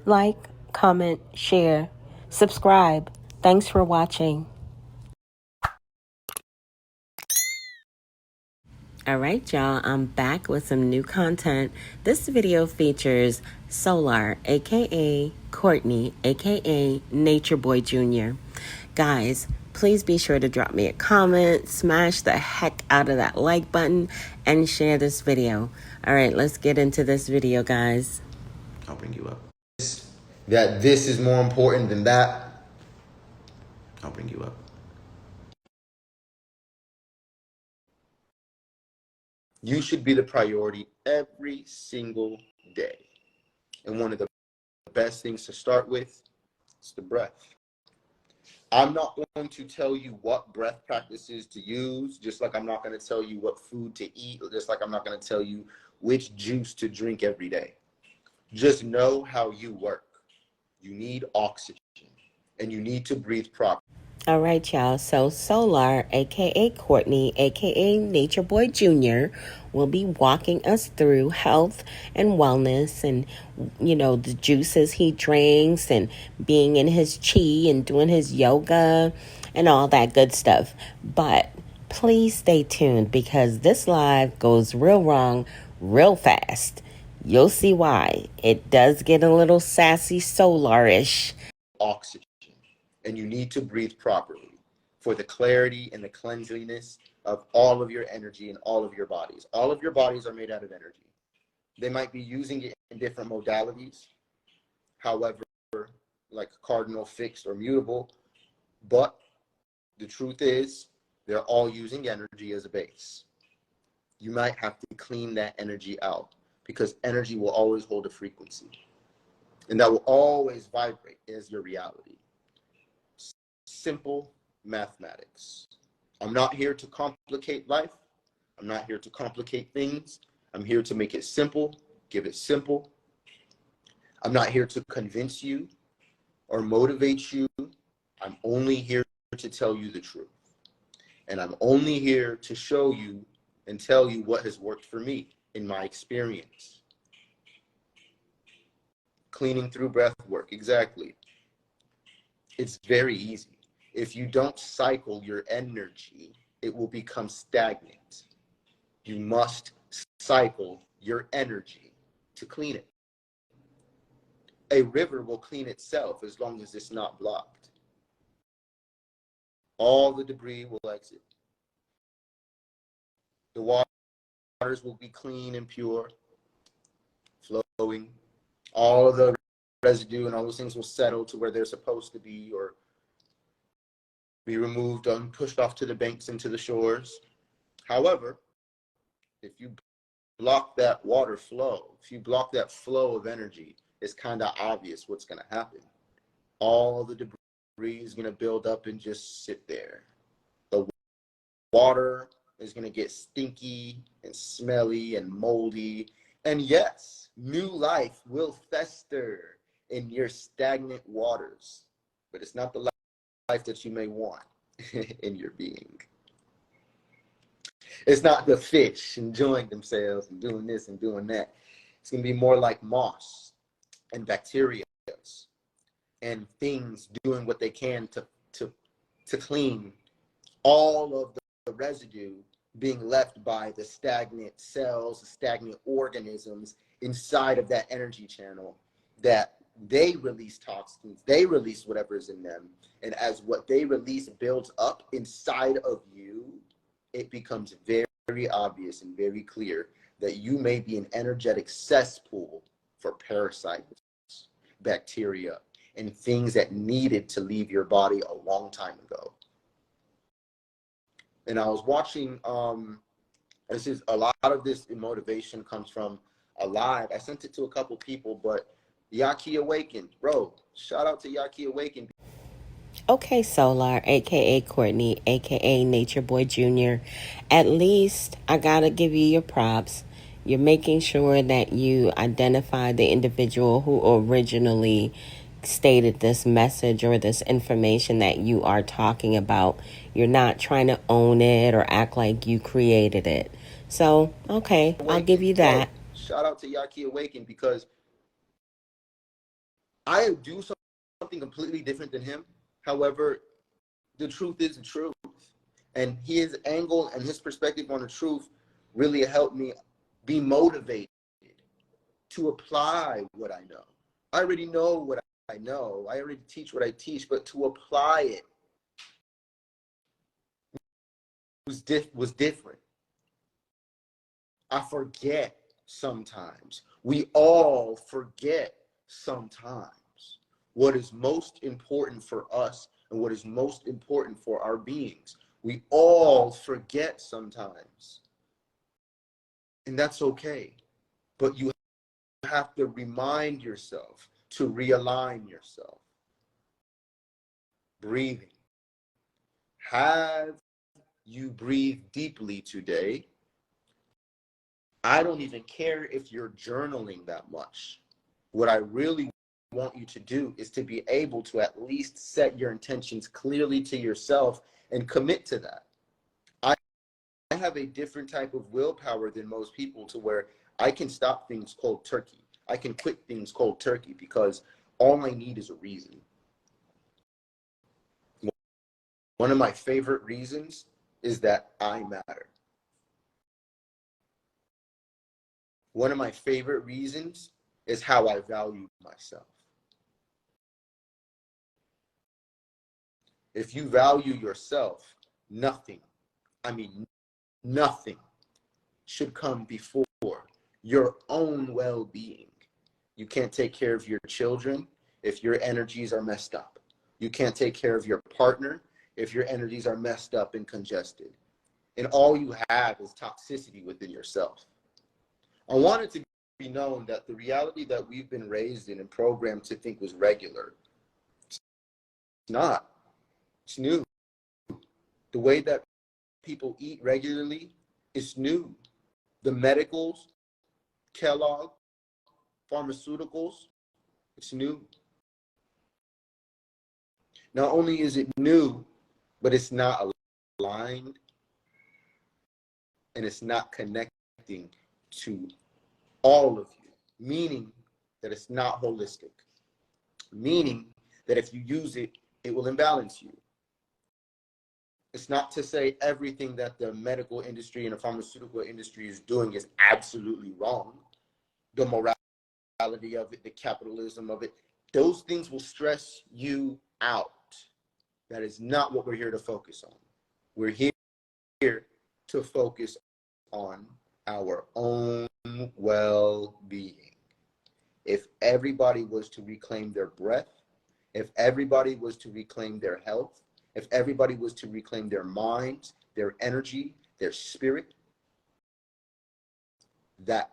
like, comment, share, subscribe. Thanks for watching. All right, y'all, I'm back with some new content. This video features Solar, aka Courtney, aka Nature Boy Jr. Guys, please be sure to drop me a comment, smash the heck out of that like button, and share this video. All right, let's get into this video, guys. I'll bring you up. That this is more important than that. I'll bring you up. You should be the priority every single day. And one of the best things to start with is the breath. I'm not going to tell you what breath practices to use, just like I'm not going to tell you what food to eat, or just like I'm not going to tell you which juice to drink every day. Just know how you work. You need oxygen, and you need to breathe properly. All right, y'all. So Solar, aka Courtney, aka Nature Boy Jr., will be walking us through health and wellness and, the juices he drinks and being in his chi and doing his yoga and all that good stuff. But please stay tuned because this live goes real wrong real fast. You'll see why. It does get a little sassy Solar-ish. Oxygen. And you need to breathe properly for the clarity and the cleanliness of all of your energy and all of your bodies. All of your bodies are made out of energy. They might be using it in different modalities, however, like cardinal, fixed, or mutable, but the truth is they're all using energy as a base. You might have to clean that energy out because energy will always hold a frequency, and that will always vibrate as your reality. Simple mathematics. I'm not here to complicate life. I'm not here to complicate things. I'm here to make it simple, give it simple. I'm not here to convince you or motivate you. I'm only here to tell you the truth. And I'm only here to show you and tell you what has worked for me in my experience. Cleaning through breath work, exactly. It's very easy. If you don't cycle your energy, it will become stagnant. You must cycle your energy to clean it. A river will clean itself as long as it's not blocked. All the debris will exit. The waters will be clean and pure, flowing. All of the residue and all those things will settle to where they're supposed to be or be removed and pushed off to the banks and to the shores. However, if you block that water flow, if you block that flow of energy, it's kind of obvious what's going to happen. All the debris is going to build up and just sit there. The water is going to get stinky and smelly and moldy. And yes, new life will fester in your stagnant waters, but it's not the life that you may want in your being. It's not the fish enjoying themselves and doing this and doing that. It's going to be more like moss and bacteria and things doing what they can to clean all of the residue being left by the stagnant cells, the stagnant organisms inside of that energy channel that they release toxins, they release whatever is in them. And as what they release builds up inside of you, it becomes very obvious and very clear that you may be an energetic cesspool for parasites, bacteria, and things that needed to leave your body a long time ago. And I was watching, this is a lot of this motivation comes from a live. I sent it to a couple people, but Yaki Awakened, bro, shout out to Yaki Awakened. Okay, Solar, aka Courtney, aka Nature Boy Jr., at least I gotta give you your props. You're making sure that you identify the individual who originally stated this message or this information that you are talking about. You're not trying to own it or act like you created it. So, okay, I'll give you that. Shout out to Yaki Awakened because I do something completely different than him. However, the truth is the truth. And his angle and his perspective on the truth really helped me be motivated to apply what I know. I already know what I know. I already teach what I teach, but to apply it was different. I forget sometimes. We all forget sometimes what is most important for us and what is most important for our beings. We all forget sometimes. And that's okay. But you have to remind yourself to realign yourself. Breathing. Have you breathed deeply today? I don't even care if you're journaling that much. What I really want you to do is to be able to at least set your intentions clearly to yourself and commit to that. I have a different type of willpower than most people, to where I can stop things cold turkey. I can quit things cold turkey because all I need is a reason. One of my favorite reasons is that I matter. One of my favorite reasons is how I value myself. If you value yourself, nothing, I mean nothing, should come before your own well-being. You can't take care of your children if your energies are messed up. You can't take care of your partner if your energies are messed up and congested. And all you have is toxicity within yourself. I want it to be known that the reality that we've been raised in and programmed to think was regular, it's not. It's new. The way that people eat regularly is new. The medicals, Kellogg, pharmaceuticals, it's new. Not only is it new, but it's not aligned and it's not connecting to all of you, meaning that it's not holistic, meaning that if you use it, it will imbalance you. It's not to say everything that the medical industry and the pharmaceutical industry is doing is absolutely wrong. The morality of it, the capitalism of it, those things will stress you out. That is not what we're here to focus on. We're here to focus on our own well-being. If everybody was to reclaim their breath, if everybody was to reclaim their health, if everybody was to reclaim their minds, their energy, their spirit, that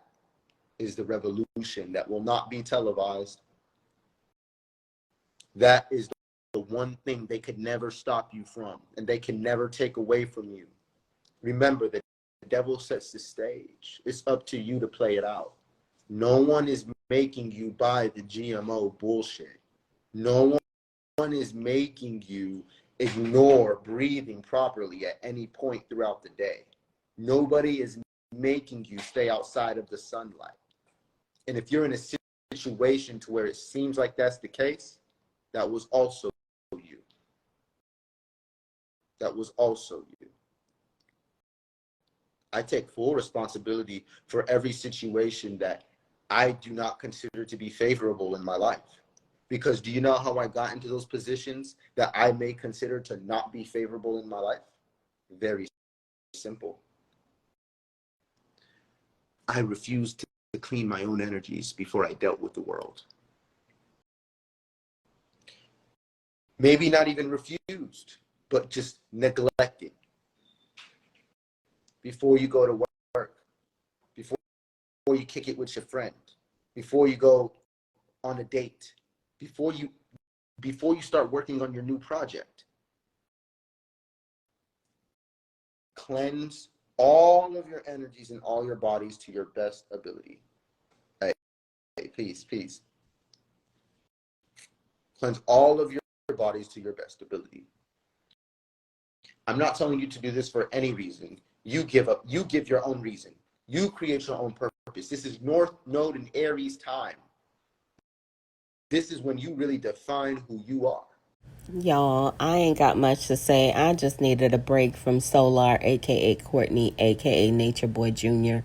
is the revolution that will not be televised. That is the one thing they could never stop you from, and they can never take away from you. Remember that the devil sets the stage. It's up to you to play it out. No one is making you buy the GMO bullshit. No one is making you ignore breathing properly at any point throughout the day. Nobody is making you stay outside of the sunlight. And if you're in a situation to where it seems like that's the case, that was also you. That was also you. I take full responsibility for every situation that I do not consider to be favorable in my life. Because do you know how I got into those positions that I may consider to not be favorable in my life? Very simple. I refused to clean my own energies before I dealt with the world. Maybe not even refused, but just neglected. Before you go to work, before you kick it with your friend, before you go on a date, before you start working on your new project, cleanse all of your energies and all your bodies to your best ability. Hey, peace. Cleanse all of your bodies to your best ability. I'm not telling you to do this for any reason. You give your own reason. You create your own purpose. This is North Node and Aries time. This is when you really define who you are. Y'all, I ain't got much to say. I just needed a break from Solar, aka Courtney, aka Nature Boy Jr.,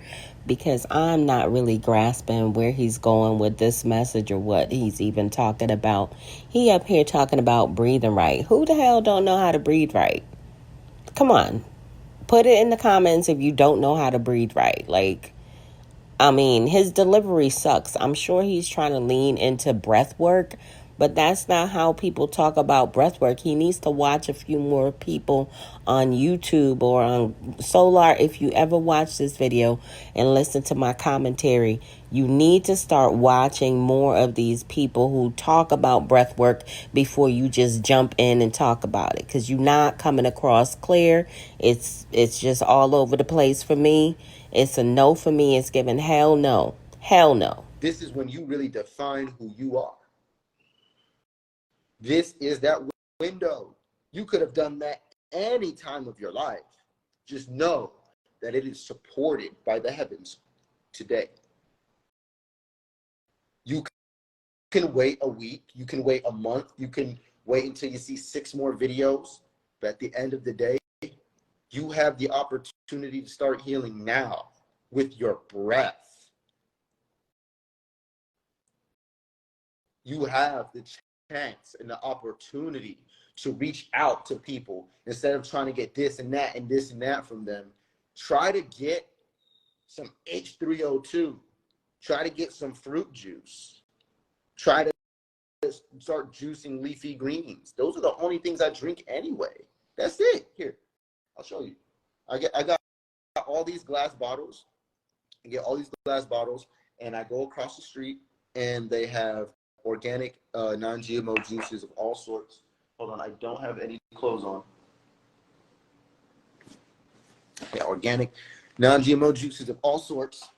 because I'm not really grasping where he's going with this message or what he's even talking about. He up here talking about breathing right. Who the hell don't know how to breathe right? Come on. Put it in the comments if you don't know how to breathe right. Like, I mean, his delivery sucks. I'm sure he's trying to lean into breath work, but that's not how people talk about breath work. He needs to watch a few more people on YouTube or on Solar. If you ever watch this video and listen to my commentary, you need to start watching more of these people who talk about breath work before you just jump in and talk about it, because you're not coming across clear. It's just all over the place for me. It's a no for me. It's given hell no. Hell no. This is when you really define who you are. This is that window. You could have done that any time of your life. Just know that it is supported by the heavens today. You can wait a week. You can wait a month. You can wait until you see 6 more videos. But at the end of the day, you have the opportunity to start healing now with your breath. You have the chance and the opportunity to reach out to people instead of trying to get this and that and this and that from them. Try to get some H3O2. Try to get some fruit juice. Try to start juicing leafy greens. Those are the only things I drink anyway. That's it. Here, I'll show you. I got all these glass bottles. I get all these glass bottles, and I go across the street, and they have organic, non-GMO juices of all sorts. Hold on, I don't have any clothes on. Yeah, organic, non-GMO juices of all sorts,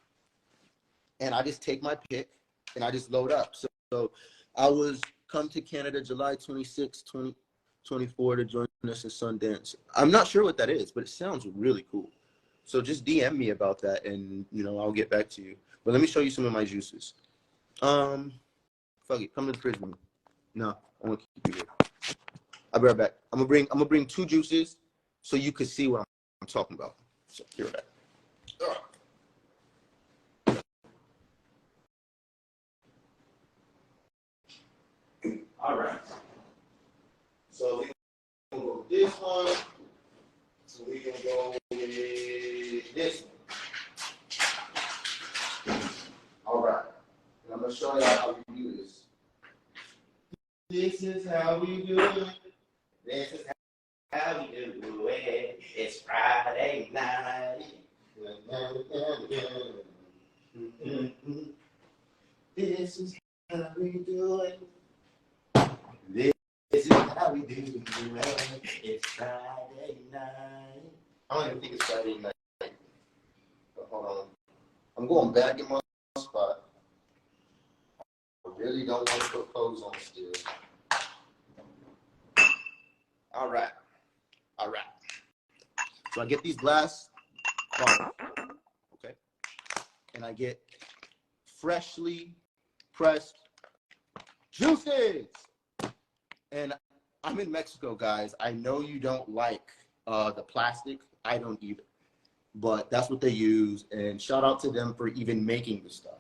and I just take my pick, and I just load up. So I was come to Canada July 26, 2024 to join us in Sundance. I'm not sure what that is, but it sounds really cool. So just DM me about that, and I'll get back to you. But let me show you some of my juices. Fuck it, come to the fridge with me. No, I want to keep you here. I'll be right back. I'm gonna bring 2 juices so you can see what I'm talking about. So here we go. All right. So we can go with this one. So we can go with this one. All right. And I'm gonna show y'all how we do this. This is how we do it. This is how we do it. It's Friday night. This is how we do it. This is how we do it. It's Friday night. I don't even think it's Friday night. But hold on. I'm going back in my spot. I really don't want to put clothes on still. All right. So I get these glass bottles, okay? And I get freshly pressed juices. And I'm in Mexico, guys. I know you don't like the plastic. I don't either. But that's what they use. And shout out to them for even making this stuff.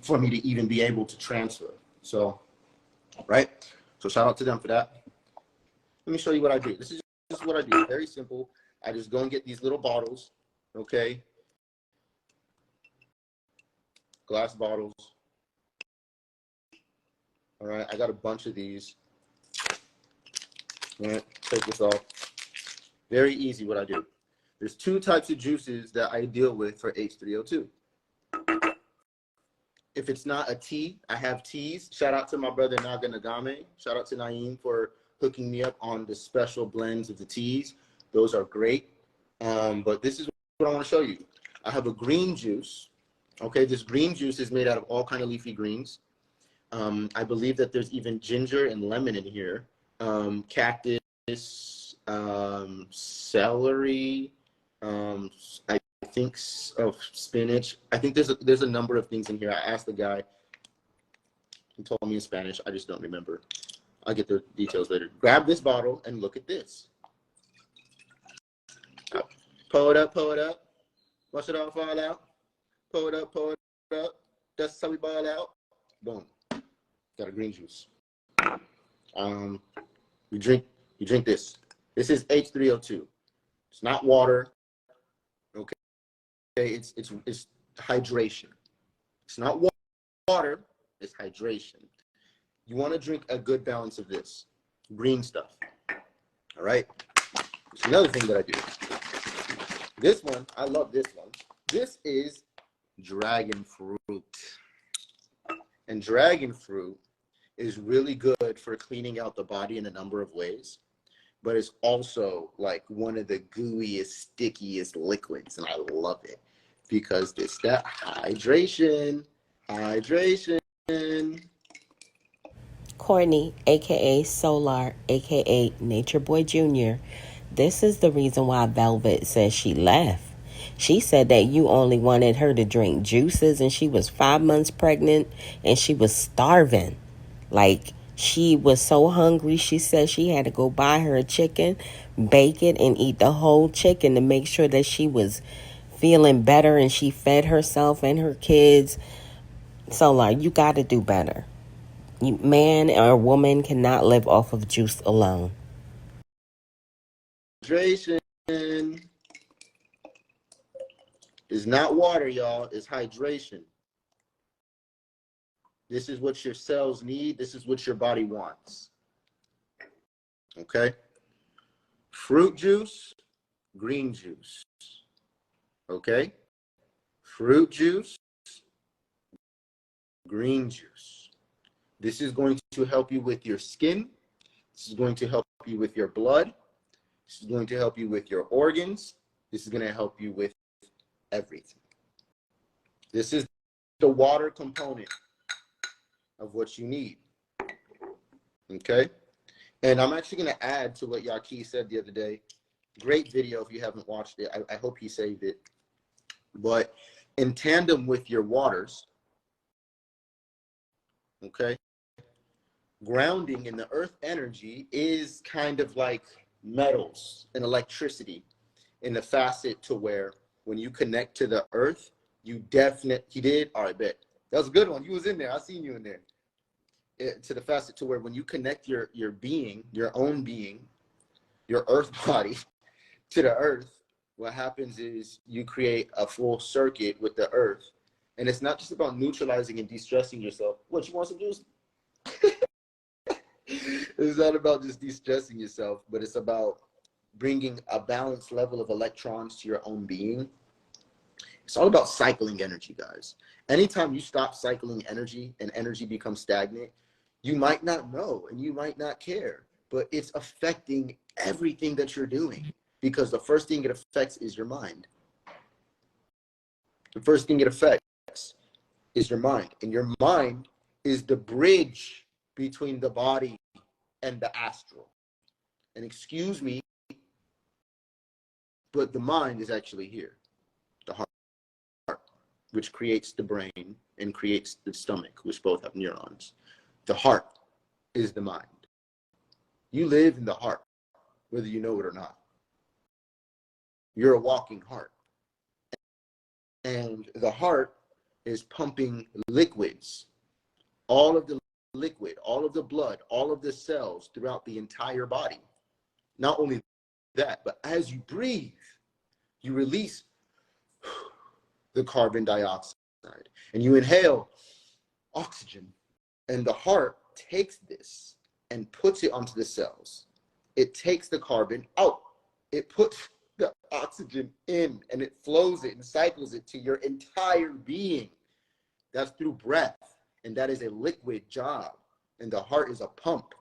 For me to even be able to transfer. So, right? So shout out to them for that. Let me show you what I do. This is what I do. Very simple. I just go and get these little bottles, okay? Glass bottles. All right, I got a bunch of these. All right, take this off. Very easy what I do. There's 2 types of juices that I deal with for H3O2. If it's not a tea, I have teas. Shout out to my brother Naga Nagame. Shout out to Naeem for hooking me up on the special blends of the teas. Those are great. But this is what I want to show you. I have a green juice. Okay, this green juice is made out of all kind of leafy greens. I believe that there's even ginger and lemon in here. Cactus, celery, I think of spinach. I think there's a number of things in here. I asked the guy. He told me in Spanish. I just don't remember. I'll get the details later. Grab this bottle and look at this. Pull it up, pull it up. Watch it all fall out. Pull it up. That's how we ball out. Boom. Got a green juice. You drink this. This is H3O2. It's not water. Okay. It's hydration. It's not water. It's hydration. You want to drink a good balance of this green stuff. All right. It's another thing that I do. This one, I love this one. This is dragon fruit. And dragon fruit is really good for cleaning out the body in a number of ways, but it's also like one of the gooeyest, stickiest liquids, and I love it because it's that hydration. Courtney, aka Solar, aka Nature Boy Jr., this is the reason why Velvet says she left. She said that you only wanted her to drink juices and she was 5 months pregnant and she was starving. Like, she was so hungry, she said she had to go buy her a chicken, bake it, and eat the whole chicken to make sure that she was feeling better and she fed herself and her kids. Solar, you got to do better. Man or woman cannot live off of juice alone. Hydration is not water, y'all. It's hydration. This is what your cells need. This is what your body wants. Okay? Fruit juice, green juice. Okay? Fruit juice, green juice. This is going to help you with your skin. This is going to help you with your blood. This is going to help you with your organs. This is going to help you with everything. This is the water component of what you need. Okay? And I'm actually going to add to what Yaki said the other day. Great video if you haven't watched it. I hope he saved it. But in tandem with your waters, okay, grounding in the earth energy is kind of like metals and electricity in the facet to where when you connect to the earth, you definitely, he did? All right, bet. That was a good one. You was in there. I seen you in there. To the facet to where when you connect your being, your own being, your earth body to the earth, what happens is you create a full circuit with the earth. And it's not just about neutralizing and de-stressing yourself. What, you want some juice? It's not about just de-stressing yourself, but it's about bringing a balanced level of electrons to your own being. It's all about cycling energy, guys. Anytime you stop cycling energy and energy becomes stagnant, you might not know and you might not care, but it's affecting everything that you're doing because the first thing it affects is your mind. The first thing it affects is your mind, and your mind is the bridge between the body and the astral. And excuse me, but the mind is actually here, the heart, which creates the brain and creates the stomach, which both have neurons. The heart is the mind. You live in the heart, whether you know it or not. You're a walking heart. And the heart is pumping liquids, all of the liquid, all of the blood, all of the cells throughout the entire body. Not only that, but as you breathe, you release the carbon dioxide and you inhale oxygen. And the heart takes this and puts it onto the cells. It takes the carbon out. It puts the oxygen in and it flows it and cycles it to your entire being. That's through breath. And that is a liquid job. And the heart is a pump.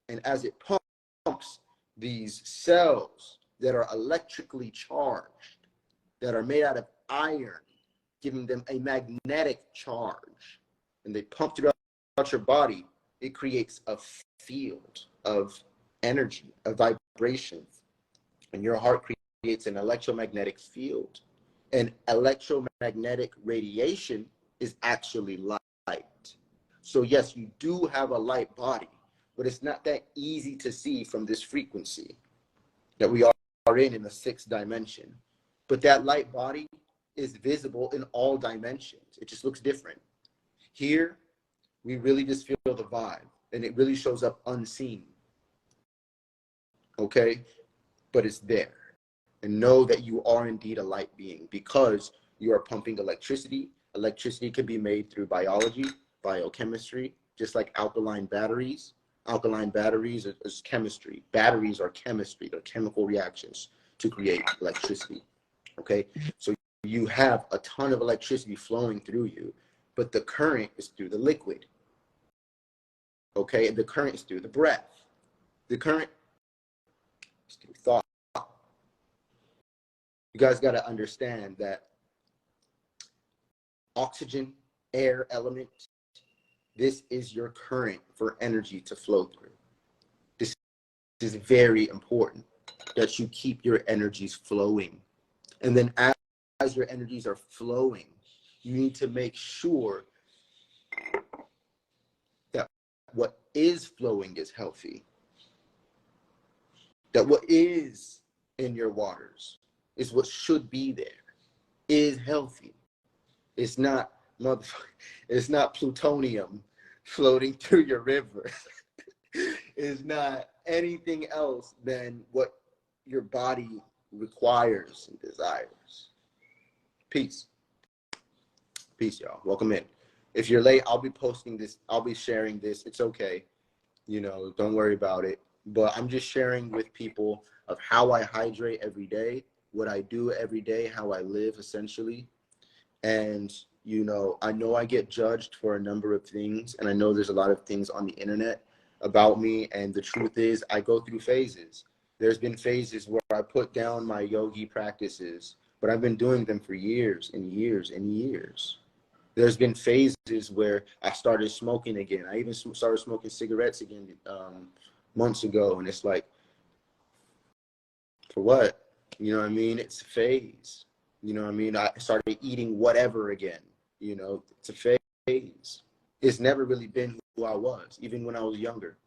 And as it pumps these cells that are electrically charged, that are made out of iron, giving them a magnetic charge, and they pump throughout your body, it creates a field of energy, a vibration. And your heart creates an electromagnetic field. And electromagnetic radiation is actually light. So yes, you do have a light body, but it's not that easy to see from this frequency that we are in the sixth dimension. But that light body is visible in all dimensions. It just looks different. Here, we really just feel the vibe, and it really shows up unseen. Okay? But it's there. And know that you are indeed a light being because you are pumping electricity. Electricity can be made through biology, biochemistry, just like alkaline batteries. Alkaline batteries is chemistry. Batteries are chemistry. They're chemical reactions to create electricity. Okay? So you have a ton of electricity flowing through you, but the current is through the liquid. Okay? And the current is through the breath. The current is through thought. You guys got to understand that oxygen, air element, this is your current for energy to flow through. This is very important that you keep your energies flowing. And then as your energies are flowing, you need to make sure that what is flowing is healthy. That what is in your waters is what should be there, is healthy. It's not it's not plutonium floating through your river. It's not anything else than what your body requires and desires. Peace. Peace, y'all. Welcome in. If you're late, I'll be posting this. I'll be sharing this. It's okay. You know, don't worry about it. But I'm just sharing with people of how I hydrate every day, what I do every day, how I live essentially. And, you know I get judged for a number of things. And I know there's a lot of things on the internet about me. And the truth is I go through phases. There's been phases where I put down my yogi practices, but I've been doing them for years and years and years. There's been phases where I started smoking again. I even started smoking cigarettes again months ago. And it's like, for what? You know what I mean? It's a phase. You know what I mean? I started eating whatever again. You know, it's a phase. It's never really been who I was, even when I was younger.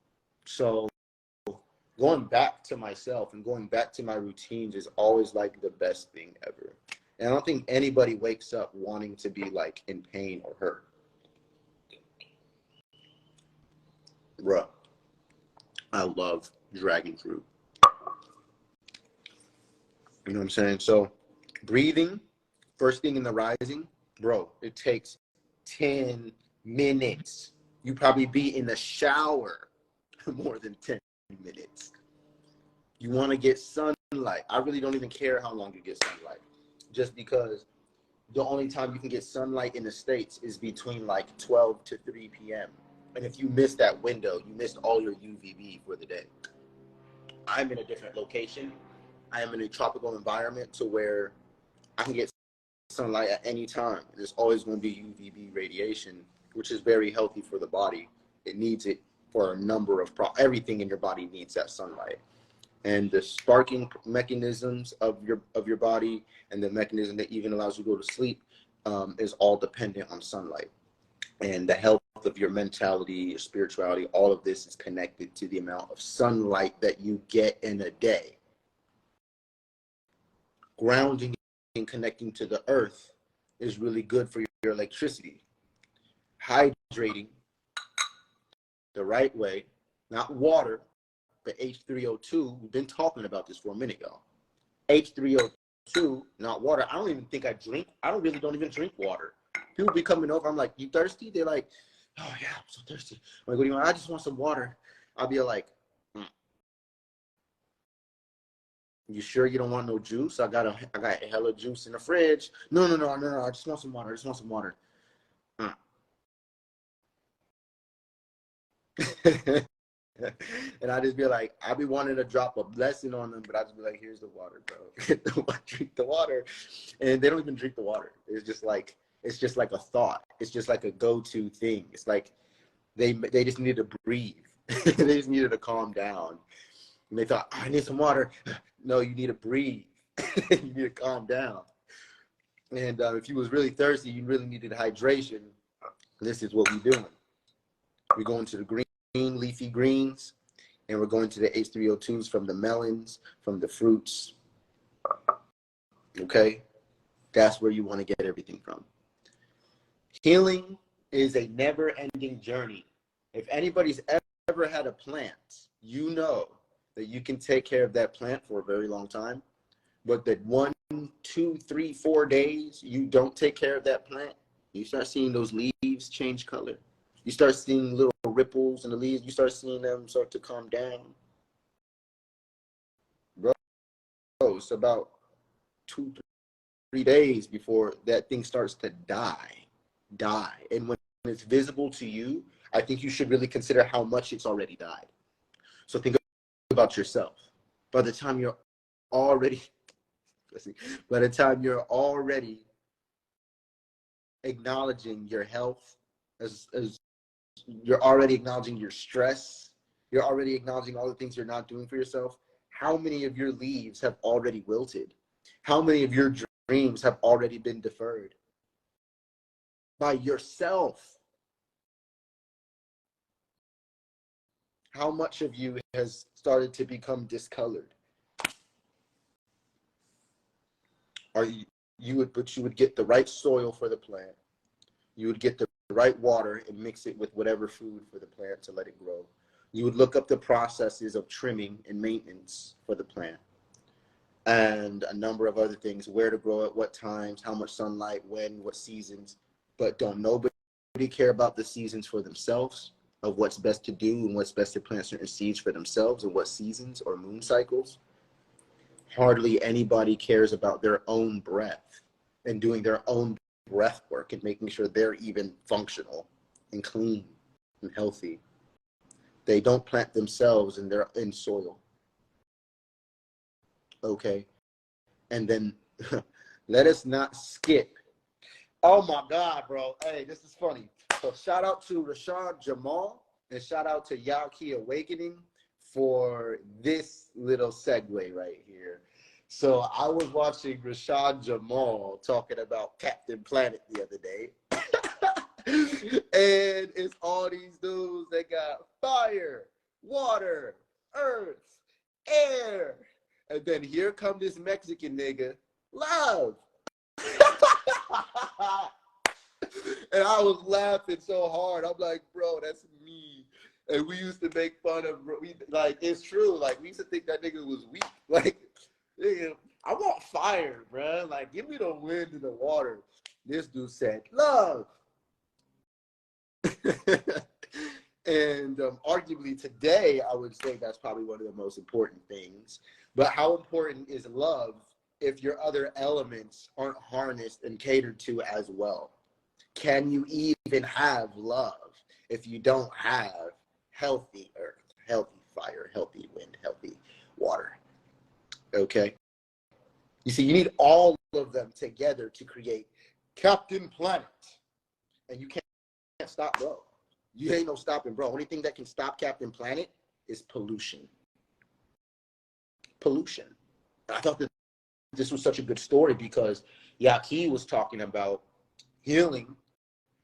So going back to myself and going back to my routines is always like the best thing ever. And I don't think anybody wakes up wanting to be like in pain or hurt. Bruh, I love dragon fruit. You know what I'm saying? So breathing, first thing in the rising, bro, it takes 10 minutes. You probably be in the shower more than 10 minutes. You want to get sunlight. I really don't even care how long you get sunlight. Just because the only time you can get sunlight in the States is between like 12 to 3 p.m. And if you miss that window, you missed all your UVB for the day. I'm in a different location. I am in a tropical environment to where I can get sunlight at any time. There's always going to be UVB radiation, which is very healthy for the body. It needs it for a number of everything in your body needs that sunlight. And the sparking mechanisms of your body and the mechanism that even allows you to go to sleep is all dependent on sunlight. And the health of your mentality, your spirituality, all of this is connected to the amount of sunlight that you get in a day. Grounding and connecting to the earth is really good for your electricity. Hydrating the right way, not water, but H3O2. We've been talking about this for a minute, y'all. H3O2, not water. I don't even think I drink. I don't even drink water. People be coming over. I'm like, you thirsty? They're like, oh yeah, I'm so thirsty. I'm like, what do you want? I just want some water. I'll be like, you sure you don't want no juice? I got hella juice in the fridge. No. I just want some water. And I just be like, I be wanting to drop a blessing on them, but I just be like, here's the water, bro. Drink the water. And they don't even drink the water. It's just like a thought. It's just like a go-to thing. It's like they just needed to breathe. They just needed to calm down. And they thought, I need some water. No, you need to breathe. You need to calm down. And if you was really thirsty, you really needed hydration. This is what we're doing. We're going to the green leafy greens, and we're going to the H3O2s from the melons, from the fruits. Okay? That's where you want to get everything from. Healing is a never-ending journey. If anybody's ever had a plant, you know that you can take care of that plant for a very long time, but that 1, 2, 3, 4 days you don't take care of that plant, you start seeing those leaves change color. You start seeing little ripples in the leaves. You start seeing them start to calm down. Bro, it's about 2, 3 days before that thing starts to die. And when it's visible to you, I think you should really consider how much it's already died. So think about yourself. By the time you're already acknowledging your health, as you're already acknowledging your stress, you're already acknowledging all the things you're not doing for yourself, how many of your leaves have already wilted? How many of your dreams have already been deferred? By yourself. How much of you has started to become discolored? You would get the right soil for the plant. You would get the right water and mix it with whatever food for the plant to let it grow. You would look up the processes of trimming and maintenance for the plant, and a number of other things, where to grow at what times, how much sunlight, when, what seasons. But don't nobody care about the seasons for themselves, of what's best to do and what's best to plant certain seeds for themselves and what seasons or moon cycles. Hardly anybody cares about their own breath and doing their own breath work and making sure they're even functional and clean and healthy. They don't plant themselves in soil. Okay? And then let us not skip. Oh my God, bro. Hey, this is funny. So shout out to Rashad Jamal and shout out to Yaqui Awakening for this little segue right here. So I was watching Rashad Jamal talking about Captain Planet the other day. And it's all these dudes that got fire, water, earth, air. And then here come this Mexican nigga, love. And I was laughing so hard. I'm like, bro, that's me. And we used to make fun of, like, it's true. Like, we used to think that nigga was weak. Like, nigga, I want fire, bro. Like, give me the wind and the water. This dude said, love. And arguably today, I would say that's probably one of the most important things. But how important is love if your other elements aren't harnessed and catered to as well? Can you even have love if you don't have healthy earth, healthy fire, healthy wind, healthy water? Okay? You see, you need all of them together to create Captain Planet. And you can't stop, bro. You ain't no stopping, bro. Only thing that can stop Captain Planet is pollution. Pollution. I thought that this was such a good story because Yaqui was talking about healing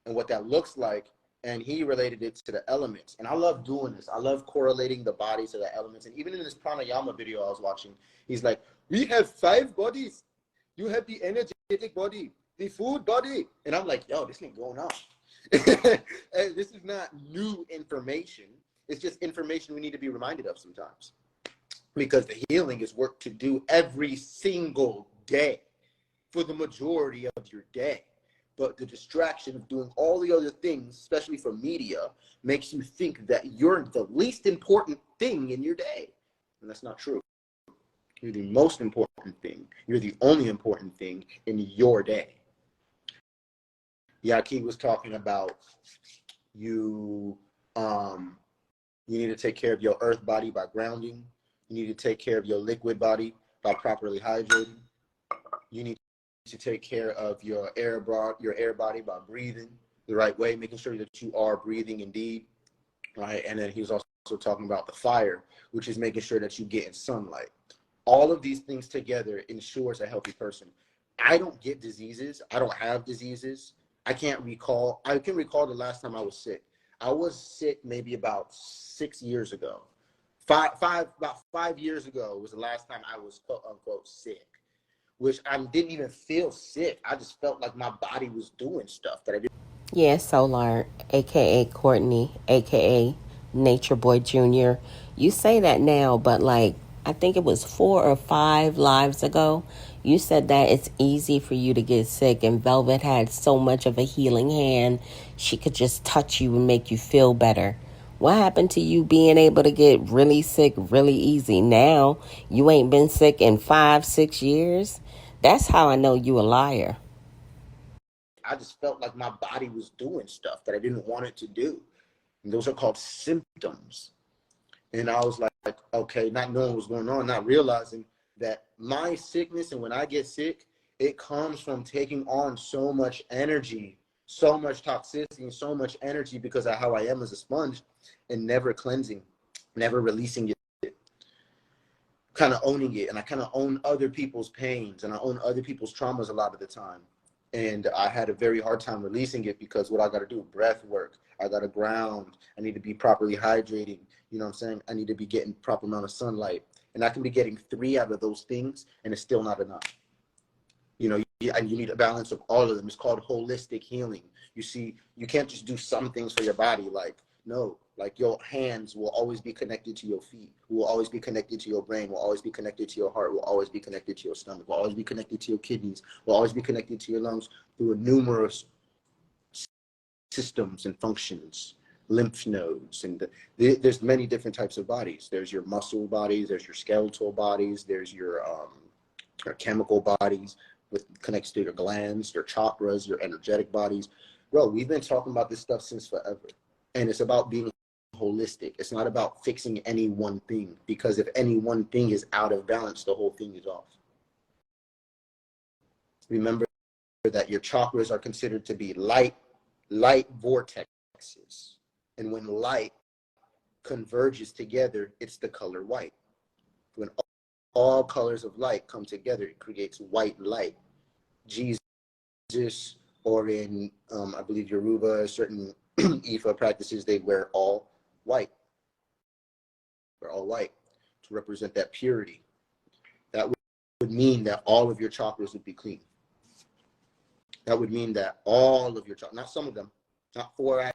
and what that looks like, and he related it to the elements. And I love doing this. I love correlating the bodies to the elements. And even in this pranayama video I was watching, he's like, we have 5 bodies. You have the energetic body, the food body. And I'm like, yo, this ain't going on. This is not new information. It's just information we need to be reminded of sometimes. Because the healing is work to do every single day for the majority of your day. But the distraction of doing all the other things, especially from media, makes you think that you're the least important thing in your day. And that's not true. You're the most important thing. You're the only important thing in your day. Yaqui was talking about you need to take care of your earth body by grounding. You need to take care of your liquid body by properly hydrating. You need to take care of your air body by breathing the right way, making sure that you are breathing indeed, right? And then he was also talking about the fire, which is making sure that you get in sunlight. All of these things together ensures a healthy person. I don't get diseases. I don't have diseases. I can recall the last time I was sick. I was sick maybe about 6 years ago. About 5 years ago was the last time I was quote unquote sick, which I didn't even feel sick. I just felt like my body was doing stuff that I didn't. Yeah, Solar, aka Courtney, aka Nature Boy Jr. You say that now, but like I think it was 4 or 5 lives ago, you said that it's easy for you to get sick, and Velvet had so much of a healing hand. She could just touch you and make you feel better. What happened to you being able to get really sick really easy? Now you ain't been sick in 5, 6 years. That's how I know you a liar. I just felt like my body was doing stuff that I didn't want it to do. And those are called symptoms. And I was like, okay, not knowing what's going on, not realizing that my sickness and when I get sick, it comes from taking on so much energy, so much toxicity, and so much energy because of how I am as a sponge and never cleansing, never releasing it, kind of owning it. And I kind of own other people's pains and I own other people's traumas a lot of the time. And I had a very hard time releasing it because what I got to do, breath work, I got to ground, I need to be properly hydrating. You know what I'm saying? I need to be getting proper amount of sunlight. And I can be getting 3 out of those things and it's still not enough. You know, and you need a balance of all of them. It's called holistic healing. You see, you can't just do some things for your body. Like, no, like your hands will always be connected to your feet, will always be connected to your brain, will always be connected to your heart, will always be connected to your stomach, will always be connected to your kidneys, will always be connected to your lungs through numerous systems and functions, lymph nodes, and there's many different types of bodies. There's your muscle bodies, there's your skeletal bodies, there's your chemical bodies, with connects to your glands, your chakras, your energetic bodies. Bro, we've been talking about this stuff since forever. And it's about being holistic. It's not about fixing any one thing, because if any one thing is out of balance, the whole thing is off. Remember that your chakras are considered to be light vortexes. And when light converges together, it's the color white. When all colors of light come together, it creates white light. Jesus, or in, I believe, Yoruba, certain Ifa practices, they wear all white. We're all white to represent that purity. That would mean that all of your chakras would be clean. That would mean that all of your chakras, not some of them, not 4 out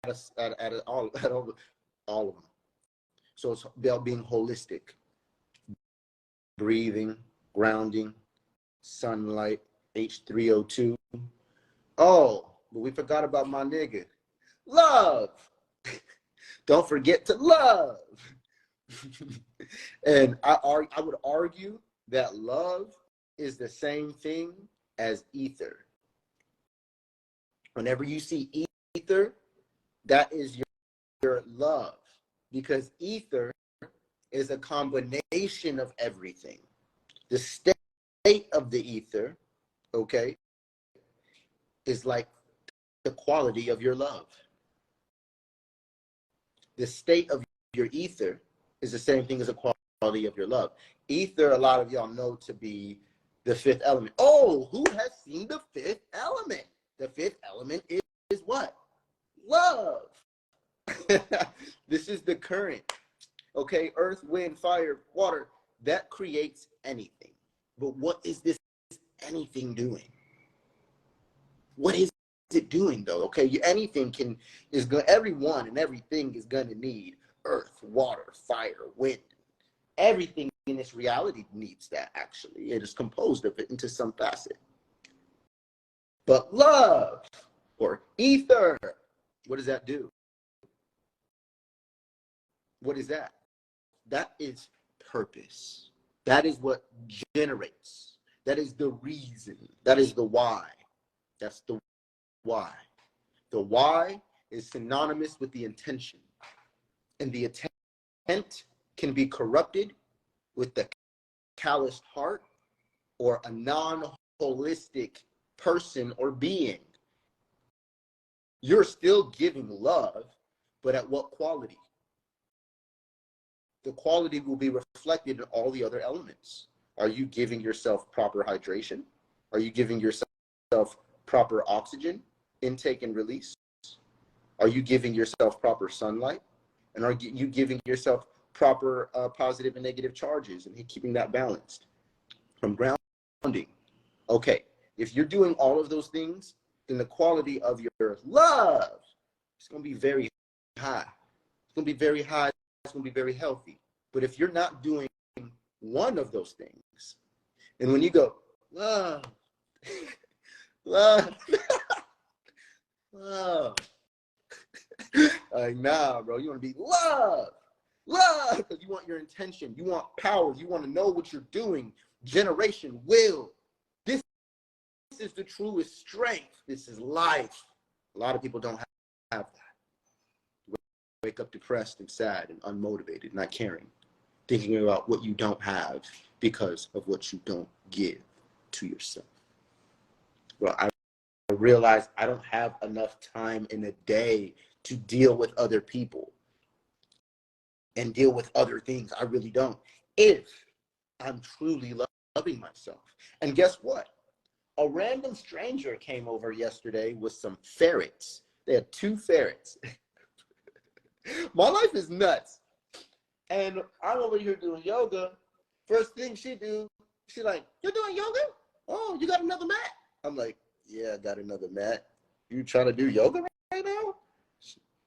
of all of them. So it's about being holistic. Breathing, grounding, sunlight, H3O2. Oh, but we forgot about my nigga. Love. Don't forget to love. And I would argue that love is the same thing as ether. Whenever you see ether, that is your love, because ether is a combination of everything. The state of the ether, okay, is like the quality of your love. The state of your ether is the same thing as the quality of your love. Ether, a lot of y'all know to be the 5th element. Oh, who has seen the 5th element? The 5th element is what? Love. This is the current. Okay, earth, wind, fire, water, that creates anything. But what is this anything doing? What is it doing though? Okay, anything everyone and everything is gonna need earth, water, fire, wind. Everything in this reality needs that. Actually, it is composed of it into some facet. But love, or ether, what does that do? What is that? That is purpose. That is what generates. That is the reason. That is the why. That's the why. The why is synonymous with the intention. And the intent can be corrupted with the calloused heart or a non-holistic person or being. You're still giving love, but at what quality? The quality will be reflected in all the other elements. Are you giving yourself proper hydration? Are you giving yourself proper oxygen intake and release? Are you giving yourself proper sunlight? And are you giving yourself proper positive and negative charges and keeping that balanced? From grounding. Okay, if you're doing all of those things, then the quality of your love is going to be very high. It's going to be very high. It's going to be very healthy. But if you're not doing one of those things, and when you go, love, love, love, like, nah, bro, you want to be love, love, because you want your intention, you want power, you want to know what you're doing, generation, will. This is the truest strength. This is life. A lot of people don't have that. Wake up depressed and sad and unmotivated, not caring, thinking about what you don't have because of what you don't give to yourself. Well, I realized I don't have enough time in a day to deal with other people and deal with other things. I really don't. If I'm truly loving myself. And guess what? A random stranger came over yesterday with some ferrets. They had 2 ferrets. My life is nuts. And I'm over here doing yoga. First thing she do, she like, you're doing yoga? Oh, you got another mat? I'm like, yeah, I got another mat. You trying to do yoga right now?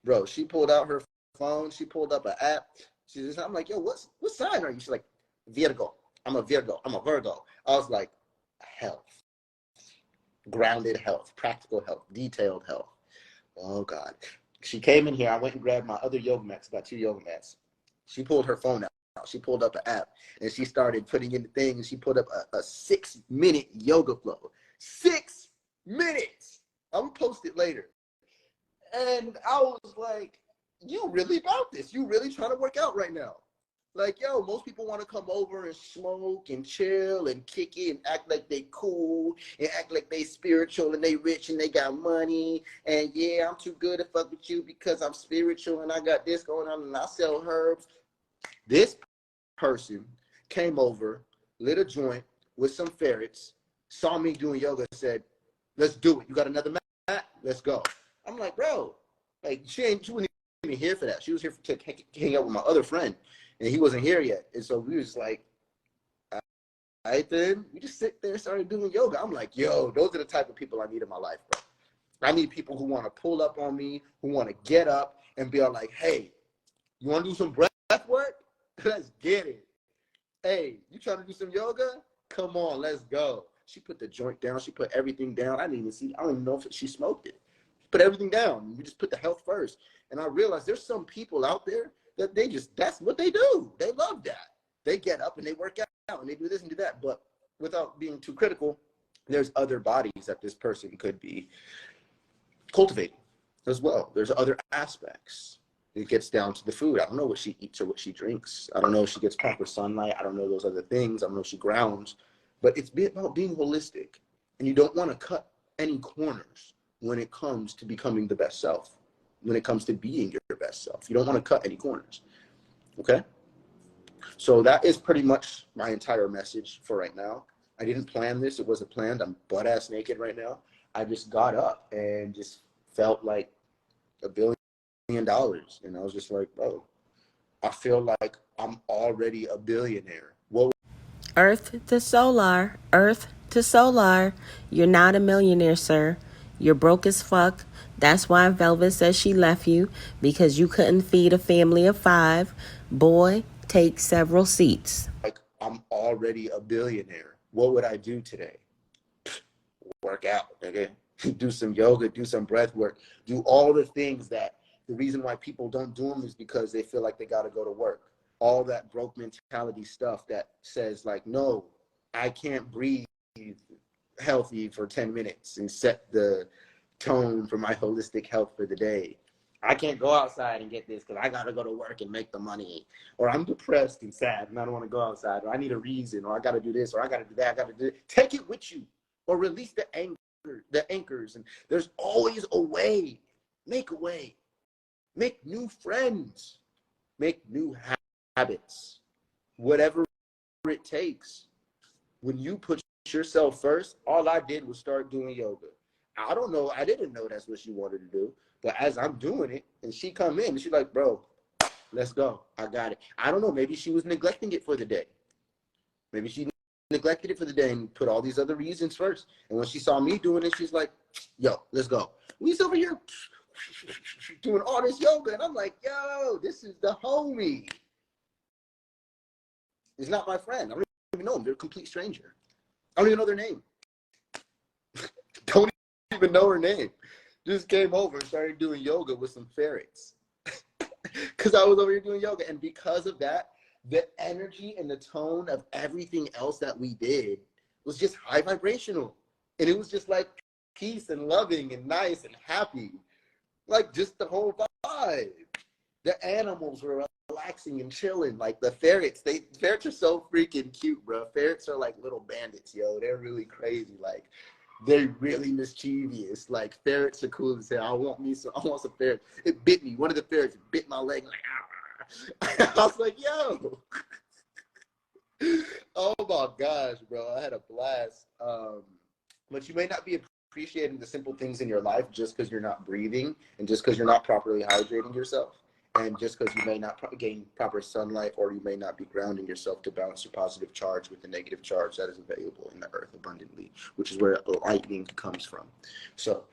Bro, she pulled out her phone. She pulled up an app. I'm like, yo, what sign are you? She's like, Virgo. I'm a Virgo. I'm a Virgo. I was like, health. Grounded health. Practical health. Detailed health. Oh, God. She came in here. I went and grabbed my other yoga mats. Got 2 yoga mats. She pulled her phone out. She pulled up an app and she started putting in the thing and she put up a 6-minute yoga flow. 6 minutes. I'm gonna post it later. And I was like, you really about this? You really trying to work out right now? Like, yo, most people want to come over and smoke and chill and kick it and act like they cool and act like they spiritual and they rich and they got money. And yeah, I'm too good to fuck with you because I'm spiritual and I got this going on and I sell herbs. This person came over, lit a joint with some ferrets, saw me doing yoga, said, let's do it. You got another mat? Let's go. I'm like, bro, like she wasn't even here for that. She was here to hang out with my other friend, and he wasn't here yet. And so we was like, all right then, we just sit there and started doing yoga. I'm like, yo, those are the type of people I need in my life, bro. I need people who want to pull up on me, who want to get up and be all like, hey, you want to do some breath work? Let's get it. Hey, you trying to do some yoga? Come on, let's go. She put the joint down. She put everything down. I didn't even see. I don't even know if she smoked it. She put everything down. We just put the health first. And I realized there's some people out there that that's what they do. They love that. They get up and they work out and they do this and do that. But without being too critical, there's other bodies that this person could be cultivating as well. There's other aspects. It gets down to the food. I don't know what she eats or what she drinks. I don't know if she gets proper sunlight. I don't know those other things. I don't know if she grounds. But it's about being holistic. And you don't want to cut any corners when it comes to becoming the best self, when it comes to being your best self. You don't want to cut any corners. Okay? So that is pretty much my entire message for right now. I didn't plan this. It wasn't planned. I'm butt-ass naked right now. I just got up and just felt like $1 billion. And I was just like, bro, I feel like I'm already a billionaire. What? Earth to solar, earth to solar. You're not a millionaire, sir. You're broke as fuck. That's why Velvet says she left you, because you couldn't feed a family of 5. Boy, take several seats. Like, I'm already a billionaire. What would I do today? Work out, okay? Do some yoga, do some breath work, do all the things that the reason why people don't do them is because they feel like they got to go to work. All that broke mentality stuff that says like, no, I can't breathe healthy for 10 minutes and set the tone for my holistic health for the day. I can't go outside and get this because I got to go to work and make the money. Or I'm depressed and sad and I don't want to go outside. Or I need a reason. Or I got to do this. Or I got to do that. I got to do it. Take it with you. Or release the anchors. And there's always a way. Make a way. Make new friends, make new habits, whatever it takes. When you put yourself first, all I did was start doing yoga. I didn't know that's what she wanted to do, But as I'm doing it, and she come in, and she's like, bro, let's go. I got it. I don't know. Maybe she was neglecting it for the day. Maybe she neglected it for the day and put all these other reasons first. And when she saw me doing it, she's like, yo, let's go. We's over here doing all this yoga. And I'm like, yo, this is the homie. It's not my friend. I don't even know him. They're a complete stranger. I don't even know their name. Don't even know her name. Just came over and started doing yoga with some ferrets. Because I was over here doing yoga. And because of that, the energy and the tone of everything else that we did was just high vibrational. And it was just like peace and loving and nice and happy. Like just the whole vibe. The animals were relaxing and chilling. Like the ferrets, ferrets are so freaking cute, bro. Ferrets are like little bandits, yo. They're really crazy. Like they're really mischievous. Like ferrets are cool as hell. I want some ferrets. It bit me. One of the ferrets bit my leg. Like, ah. I was like, yo. Oh my gosh, bro. I had a blast. But you may not be appreciating the simple things in your life just because you're not breathing and just because you're not properly hydrating yourself. And just because you may not gain proper sunlight, or you may not be grounding yourself to balance your positive charge with the negative charge that is available in the earth abundantly, which is where lightning comes from. So,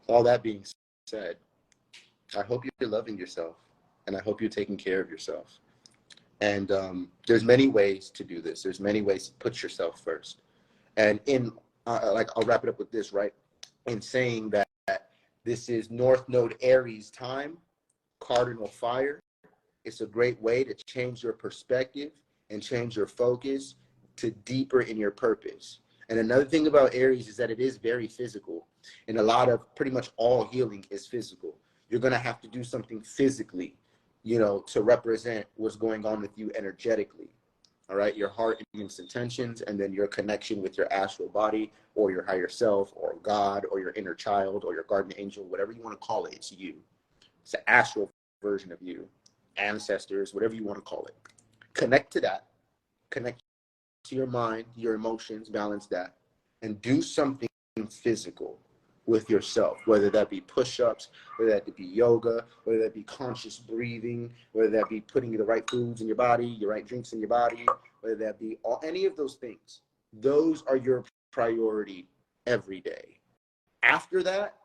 all that being said, I hope you're loving yourself, and I hope you're taking care of yourself. And there's many ways to do this. There's many ways to put yourself first. And I'll wrap it up with this, right? In saying that this is North Node Aries time, cardinal fire. It's a great way to change your perspective and change your focus to deeper in your purpose. And another thing about Aries is that it is very physical. And pretty much all healing is physical. You're going to have to do something physically, to represent what's going on with you energetically. All right, your heart and its intentions, and then your connection with your astral body or your higher self or God or your inner child or your guardian angel, whatever you want to call it, it's you. It's the astral version of you, ancestors, whatever you want to call it. Connect to that. Connect to your mind, your emotions, balance that, and do something physical with yourself, whether that be push-ups, whether that be yoga, whether that be conscious breathing, whether that be putting the right foods in your body, your right drinks in your body, whether that be any of those things. Those are your priority every day. After that,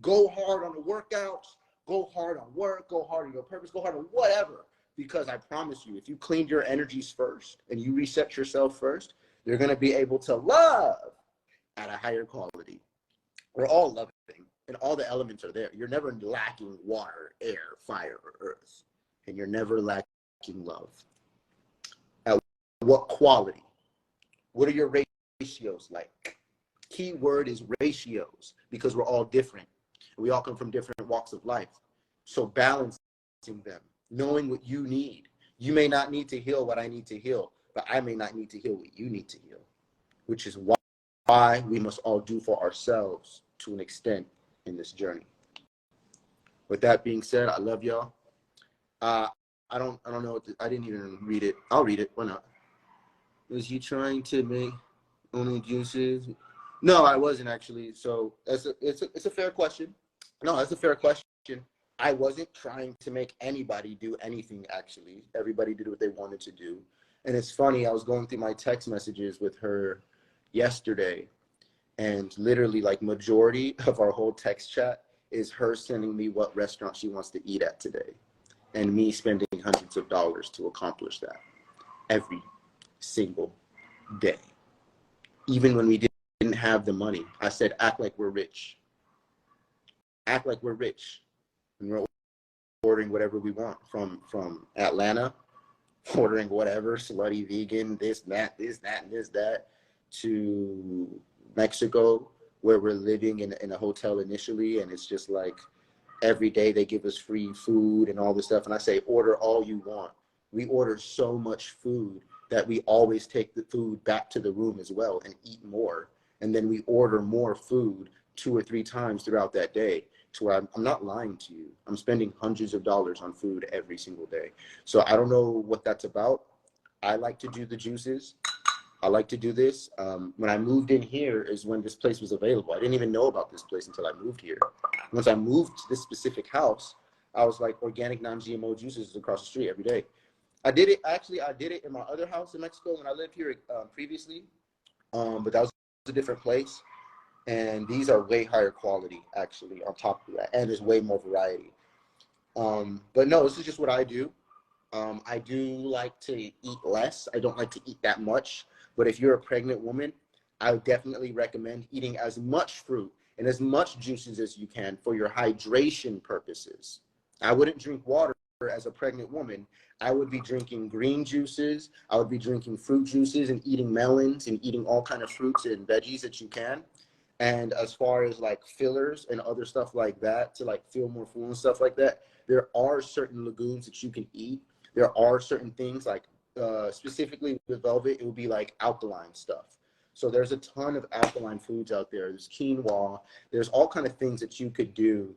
go hard on the workouts, go hard on work, go hard on your purpose, go hard on whatever. Because I promise you, if you cleaned your energies first and you reset yourself first, you're going to be able to love at a higher quality. We're all loving, and all the elements are there. You're never lacking water, air, fire, or earth, and you're never lacking love. At what quality? What are your ratios like? Key word is ratios, because we're all different. We all come from different walks of life. So balancing them, knowing what you need. You may not need to heal what I need to heal, but I may not need to heal what you need to heal, which is why we must all do for ourselves to an extent in this journey. With that being said, I love y'all. I don't know. I didn't even read it. I'll read it. Why not? Was you trying to make only juices? No, I wasn't actually. So it's a fair question. No, that's a fair question. I wasn't trying to make anybody do anything, actually. Everybody did what they wanted to do. And it's funny, I was going through my text messages with her yesterday, and literally like majority of our whole text chat is her sending me what restaurant she wants to eat at today, and me spending hundreds of dollars to accomplish that every single day. Even when we didn't have the money, I said, act like we're rich. Act like we're rich. And we're ordering whatever we want from Atlanta, ordering whatever, slutty vegan, this, that, and that, to Mexico, where we're living in a hotel initially, and it's just like every day they give us free food and all this stuff. And I say, order all you want. We order so much food that we always take the food back to the room as well and eat more. And then we order more food 2 or 3 times throughout that day, to where I'm not lying to you. I'm spending hundreds of dollars on food every single day. So I don't know what that's about. I like to do the juices. I like to do this. When I moved in here is when this place was available. I didn't even know about this place until I moved here. Once I moved to this specific house, I was like, organic non-GMO juices across the street every day. I did it, actually, I did it in my other house in Mexico when I lived here previously, but that was a different place. And these are way higher quality, actually, on top of that. And there's way more variety. But no, this is just what I do. I do like to eat less. I don't like to eat that much. But if you're a pregnant woman, I would definitely recommend eating as much fruit and as much juices as you can for your hydration purposes. I wouldn't drink water as a pregnant woman. I would be drinking green juices. I would be drinking fruit juices and eating melons and eating all kind of fruits and veggies that you can. And as far as like fillers and other stuff like that to like feel more full and stuff like that, there are certain legumes that you can eat. There are certain things like specifically with velvet, it would be like alkaline stuff. So there's a ton of alkaline foods out there. There's quinoa. There's all kind of things that you could do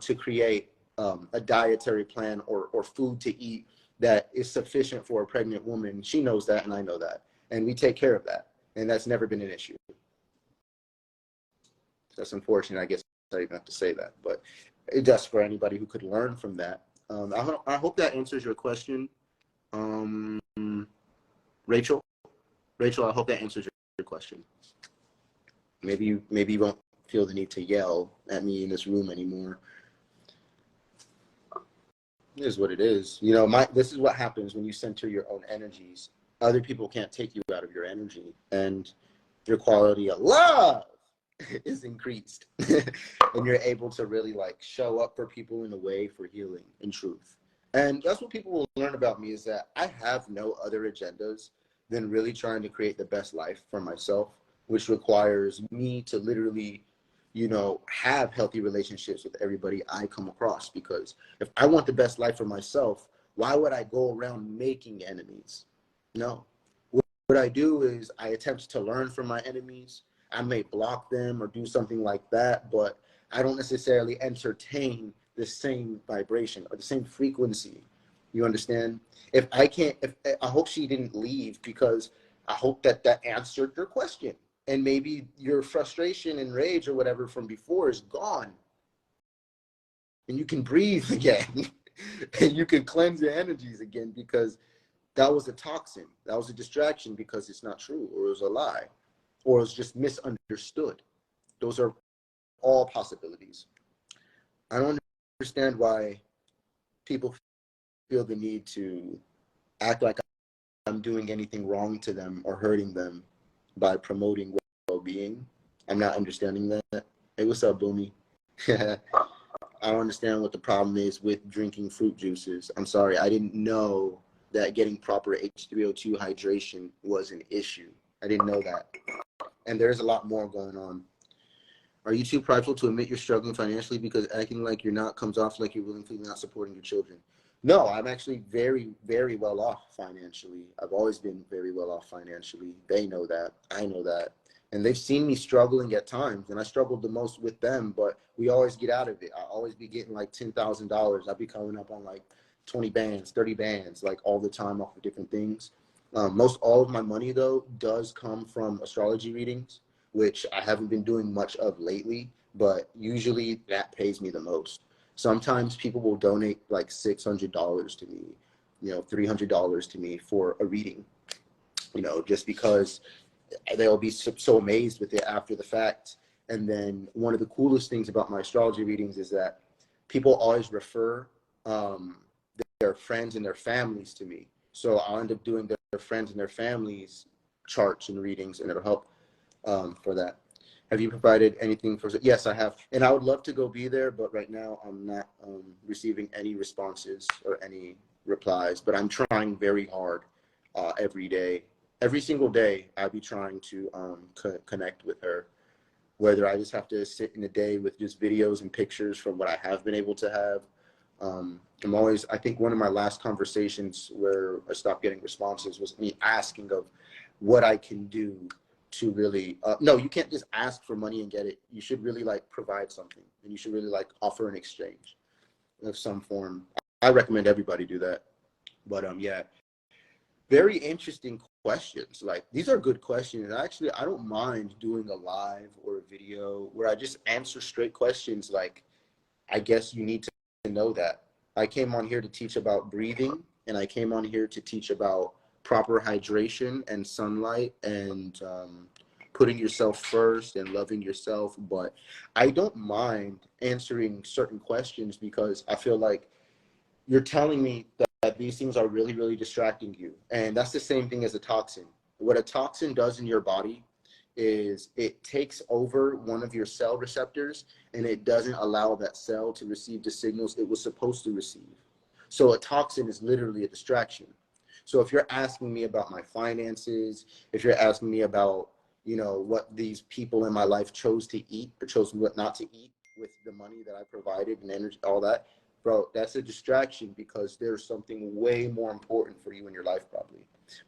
to create a dietary plan or food to eat that is sufficient for a pregnant woman. She knows that, and I know that. And we take care of that. And that's never been an issue. That's unfortunate. I guess I even have to say that, but it does for anybody who could learn from that. I hope that answers your question. Rachel, I hope that answers your question. Maybe you won't feel the need to yell at me in this room anymore. It is what it is. You know, this is what happens when you center your own energies. Other people can't take you out of your energy, and your quality of love is increased. And you're able to really like show up for people in a way for healing and truth. And that's what people will learn about me, is that I have no other agendas than really trying to create the best life for myself, which requires me to literally, you know, have healthy relationships with everybody I come across. Because if I want the best life for myself, why would I go around making enemies? No. What I do is I attempt to learn from my enemies. I may block them or do something like that, but I don't necessarily entertain the same vibration or the same frequency. You understand? If I hope she didn't leave, because I hope that answered your question. And maybe your frustration and rage or whatever from before is gone. And you can breathe again. And you can cleanse your energies again, because that was a toxin. That was a distraction because it's not true, or it was a lie, or it's just misunderstood. Those are all possibilities. I don't understand why people feel the need to act like I'm doing anything wrong to them or hurting them by promoting well-being. I'm not understanding that. Hey, what's up, Boomy? I don't understand what the problem is with drinking fruit juices. I'm sorry, I didn't know that getting proper H3O2 hydration was an issue. I didn't know that. And there's a lot more going on. Are you too prideful to admit you're struggling financially, because acting like you're not comes off like you're willingly not supporting your children? No, I'm actually very, very well off financially. I've always been very well off financially. They know that. I know that. And they've seen me struggling at times, and I struggled the most with them, but we always get out of it. I always be getting like $10,000. I'd be coming up on like 20 bands, 30 bands, like all the time off of different things. Most all of my money, though, does come from astrology readings, which I haven't been doing much of lately, but usually that pays me the most. Sometimes people will donate like $600 to me, you know, $300 to me for a reading, you know, just because they'll be so amazed with it after the fact. And then one of the coolest things about my astrology readings is that people always refer their friends and their families to me. So I'll end up doing their friends and their families charts and readings, and it'll help for that. Have you provided anything for? Yes, I have. And I would love to go be there, but right now I'm not receiving any responses or any replies, but I'm trying very hard every day. Every single day, I'll be trying to connect with her, whether I just have to sit in a day with just videos and pictures from what I have been able to have. I think one of my last conversations where I stopped getting responses was me asking of what I can do to really, no, you can't just ask for money and get it. You should really like provide something, and you should really like offer an exchange of some form. I recommend everybody do that. But yeah, very interesting questions. Like, these are good questions. Actually, I don't mind doing a live or a video where I just answer straight questions. Like, I guess you need to know that. I came on here to teach about breathing, and I came on here to teach about proper hydration and sunlight and putting yourself first and loving yourself. But I don't mind answering certain questions because I feel like you're telling me that these things are really, really distracting you. And that's the same thing as a toxin. What a toxin does in your body is it takes over one of your cell receptors and it doesn't allow that cell to receive the signals it was supposed to receive. So a toxin is literally a distraction. So if you're asking me about my finances, if you're asking me about, you know, what these people in my life chose to eat or chose what not to eat with the money that I provided and energy, all that, bro, that's a distraction because there's something way more important for you in your life probably.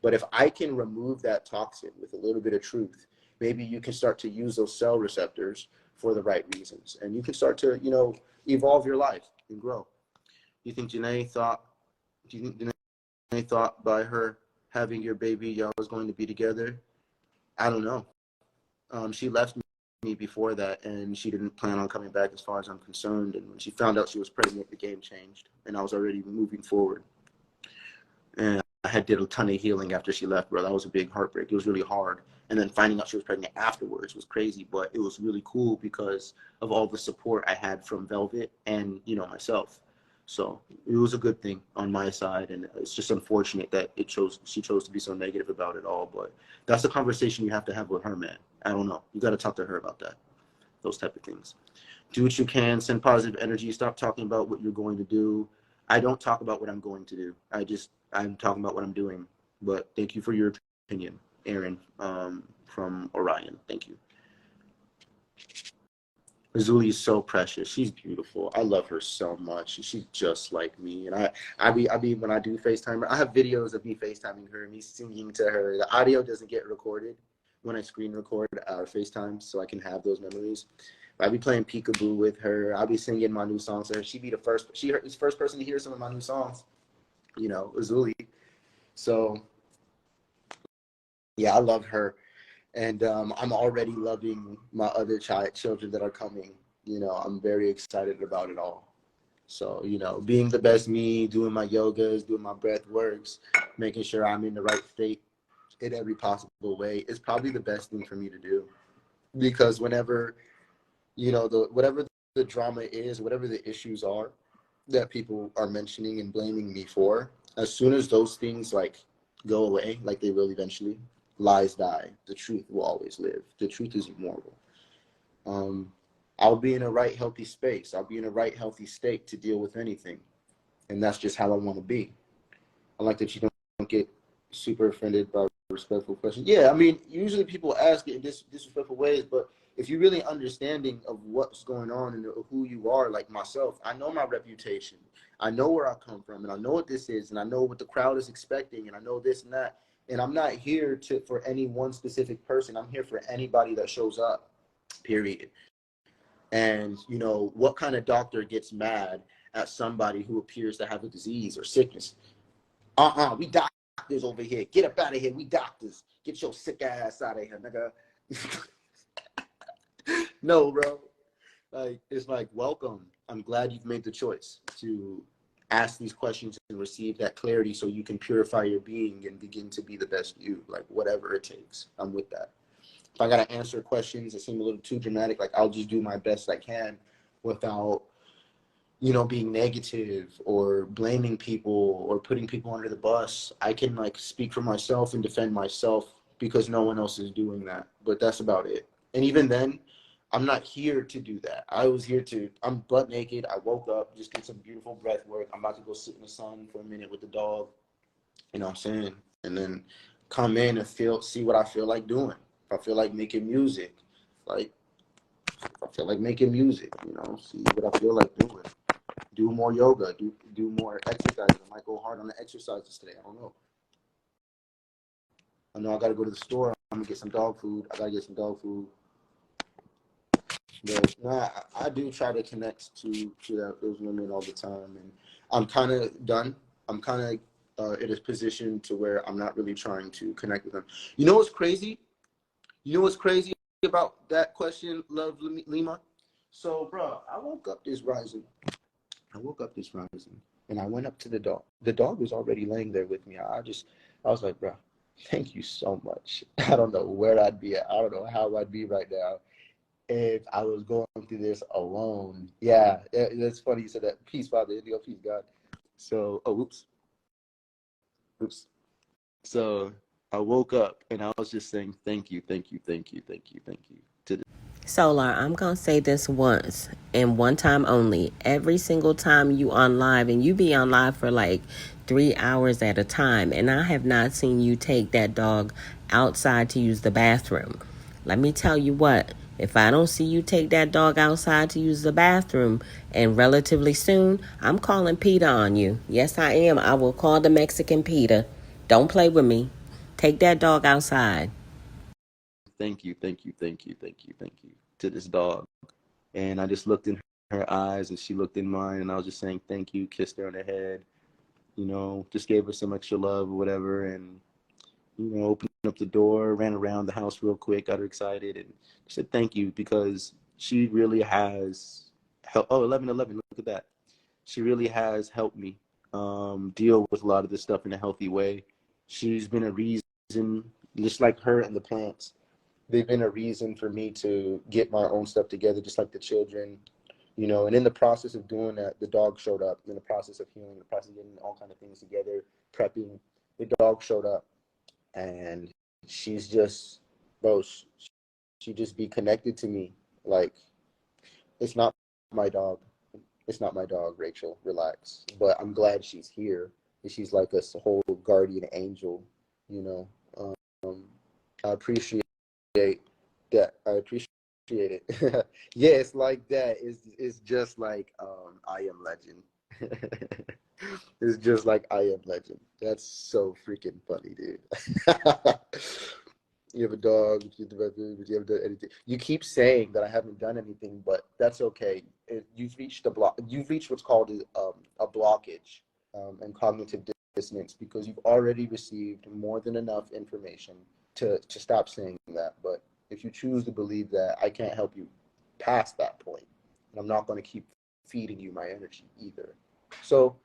But if I can remove that toxin with a little bit of truth, maybe you can start to use those cell receptors for the right reasons. And you can start to, you know, evolve your life and grow. Do you think Janae thought by her having your baby, y'all was going to be together? I don't know. She left me before that, and she didn't plan on coming back as far as I'm concerned. And when she found out she was pregnant, the game changed, and I was already moving forward. And I did a ton of healing after she left, bro. That was a big heartbreak. It was really hard. And then finding out she was pregnant afterwards was crazy, but it was really cool because of all the support I had from Velvet and, you know, myself. So it was a good thing on my side, and it's just unfortunate that she chose to be so negative about it all. But that's a conversation you have to have with her, man. I don't know. You got to talk to her about that, those type of things. Do what you can, send positive energy. Stop talking about what you're going to do. I don't talk about what I'm going to do. I'm talking about what I'm doing. But thank you for your opinion, Aaron, from Orion. Thank you. Azuli is so precious. She's beautiful. I love her so much. She's just like me. And I be when I do FaceTime her, I have videos of me FaceTiming her, me singing to her. The audio doesn't get recorded when I screen record or FaceTime, so I can have those memories. I be playing peekaboo with her. I'll be singing my new songs to her. She's the first person to hear some of my new songs, you know, Azuli. So yeah, I love her. And I'm already loving my other children that are coming. You know, I'm very excited about it all. So, you know, being the best me, doing my yogas, doing my breath works, making sure I'm in the right state in every possible way is probably the best thing for me to do. Because whenever, you know, whatever the drama is, whatever the issues are that people are mentioning and blaming me for, as soon as those things like go away, like they will eventually, lies die. The truth will always live. The truth is immortal. I'll be in a right healthy space. I'll be in a right healthy state to deal with anything. And that's just how I want to be. I like that you don't get super offended by respectful questions. Yeah, I mean, usually people ask it in disrespectful ways, but if you're really understanding of what's going on and who you are, like myself, I know my reputation. I know where I come from, and I know what this is, and I know what the crowd is expecting, and I know this and that. And I'm not here for any one specific person. I'm here for anybody that shows up, period. And, you know, what kind of doctor gets mad at somebody who appears to have a disease or sickness? We doctors over here. Get up out of here. We doctors. Get your sick ass out of here, nigga. No, bro. Like, it's like, welcome. I'm glad you've made the choice to ask these questions and receive that clarity so you can purify your being and begin to be the best you, like whatever it takes. I'm with that. If I got to answer questions that seem a little too dramatic, like I'll just do my best I can without, you know, being negative or blaming people or putting people under the bus. I can like speak for myself and defend myself because no one else is doing that. But that's about it. And even then, I'm not here to do that. I'm butt naked. I woke up, just did some beautiful breath work. I'm about to go sit in the sun for a minute with the dog, you know what I'm saying? And then come in and see what I feel like doing. If I feel like making music, like if I feel like making music, you know, see what I feel like doing. Do more yoga, do more exercises. I might go hard on the exercises today. I don't know. I know I gotta go to the store. I'm gonna get some dog food. I gotta get some dog food. But nah, I do try to connect to those women all the time, and I'm kind of done. I'm kind of it is positioned to where I'm not really trying to connect with them. You know what's crazy? You know what's crazy about that question, Love Lima? So, bro, I woke up this rising. And I went up to the dog. The dog was already laying there with me. I was like, bro, thank you so much. I don't know where I'd be at. I don't know how I'd be right now if I was going through this alone. Yeah, that's funny you said that. Peace, Father, Indio, peace, God. So, oops. So I woke up and I was just saying, thank you, thank you, thank you, thank you, thank you to Solar, I'm going to say this once and one time only. Every single time you on live, and you be on live for like 3 hours at a time, and I have not seen you take that dog outside to use the bathroom. Let me tell you what, if I don't see you take that dog outside to use the bathroom, and relatively soon, I'm calling PETA on you. Yes, I am. I will call the Mexican PETA. Don't play with me. Take that dog outside. thank you, thank you, thank you, thank you, thank you to this dog. And I just looked in her eyes and she looked in mine and I was just saying thank you, kissed her on the head, just gave her some extra love or whatever. And, opened up the door, ran around the house real quick, got her excited and said thank you because she really has helped. Oh, 11:11, look at that. She really has helped me deal with a lot of this stuff in a healthy way. She's been a reason, just like her and the plants, they've been a reason for me to get my own stuff together, just like the children, and in the process of doing that, the dog showed up. In the process of healing, the process of getting all kind of things together, prepping, the dog showed up, and she's just, bro, she just be connected to me. Like, it's not my dog. It's not my dog, Rachel. Relax. But I'm glad she's here. And she's like a whole guardian angel, you know. Um, I appreciate that. I appreciate it. Yeah, it's like that. It's just like I Am Legend. It's just like I Am Legend. That's so freaking funny, dude. You have a dog, you haven't done anything. You keep saying that I haven't done anything, but that's okay. You've reached a block. You've reached what's called a blockage and cognitive dissonance because you've already received more than enough information to stop saying that. But if you choose to believe that, I can't help you past that point, and I'm not going to keep feeding you my energy either. So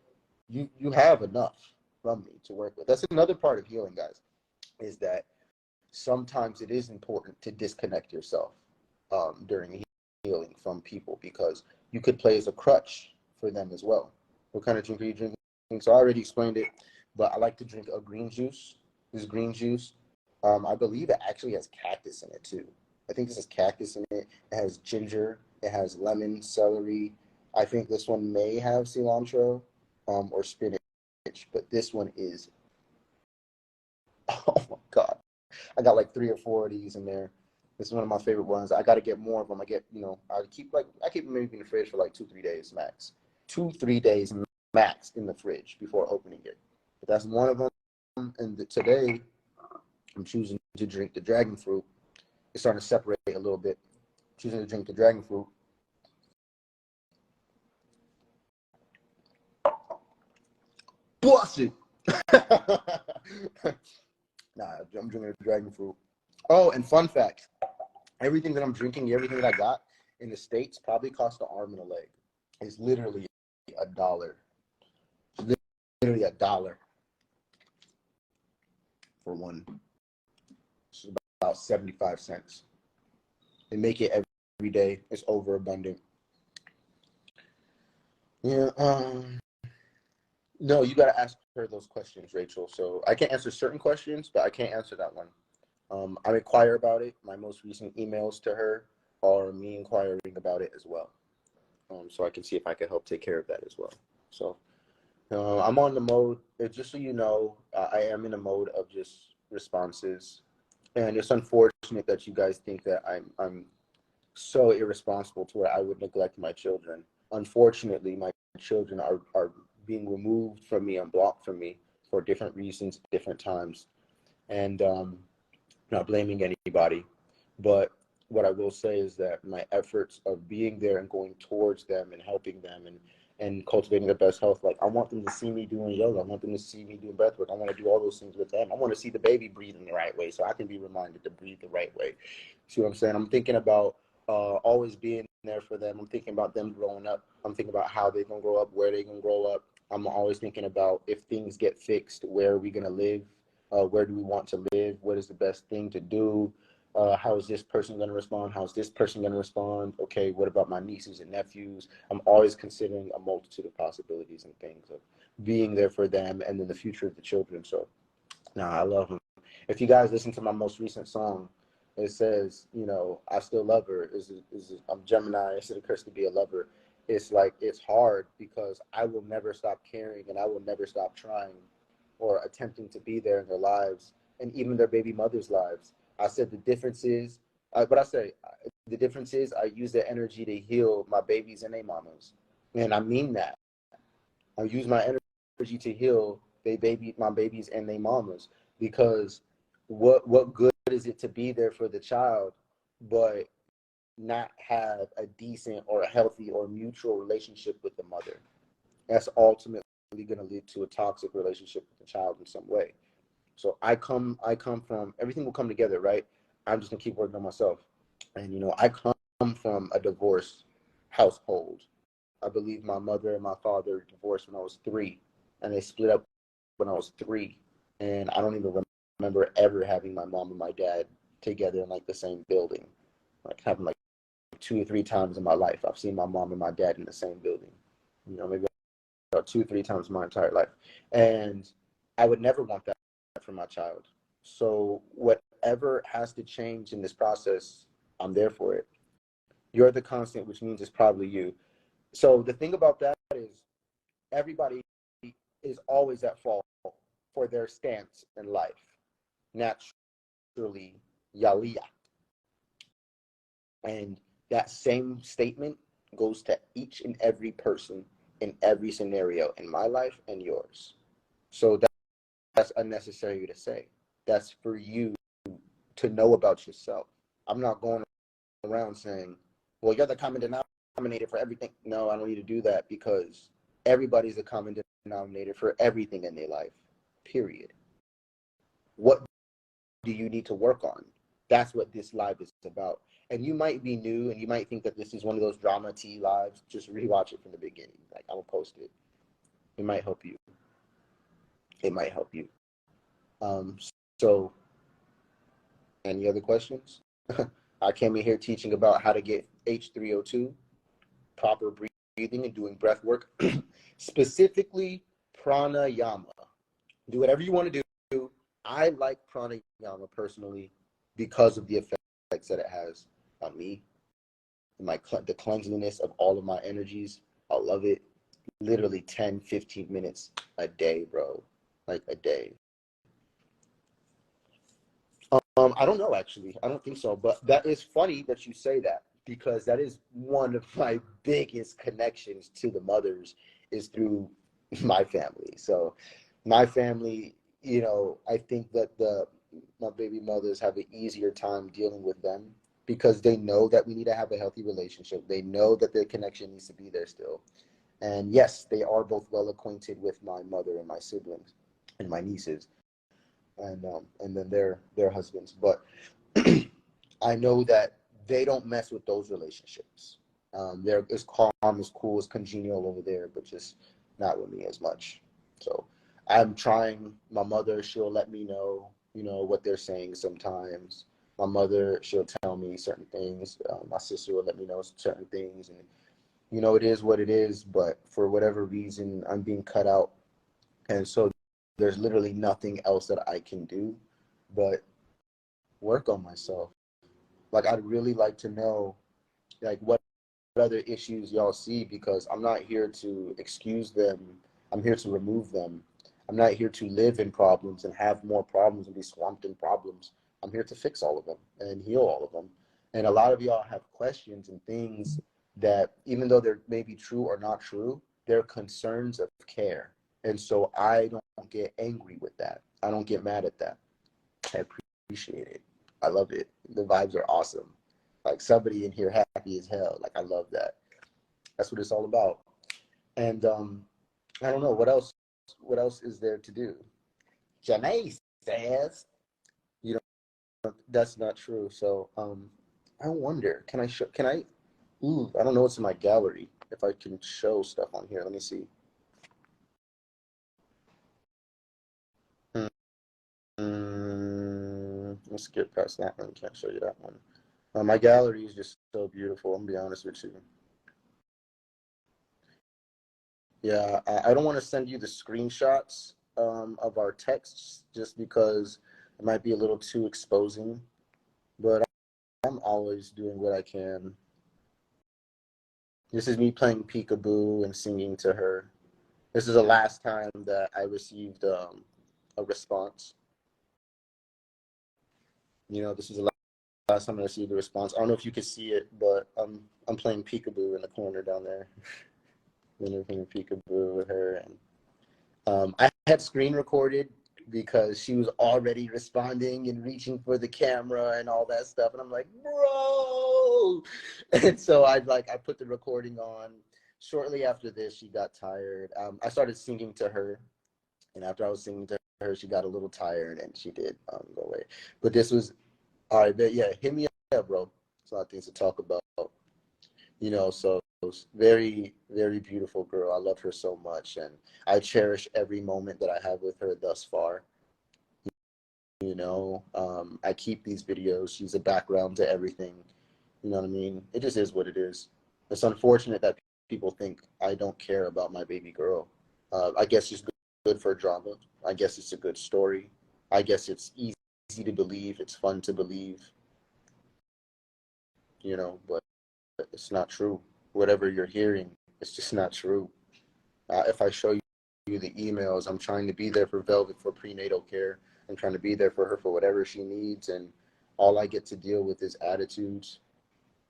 you have enough from me to work with. That's another part of healing, guys, is that sometimes it is important to disconnect yourself during healing from people because you could play as a crutch for them as well. What kind of drink are you drinking? So I already explained it, but I like to drink a green juice. This green juice, I believe it actually has cactus in it too. I think this has cactus in it. It has ginger. It has lemon, celery. I think this one may have cilantro or spinach, but this one is, oh my God. I got like 3 or 4 of these in there. This is one of my favorite ones. I got to get more of them. I keep them maybe in the fridge for like 2-3 days max. 2-3 days max in the fridge before opening it. But that's one of them. And today, I'm choosing to drink the dragon fruit. It's starting to separate a little bit. Choosing to drink the dragon fruit. Bust it. Nah, I'm drinking the dragon fruit. Oh, and fun fact. Everything that I'm drinking, everything that I got in the States probably cost an arm and a leg. It's literally $1. It's literally $1 for one. It's about 75 cents. They make it every day. It's overabundant. Yeah. No, you gotta ask her those questions, Rachel. So I can't answer certain questions, but I can't answer that one. I inquire about it. My most recent emails to her are me inquiring about it as well. So I can see if I can help take care of that as well. So I'm on the mode, just so you know, I am in a mode of just responses. And it's unfortunate that you guys think that I'm so irresponsible to where I would neglect my children. Unfortunately, my children are being removed from me and blocked from me for different reasons, different times. And not blaming anybody, but what I will say is that my efforts of being there and going towards them and helping them and cultivating their best health. Like I want them to see me doing yoga. I want them to see me doing breath work. I want to do all those things with them. I want to see the baby breathing the right way so I can be reminded to breathe the right way. See what I'm saying? I'm thinking about always being there for them. I'm thinking about them growing up. I'm thinking about how they're going to grow up, where they're going to grow up. I'm always thinking about if things get fixed, where are we going to live? Where do we want to live? What is the best thing to do? How is this person going to respond? How is this person going to respond? Okay, what about my nieces and nephews? I'm always considering a multitude of possibilities and things of being there for them and then the future of the children. So, I love them. If you guys listen to my most recent song, it says, I still love her. I'm Gemini. Is it a curse to be a lover? It's like, it's hard because I will never stop caring and I will never stop trying or attempting to be there in their lives and even their baby mother's lives. I said the difference is, the difference is I use the energy to heal my babies and their mamas. And I mean that. I use my energy to heal my babies and their mamas, because what good is it to be there for the child, but not have a decent or a healthy or mutual relationship with the mother? That's ultimately going to lead to a toxic relationship with the child in some way. So I come from, everything will come together, right? I'm just gonna keep working on myself. And I come from a divorced household. I believe my mother and my father divorced when I was 3, and they split up when I was 3. And I don't even remember ever having my mom and my dad together in like the same building. Like having like 2 or 3 times in my life, I've seen my mom and my dad in the same building. Maybe about 2 or 3 times in my entire life. And I would never want that for my child. So whatever has to change in this process, I'm there for it. You're the constant, which means it's probably you. So the thing about that is everybody is always at fault for their stance in life. Naturally, Yalia. And that same statement goes to each and every person in every scenario in my life and yours. So that's unnecessary to say. That's for you to know about yourself. I'm not going around saying, well, you're the common denominator for everything. No, I don't need to do that, because everybody's a common denominator for everything in their life, period. What do you need to work on? That's what this live is about. And you might be new and you might think that this is one of those drama tea lives. Just rewatch it from the beginning. Like, I will post it. It might help you. It might help you. So, any other questions? I came in here teaching about how to get H3O2, proper breathing and doing breath work, specifically pranayama. Do whatever you want to do. I like pranayama personally because of the effects that it has on me, and the cleanliness of all of my energies. I love it. Literally 10, 15 minutes a day, bro. Like a day. I don't know, actually. I don't think so. But that is funny that you say that, because that is one of my biggest connections to the mothers is through my family. So my family, I think that my baby mothers have an easier time dealing with them because they know that we need to have a healthy relationship. They know that their connection needs to be there still. And yes, they are both well acquainted with my mother and my siblings and my nieces, and then their husbands. But I know that they don't mess with those relationships. They're as calm, as cool, as congenial over there, but just not with me as much. So I'm trying. My mother, she'll let me know, what they're saying sometimes. My mother, she'll tell me certain things. My sister will let me know certain things, and it is what it is. But for whatever reason, I'm being cut out, and so there's literally nothing else that I can do but work on myself. Like, I'd really like to know, like, what other issues y'all see, because I'm not here to excuse them. I'm here to remove them. I'm not here to live in problems and have more problems and be swamped in problems. I'm here to fix all of them and heal all of them. And a lot of y'all have questions and things that, even though they're maybe true or not true, they're concerns of care. And so I don't get angry with that. I don't get mad at that. I appreciate it. I love it. The vibes are awesome. Like, somebody in here happy as hell. Like, I love that. That's what it's all about. And I don't know what else. What else is there to do? Janae says, you know, that's not true. So I wonder, can I show? Can I? Ooh, I don't know what's in my gallery. If I can show stuff on here, let me see. Let's get past that one. Can't show you that one. My gallery is just so beautiful. I'm gonna be honest with you. Yeah, I don't want to send you the screenshots of our texts just because it might be a little too exposing. But I'm always doing what I can. This is me playing peekaboo and singing to her. This is the last time that I received a response. You know, this is the last time I received a response. I don't know if you can see it, but I'm playing peekaboo in the corner down there. I'm playing peekaboo with her, and I had screen recorded because she was already responding and reaching for the camera and all that stuff, and I'm like, bro. And so I put the recording on. Shortly after this, she got tired. I started singing to her, and after I was singing to her, she got a little tired and she did go away. But this was all right. But yeah, hit me up, bro. There's a lot of things to talk about. You know, so very, very beautiful girl. I love her so much, and I cherish every moment that I have with her thus far. You know, I keep these videos. She's a background to everything. You know what I mean? It just is what it is. It's unfortunate that people think I don't care about my baby girl. I guess it's good for drama. I guess it's a good story. I guess it's easy to believe. It's fun to believe. You know, but it's not true. Whatever you're hearing, it's just not true. If I show you the emails, I'm trying to be there for Velvet for prenatal care. I'm trying to be there for her for whatever she needs, and all I get to deal with is attitudes.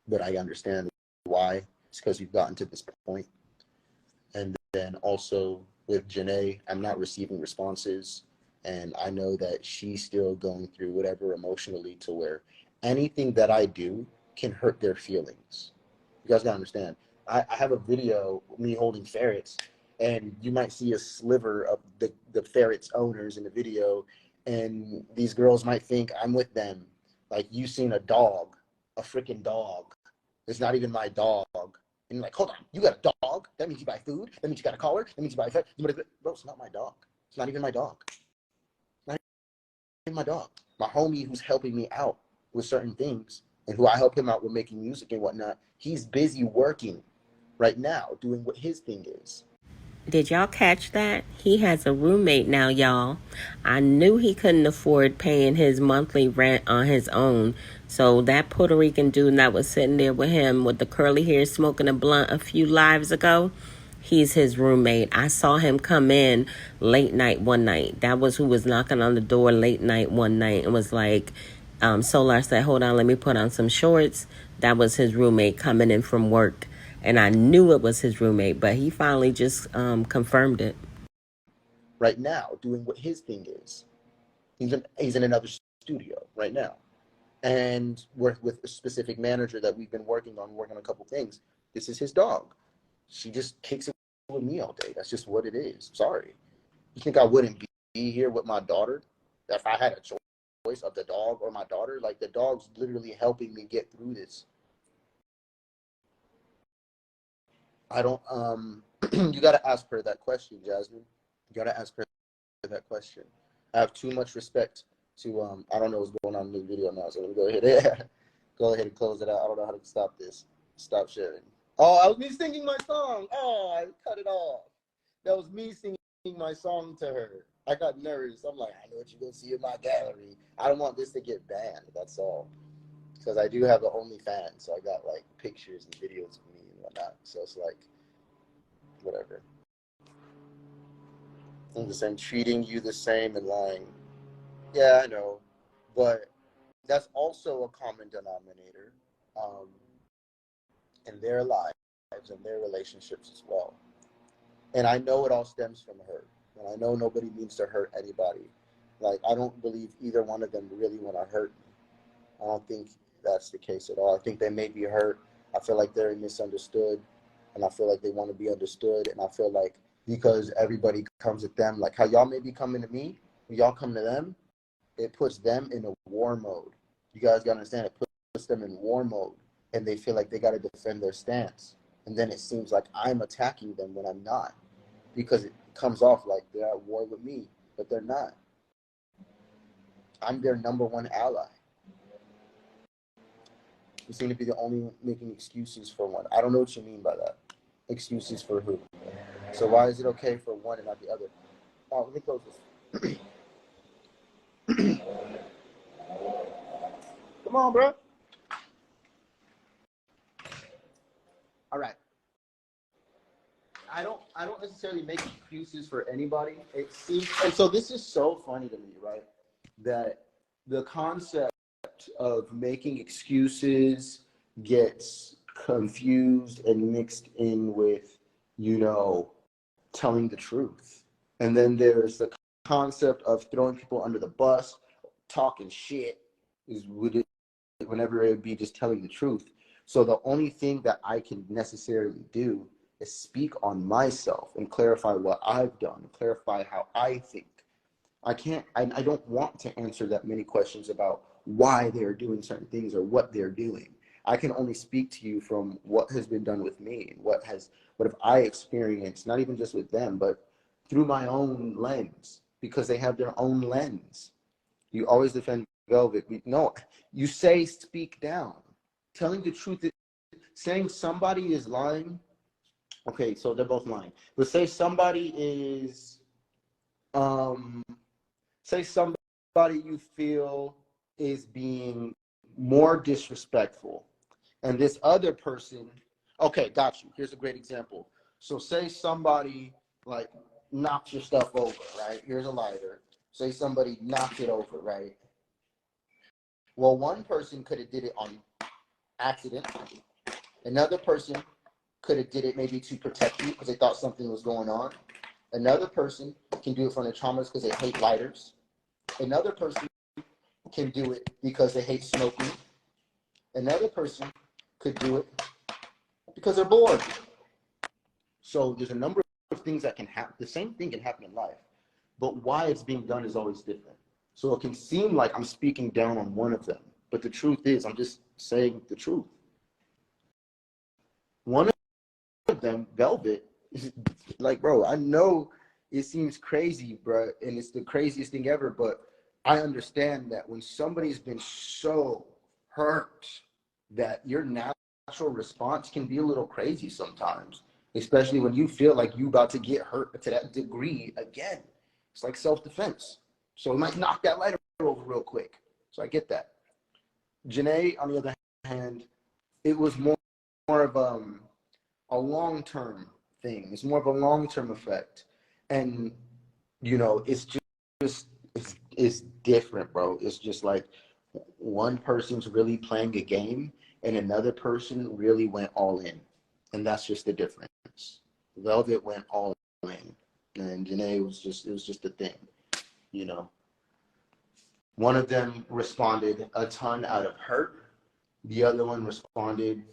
But I understand why. It's because we've gotten to this point. And then also with Janae, I'm not receiving responses, and I know that she's still going through whatever emotionally to where anything that I do can hurt their feelings. You guys gotta understand. I have a video of me holding ferrets, and you might see a sliver of the ferrets owners in the video, and these girls might think I'm with them. Like you seen a dog, a freaking dog. It's not even my dog. And you're like, hold on, you got a dog? That means you buy food. That means you got a collar. That means you buy a pet. Bro, it's not my dog. It's not even my dog. It's not even my dog. My homie who's helping me out with certain things and who I help him out with making music and whatnot, he's busy working right now doing what his thing is. Did y'all catch that? He has a roommate now, y'all. I knew he couldn't afford paying his monthly rent on his own. So that Puerto Rican dude that was sitting there with him with the curly hair smoking a blunt a few lives ago, he's his roommate. I saw him come in late night one night. That was who was knocking on the door late night one night and was like, Solar said, hold on, let me put on some shorts. That was his roommate coming in from work. And I knew it was his roommate, but he finally just confirmed it. Right now, doing what his thing is. He's in another studio right now. And work with a specific manager that we've been working on a couple things. This is his dog. She just kicks it with me all day. That's just what it is. Sorry. You think I wouldn't be here with my daughter if I had a choice of the dog or my daughter? Like the dog's literally helping me get through this. I don't you gotta ask her that question, Jasmine. You gotta ask her that question. I have too much respect to I don't know what's going on in the video now, so let me go ahead go ahead and close it out. I don't know how to stop this. Stop sharing. Oh, I was me singing my song. Oh, I cut it off. That was me singing my song to her. I got nervous. I'm like, I know what you're gonna see in my gallery. I don't want this to get banned. That's all. Because I do have an OnlyFans, so I got like pictures and videos of me and whatnot. So it's like, whatever. I'm the same, treating you the same and lying. Yeah, I know, but that's also a common denominator um, in their lives and their relationships as well. And I know it all stems from her. And I know nobody means to hurt anybody. Like, I don't believe either one of them really want to hurt me. I don't think that's the case at all. I think they may be hurt. I feel like they're misunderstood. and I feel like they want to be understood, and I feel like because everybody comes at them, like how y'all may be coming to me, when y'all come to them, it puts them in a war mode. You guys gotta understand, it puts them in war mode, and they feel like they gotta defend their stance, and then it seems like I'm attacking them when I'm not, because it comes off like they're at war with me, but they're not. I'm their number one ally. You seem to be the only one making excuses for one. I don't know what you mean by that. Excuses for who? So why is it okay for one and not the other? Oh, let me close this. Come on, bro. All right. I don't necessarily make excuses for anybody. It seems, and so this is so funny to me, right? That the concept of making excuses gets confused and mixed in with, telling the truth. And then there's the concept of throwing people under the bus, talking shit is whenever it would be just telling the truth. So the only thing that I can necessarily do is speak on myself and clarify what I've done, clarify how I think. I don't want to answer that many questions about why they're doing certain things or what they're doing. I can only speak to you from what has been done with me and what have I experienced, not even just with them, but through my own lens, because they have their own lens. You always defend Velvet. No, you say speak down. Telling the truth, saying somebody is lying. Okay, so they're both lying. But say somebody is, um, say somebody you feel is being more disrespectful, and this other person. Okay, got you. Here's a great example. So say somebody like knocks your stuff over, right? Here's a lighter. Say somebody knocked it over, right? Well, one person could have did it on accident. Another person could have did it maybe to protect you because they thought something was going on. Another person can do it from their traumas because they hate lighters. Another person can do it because they hate smoking. Another person could do it because they're bored. So there's a number of things that can happen. The same thing can happen in life, but why it's being done is always different. So it can seem like I'm speaking down on one of them, but the truth is I'm just saying the truth. One of them, Velvet, is like, bro, I know it seems crazy, bro, and it's the craziest thing ever, but I understand that when somebody's been so hurt that your natural response can be a little crazy sometimes, especially when you feel like you about to get hurt to that degree again. It's like self-defense. So it might knock that lighter over real quick. So I get that. Janae, on the other hand, it was more of a long-term thing. It's more of a long-term effect. And, it's just it's different, bro. It's just like one person's really playing a game and another person really went all in. And that's just the difference. Velvet went all in. And Janae it was just a thing, you know. One of them responded a ton out of hurt. The other one responded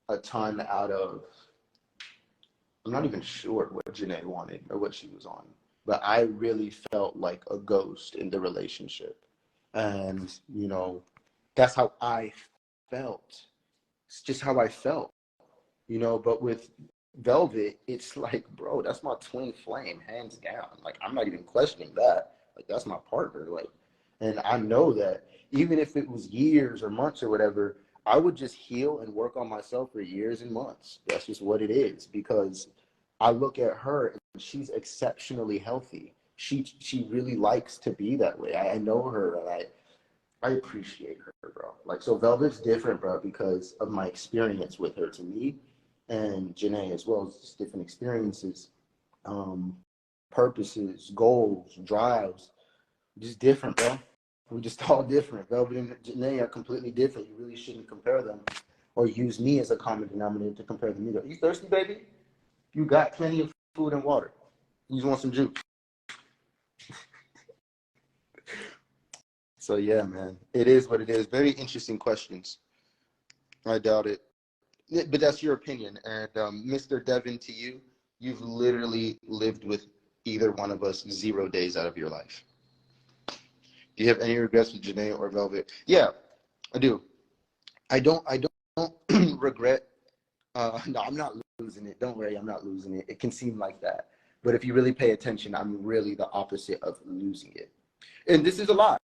a ton out of, I'm not even sure what Janae wanted or what she was on, but I really felt like a ghost in the relationship. And, that's how I felt. It's just how I felt, but with Velvet, it's like, bro, that's my twin flame, hands down. Like, I'm not even questioning that. Like, that's my partner. Like, and I know that even if it was years or months or whatever, I would just heal and work on myself for years and months. That's just what it is, because I look at her and she's exceptionally healthy. She really likes to be that way. I know her and I appreciate her, bro. Like, so Velvet's different, bro, because of my experience with her. To me, and Janae as well, as just different experiences, purposes, goals, drives, just different, bro. We're just all different. Velvet and Janae are completely different. You really shouldn't compare them or use me as a common denominator to compare them either. Are you thirsty, baby? You got plenty of food and water. You just want some juice. So yeah, man, it is what it is. Very interesting questions. I doubt it. but that's your opinion. And Mr. Devin, to you, you've literally lived with either one of us 0 days out of your life. Do you have any regrets with Janae or Velvet? Yeah, I do. I don't regret. No, I'm not losing it. Don't worry, I'm not losing it. It can seem like that. But if you really pay attention, I'm really the opposite of losing it. And this is a lie.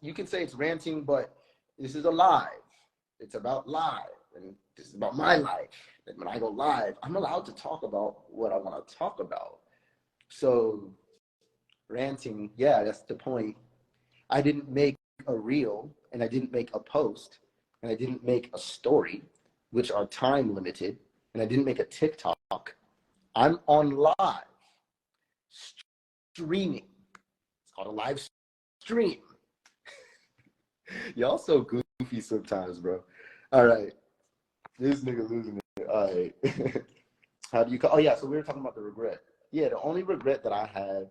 You can say it's ranting, but this is a live. It's about live. And this is about my life. And when I go live, I'm allowed to talk about what I want to talk about. So ranting, yeah, that's the point. I didn't make a reel, and I didn't make a post, and I didn't make a story, which are time limited, and I didn't make a TikTok. I'm on live streaming. It's called a live stream. Y'all so goofy sometimes, bro. All right. This nigga losing it. All right. How do you call? Oh, yeah. So we were talking about the regret. Yeah. The only regret that I have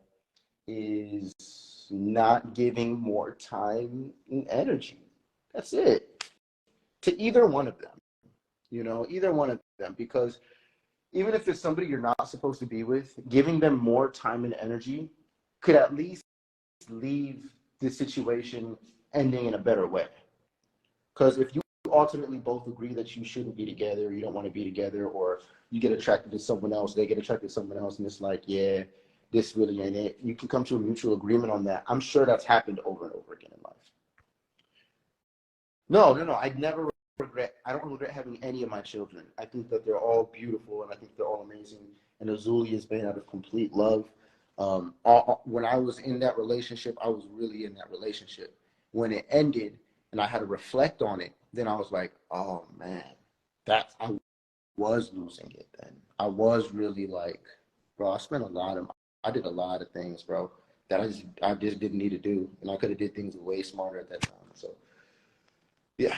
is not giving more time and energy. That's it. To either one of them, either one of them, because even if it's somebody you're not supposed to be with, giving them more time and energy could at least leave the situation ending in a better way. Because if you ultimately both agree that you shouldn't be together, you don't want to be together, or you get attracted to someone else, they get attracted to someone else, and it's like, yeah, this really ain't it. You can come to a mutual agreement on that. I'm sure that's happened over and over again in life. No. I don't regret having any of my children. I think that they're all beautiful, and I think they're all amazing. And Azuli has been out of complete love. When I was in that relationship, I was really in that relationship. When it ended and I had to reflect on it, then I was like, oh man, I was losing it then. I was really like, bro, I did a lot of things, bro, that I just didn't need to do. And I could have did things way smarter at that time. So yeah,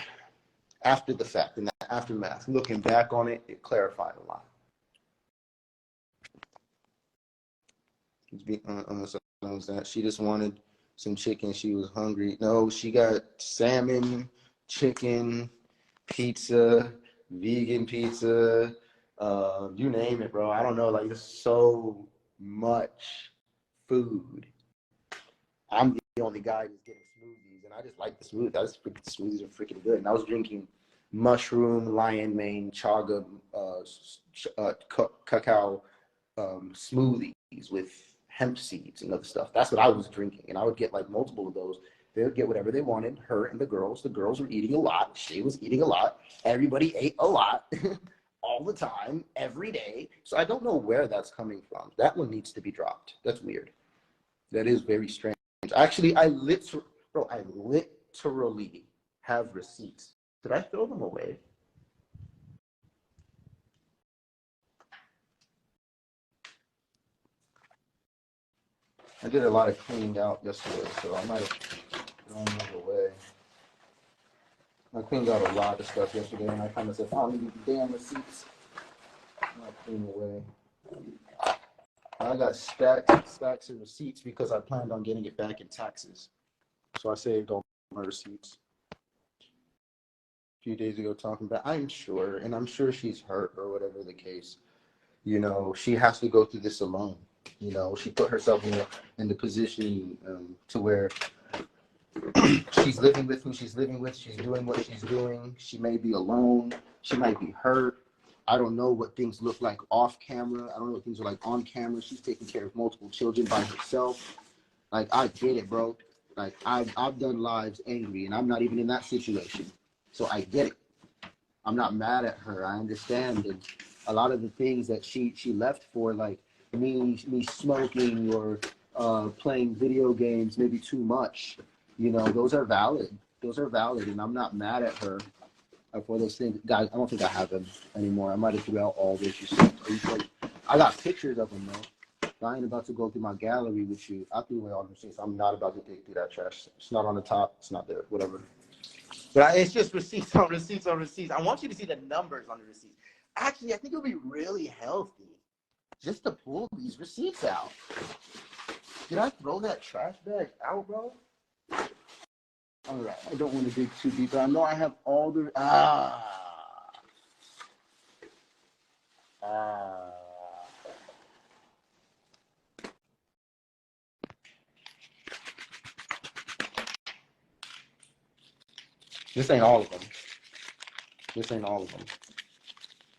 after the fact and the aftermath, looking back on it, it clarified a lot. She just wanted some chicken. She was hungry. No, she got salmon, chicken, pizza, vegan pizza, you name it, bro. I don't know. Like, there's so much food. I'm the only guy who's getting smoothies, and I just like the smoothies. The smoothies are freaking good. And I was drinking mushroom, lion mane, chaga, cacao smoothies with hemp seeds and other stuff. That's what I was drinking, and I would get like multiple of those. They would get whatever they wanted. Her and the girls. The girls were eating a lot. She was eating a lot. Everybody ate a lot. All the time, every day. So I don't know where that's coming from. That one needs to be dropped. That's weird. That is very strange. Actually, I literally have receipts. Did I throw them away? I did a lot of cleaning out yesterday, so I might have thrown them away. I cleaned out a lot of stuff yesterday, and I kind of said, I don't need these damn receipts. I'll clean away. I got stacks of receipts because I planned on getting it back in taxes. So I saved all my receipts. A few days ago talking about, I'm sure, and I'm sure she's hurt or whatever the case. She has to go through this alone. She put herself in the position to where she's living with who she's living with. She's doing what she's doing. She may be alone. She might be hurt. I don't know what things look like off camera. I don't know what things are like on camera. She's taking care of multiple children by herself. Like, I get it, bro. Like, I've done lives angry, and I'm not even in that situation. So I get it. I'm not mad at her. I understand. And a lot of the things that she left for, like me smoking or playing video games maybe too much, those are valid. Those are valid, and I'm not mad at her for those things. Guys, I don't think I have them anymore. I might have threw out all those receipts. I got pictures of them, though. I ain't about to go through my gallery with you. I threw away all the receipts. I'm not about to dig through that trash. It's not on the top. It's not there. Whatever. But it's just receipts on receipts on receipts. I want you to see the numbers on the receipts. Actually, I think it would be really healthy just to pull these receipts out. Did I throw that trash bag out, bro? All right. I don't want to dig too deep, but I know I have all the... This ain't all of them. This ain't all of them.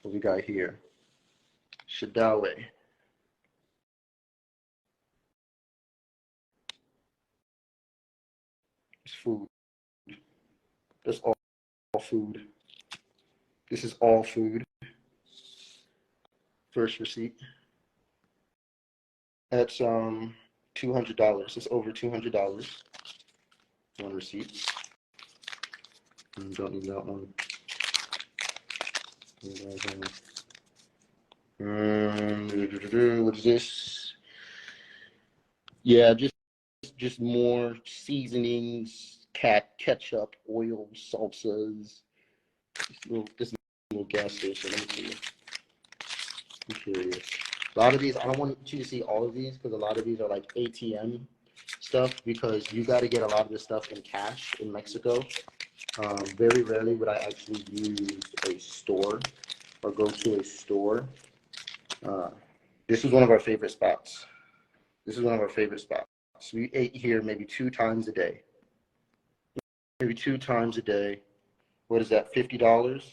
What we got here? Shadawe. It's food. That's all food. This is all food. First receipt. That's $200. It's over $200. One receipt. Don't need that one. What is this? Yeah, just more seasonings, ketchup, oil, salsas. This little gas station. Let me see. I'm curious. A lot of these, I don't want you to see all of these because a lot of these are like ATM stuff because you got to get a lot of this stuff in cash in Mexico. Very rarely would I actually use a store or go to a store. This is one of our favorite spots. We ate here maybe 2 times a day. What is that, $50?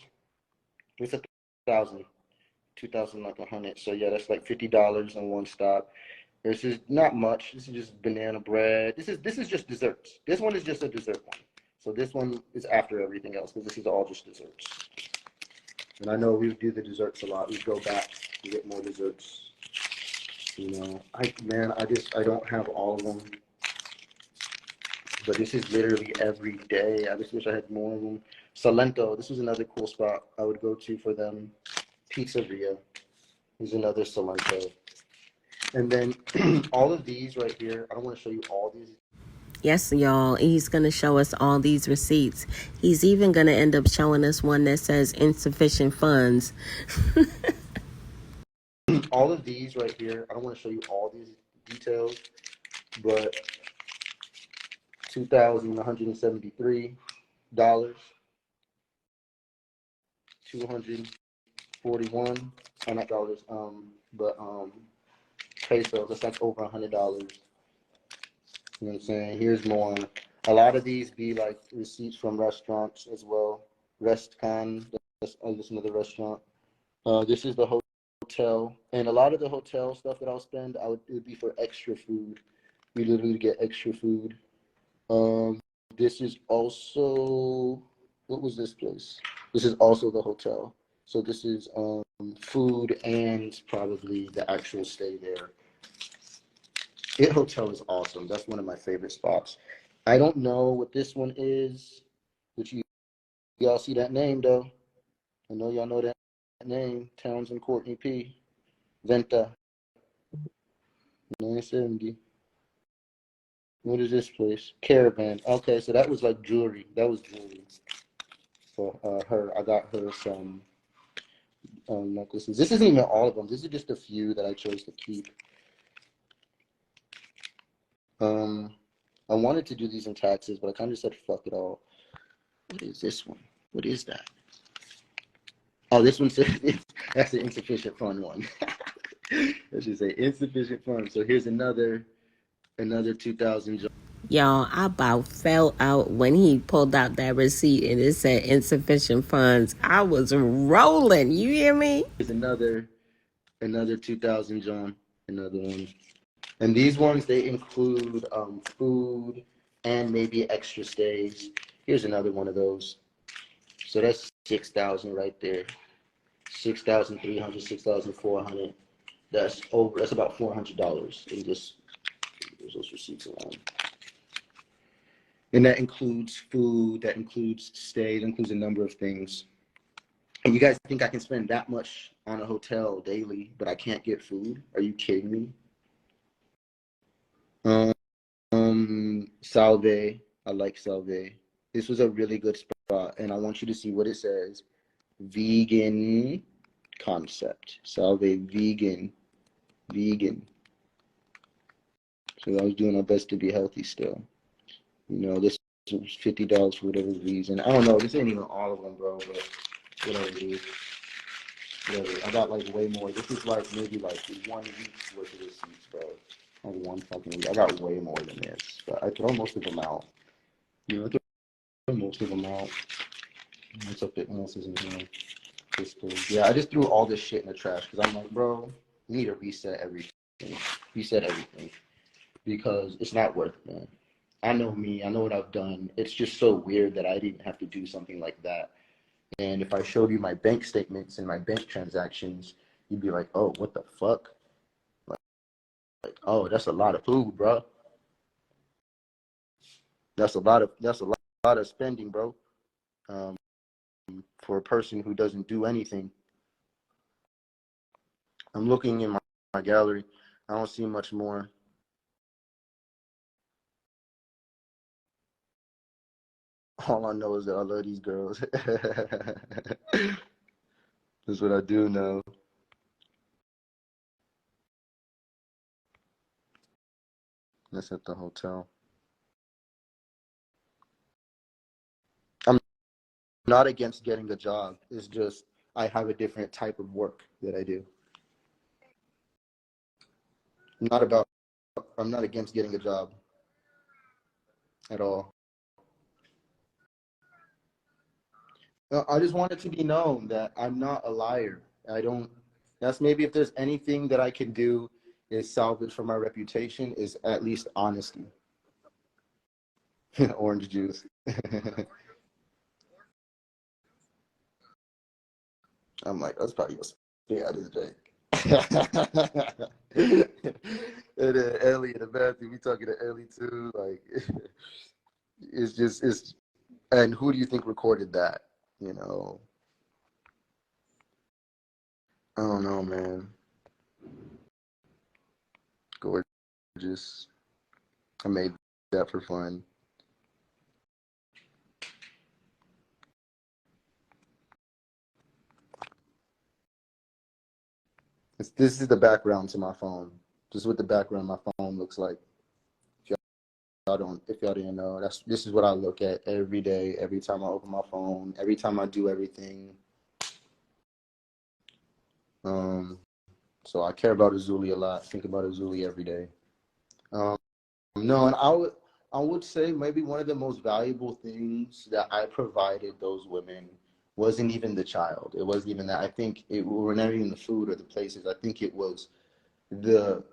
It's $1,000. 2,000 like 100. So yeah, that's like $50 on one stop. This is not much. This is just banana bread. This is just desserts. This one is just a dessert one. So this one is after everything else because this is all just desserts. And I know we do the desserts a lot. We go back to get more desserts. You know, I don't have all of them. But this is literally every day. I just wish I had more of them. Salento, this was another cool spot I would go to for them. Pizzeria is another Salento. And then all of these right here, I don't want to show you all these. Yes, y'all, he's going to show us all these receipts. He's even going to end up showing us one that says insufficient funds. All of these right here, I don't want to show you all these details, but $2,173, $241, not dollars, but pesos. That's like over $100. You know what I'm saying? Here's more. A lot of these be like receipts from restaurants as well. Restcon, that's another restaurant. This is the hotel, and a lot of the hotel stuff that I'll spend, it would be for extra food. We literally get extra food. This is also, what was this place? This is also the hotel. So this is food and probably the actual stay there. It Hotel is awesome. That's one of my favorite spots. I don't know what this one is, but y'all see that name though. I know y'all know that name. Townsend Courtney P. Venta. 970. What is this place? Caravan. Okay, so that was like jewelry. That was jewelry for her. I got her some necklaces. This isn't even all of them. This is just a few that I chose to keep. I wanted to do these in taxes, but I kind of said fuck it all. What is this one? What is that? Oh, this one says that's the insufficient fund one. Let's just say insufficient funds. So here's another 2,000. Y'all, I about fell out when he pulled out that receipt and it said insufficient funds. I was rolling. You hear me? Here's another 2,000, John. Another one. And these ones, they include food and maybe extra stays. Here's another one of those. So that's 6,000 right there. 6,300, 6,400. That's about $400 in just, there's those receipts around. And that includes food, that includes stay, that includes a number of things. And you guys think I can spend that much on a hotel daily, but I can't get food? Are you kidding me? Salve. I like Salve. This was a really good spot, and I want you to see what it says. Vegan concept. Salve vegan. So I was doing my best to be healthy still. You know, this was $50 for whatever reason. I don't know. This ain't even all of them, bro, but whatever it is. whatever. I got like way more. This is like maybe like 1 week's worth of receipts, bro. Like 1 fucking week. I got way more than this, but I throw most of them out. You know, I throw most of them out. What's up? What else is in here? Yeah, I just threw all this shit in the trash because I'm like, bro, you need to reset everything. Reset everything because it's not worth it, man. I know me. I know what I've done. It's just so weird that I didn't have to do something like that. And if I showed you my bank statements and my bank transactions, you'd be like, oh, what the fuck? Oh, that's a lot of food, bro. That's a lot of spending, bro. For a person who doesn't do anything. I'm looking in my gallery. I don't see much more. All I know is that I love these girls. That's what I do know. That's at the hotel. I'm not against getting a job. It's just I have a different type of work that I do. I'm not against getting a job at all. No, I just want it to be known that I'm not a liar. I don't. That's maybe if there's anything that I can do is salvage for my reputation is at least honesty. Orange juice. I'm like, that's probably gonna stay out of the And then Ellie in the bathroom, we talking to Ellie too. Like, it's. And who do you think recorded that? You know, I don't know, man. Gorgeous. I made that for fun. This is the background to my phone. Just what the background of my phone looks like. If y'all didn't know, this is what I look at every day, every time I open my phone, every time I do everything. So I care about Azuli a lot. Think about Azuli every day. No, and I would say maybe one of the most valuable things that I provided those women wasn't even the child. It wasn't even that. I think it were not even the food or the places. I think it was the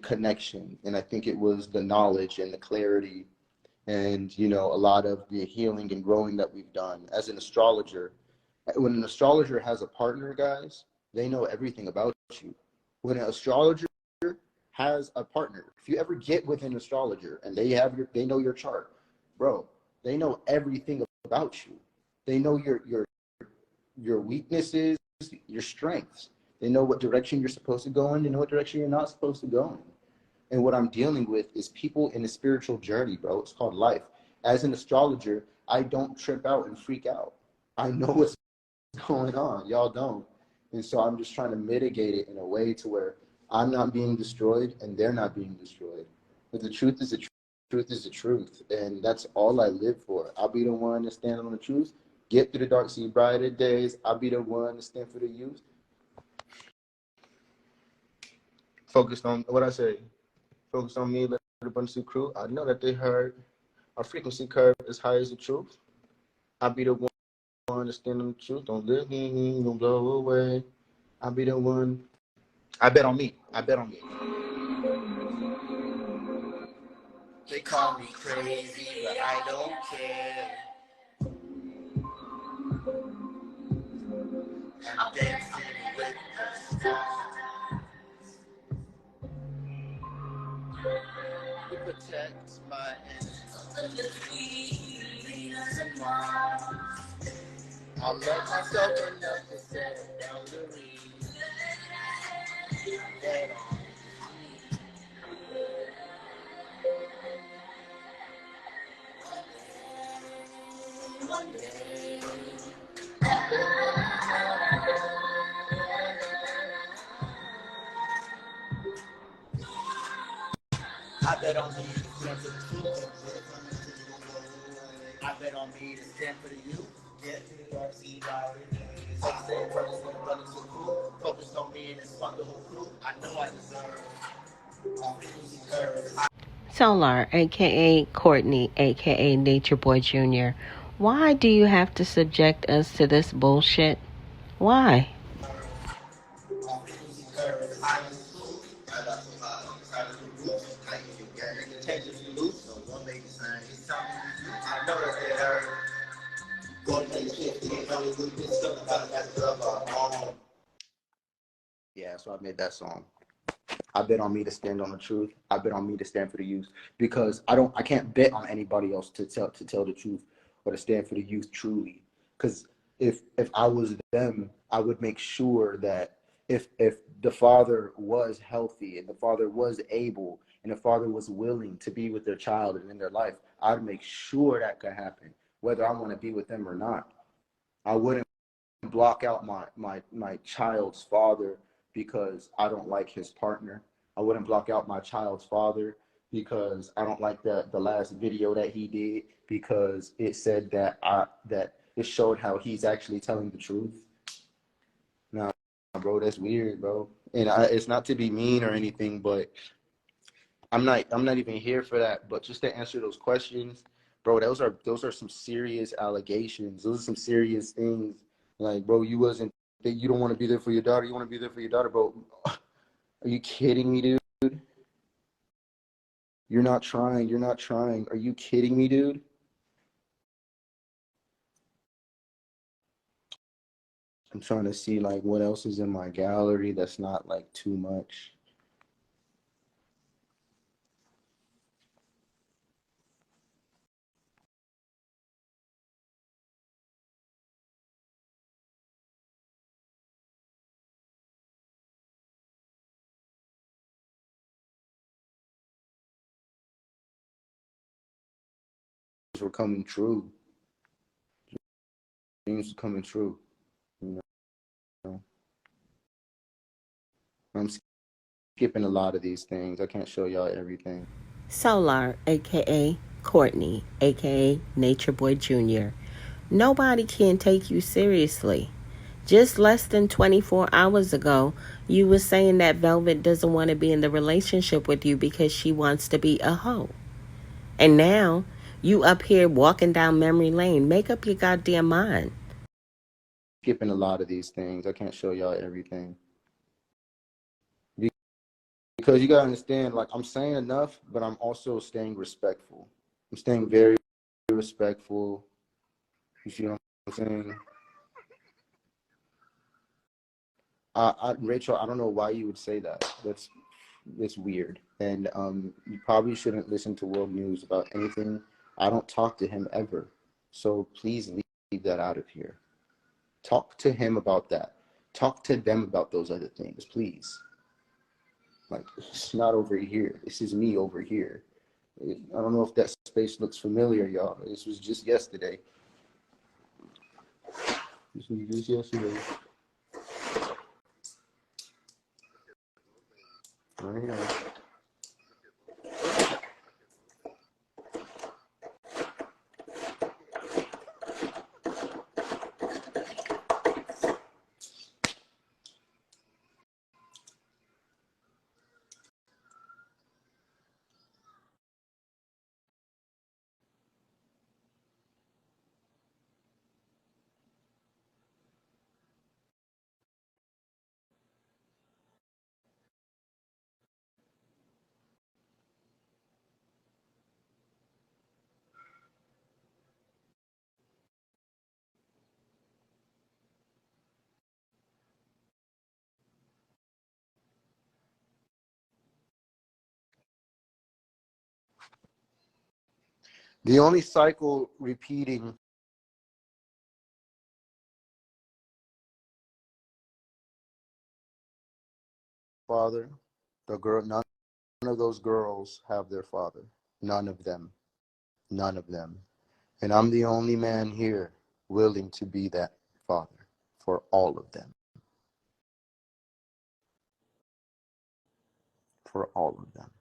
connection, and I think it was the knowledge and the clarity, and a lot of the healing and growing that we've done as an astrologer. When an astrologer has a partner, guys, they know everything about you. When an astrologer has a partner, if you ever get with an astrologer and they know your chart, bro, they know everything about you. They know your weaknesses, your strengths. They know what direction you're supposed to go in. They know what direction you're not supposed to go in. And what I'm dealing with is people in a spiritual journey, bro. It's called life. As an astrologer, I don't trip out and freak out. I know what's going on. Y'all don't. And so I'm just trying to mitigate it in a way to where I'm not being destroyed and they're not being destroyed. But the truth is the truth is the truth. And that's all I live for. I'll be the one to stand on the truth, get through the dark, see brighter days. I'll be the one to stand for the youth. Focused on what I say. Focused on me, let the bunch of crew. I know that they heard our frequency curve as high as the truth. I'll be the one to stand on the truth. Don't live in, don't blow away. I'll be the one. I bet on me. I bet on me. They call me crazy, but I don't care. I'm dancing with the stars. It protects my energy. I'll love myself enough to set boundaries. Bet on one day. I bet on me to stand for the truth. I bet on me to stand for the youth. Get to the dark, see by Focused on me and fuck the whole crew. I know I deserve. Solar, aka Courtney, aka Nature Boy Jr., why do you have to subject us to this bullshit? Why? Yeah, so I made that song. I bet on me to stand on the truth. I bet on me to stand for the youth because I can't bet on anybody else to tell the truth or to stand for the youth truly. Because if I was them, I would make sure that if the father was healthy and the father was able and the father was willing to be with their child and in their life, I'd make sure that could happen, whether I want to be with them or not. I wouldn't block out my child's father because I don't like his partner. I wouldn't block out my child's father because I don't like the last video that he did because it said that it showed how he's actually telling the truth. Nah, bro, that's weird, bro. And it's not to be mean or anything, but I'm not even here for that. But just to answer those questions, bro, those are some serious allegations. Those are some serious things. Like, bro, you don't want to be there for your daughter. You want to be there for your daughter, bro. Are you kidding me, dude? You're not trying. You're not trying. Are you kidding me, dude? I'm trying to see like what else is in my gallery that's not like too much. Were coming true. Dreams were coming true. You know, I'm skipping a lot of these things. I can't show y'all everything. Solar, aka Courtney, aka Nature Boy Jr., nobody can take you seriously. Just less than 24 hours ago, you were saying that Velvet doesn't want to be in the relationship with you because she wants to be a hoe. And now, you up here walking down memory lane. Make up your goddamn mind. Skipping a lot of these things. I can't show y'all everything. Because you gotta understand, like I'm saying enough, but I'm also staying respectful. I'm staying very respectful. You see what I'm saying? Rachel, I don't know why you would say that. That's weird. And you probably shouldn't listen to World News about anything. I don't talk to him ever. So please leave that out of here. Talk to him about that. Talk to them about those other things, please. Like, it's not over here. This is me over here. I don't know if that space looks familiar, y'all. This was just yesterday. This was just yesterday. Right here. The only cycle repeating, father, the girl, none of those girls have their father. None of them. None of them. And I'm the only man here willing to be that father for all of them. For all of them.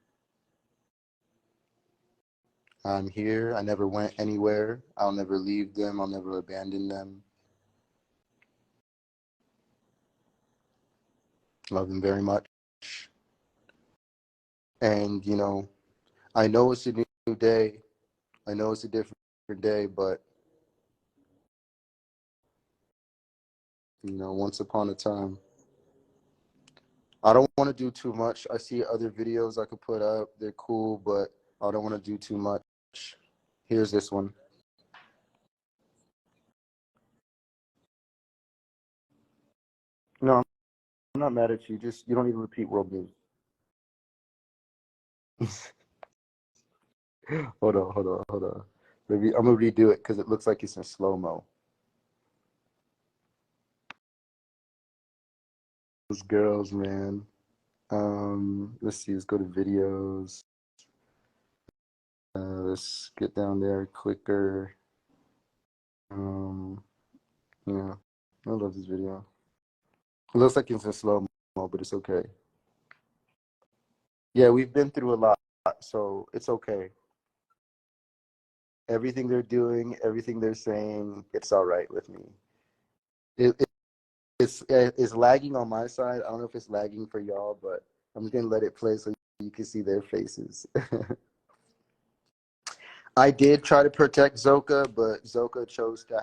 I'm here. I never went anywhere. I'll never leave them. I'll never abandon them. Love him very much. And, I know it's a new day. I know it's a different day, but, once upon a time, I don't want to do too much. I see other videos I could put up. They're cool, but I don't want to do too much. Here's this one. No, I'm not mad at you. Just, you don't need to repeat world news. Hold on. Maybe I'm gonna redo it because it looks like it's in slow-mo. Those girls, man. Let's see. Let's go to videos. Let's get down there quicker. Um, yeah, I love this video. It looks like it's in slow mo, but it's okay. Yeah, we've been through a lot, so it's okay. Everything they're doing, everything they're saying, it's all right with me. It's lagging on my side. I don't know if it's lagging for y'all, but I'm just gonna let it play so you can see their faces. I did try to protect Zoka, but Zoka chose to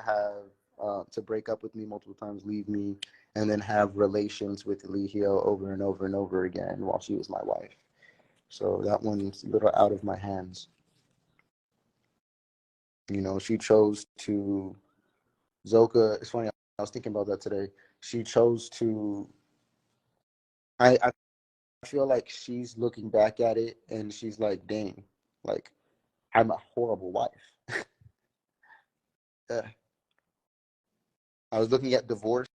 to break up with me multiple times, leave me, and then have relations with Lihio over and over and over again while she was my wife. So that one's a little out of my hands. She chose to Zoka. It's funny. I was thinking about that today. She chose to. I feel like she's looking back at it and she's like, "Dang, like I'm a horrible wife." Yeah. I was looking at divorcing,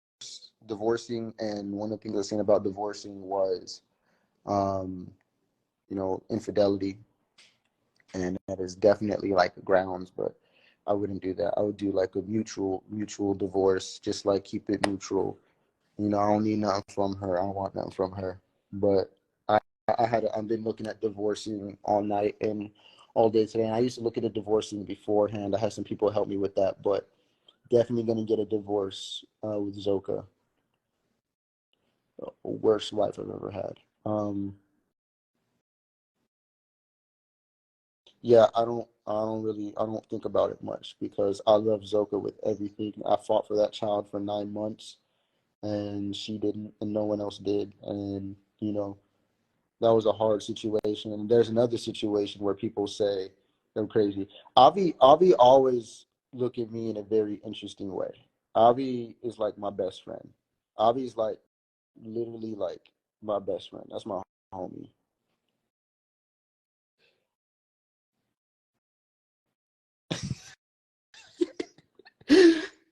and one of the things I was saying about divorcing was, um, infidelity, and that is definitely like grounds, but I wouldn't do that. I would do like a mutual divorce, just like keep it neutral. I don't need nothing from her. I don't want nothing from her. But I I've been looking at divorcing all night and all day today. And I used to look at the divorcing beforehand. I had some people help me with that, but definitely gonna get a divorce with Zoka. Worst wife I've ever had. Yeah, I don't think about it much because I love Zoka with everything. I fought for that child for 9 months and she didn't, and no one else did. And, that was a hard situation. And there's another situation where people say I'm crazy. Avi always look at me in a very interesting way. Avi is like my best friend. Avi's like literally like my best friend. That's my homie.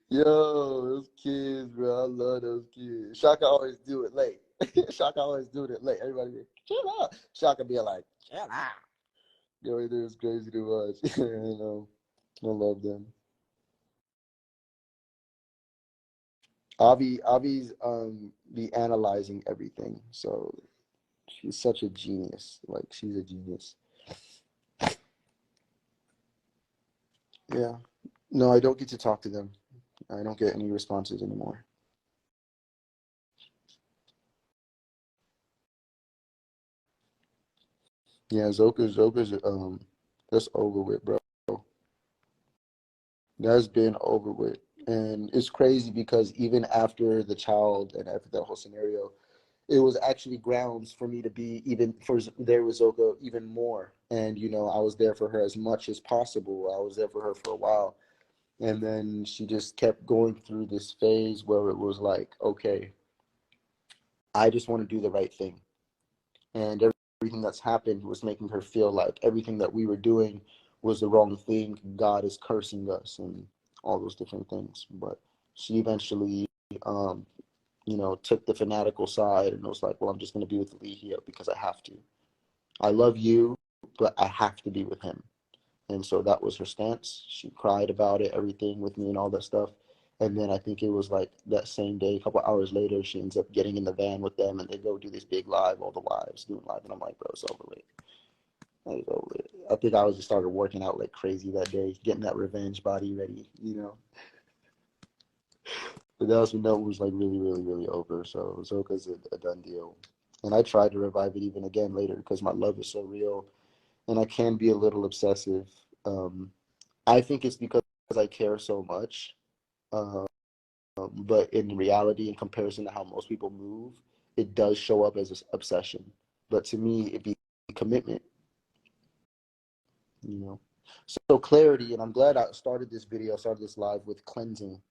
Yo, those kids, bro. I love those kids. Shaka always do it late. Shaka always do it late. Everybody be, chill out. Shaka be like, chill out. Yo, it is crazy to watch. I love them. Avi's be analyzing everything. So she's such a genius. Like she's a genius. Yeah. No, I don't get to talk to them. I don't get any responses anymore. Yeah, Zoka's that's over with, bro. That's been over with. And it's crazy because even after the child and after that whole scenario, it was actually grounds for me to be even for there with Zoka even more. And I was there for her as much as possible. I was there for her for a while. And then she just kept going through this phase where it was like, okay, I just want to do the right thing. And everything that's happened was making her feel like everything that we were doing was the wrong thing. God is cursing us and all those different things. But she eventually, um, took the fanatical side and was like, well, I'm just going to be with Lee here because I have to. I love you, but I have to be with him. And so that was her stance. She cried about it, everything with me and all that stuff. And then I think it was like that same day, a couple hours later, she ends up getting in the van with them and they go do this big live, all the wives doing live. And I'm like, bro, it's over with. It's over with. I think I was just started working out like crazy that day, getting that revenge body ready. But that was when Note was like really, really, really over. So Zoka's a done deal. And I tried to revive it even again later because my love is so real, and I can be a little obsessive. I think it's because I care so much. Um, but in reality, in comparison to how most people move, it does show up as an obsession. But to me, it'd be commitment, you know. So clarity, and I'm glad I started this video, started this live with cleansing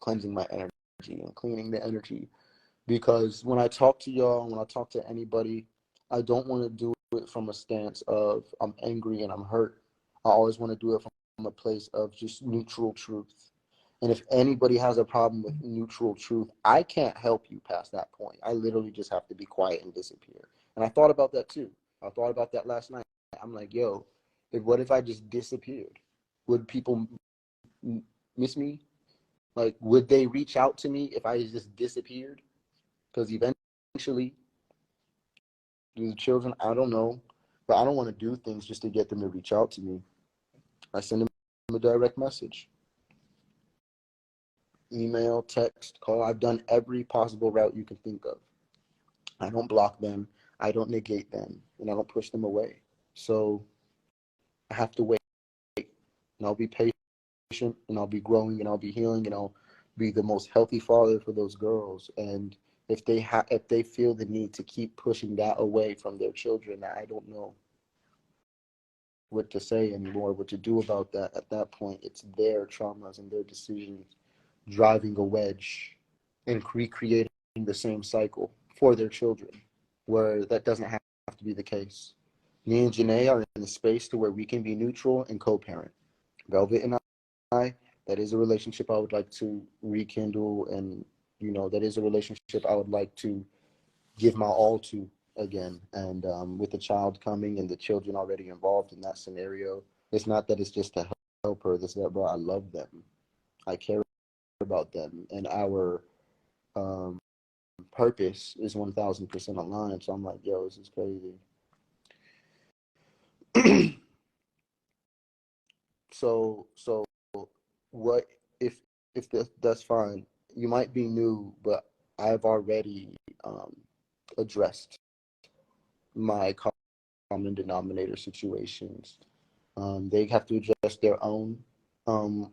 my energy and cleaning the energy. Because when I talk to y'all, when I talk to anybody, I don't want to do it from a stance of I'm angry and I'm hurt. I always want to do it from a place of just neutral truth. And if anybody has a problem with neutral truth, I can't help you past that point. I literally just have to be quiet and disappear. And I thought about that too. I thought about that last night. I'm like, yo, what if I just disappeared? Would people miss me? Like, would they reach out to me if I just disappeared? Because eventually, the children, I don't know, but I don't want to do things just to get them to reach out to me. I send them a direct message, email, text, call. I've done every possible route you can think of. I don't block them, I don't negate them, and I don't push them away. So I have to wait, and I'll be patient, and I'll be growing, and I'll be healing, and I'll be the most healthy father for those girls. And if they feel the need to keep pushing that away from their children, I don't know what to say anymore, what to do about that. At that point, it's their traumas and their decisions driving a wedge and recreating the same cycle for their children, where that doesn't have to be the case. Me and Janae are in the space to where we can be neutral and co-parent. Velvet and I, that is a relationship I would like to rekindle, and that is a relationship I would like to give my all to again. And with the child coming and the children already involved in that scenario, it's not that it's just to help her. It's that, bro, I love them. I care about them. And our um, purpose is 1000% aligned. So I'm like, yo, this is crazy. So what if that's fine? You might be new, but I've already addressed my common denominator situations. They have to adjust their own. Um,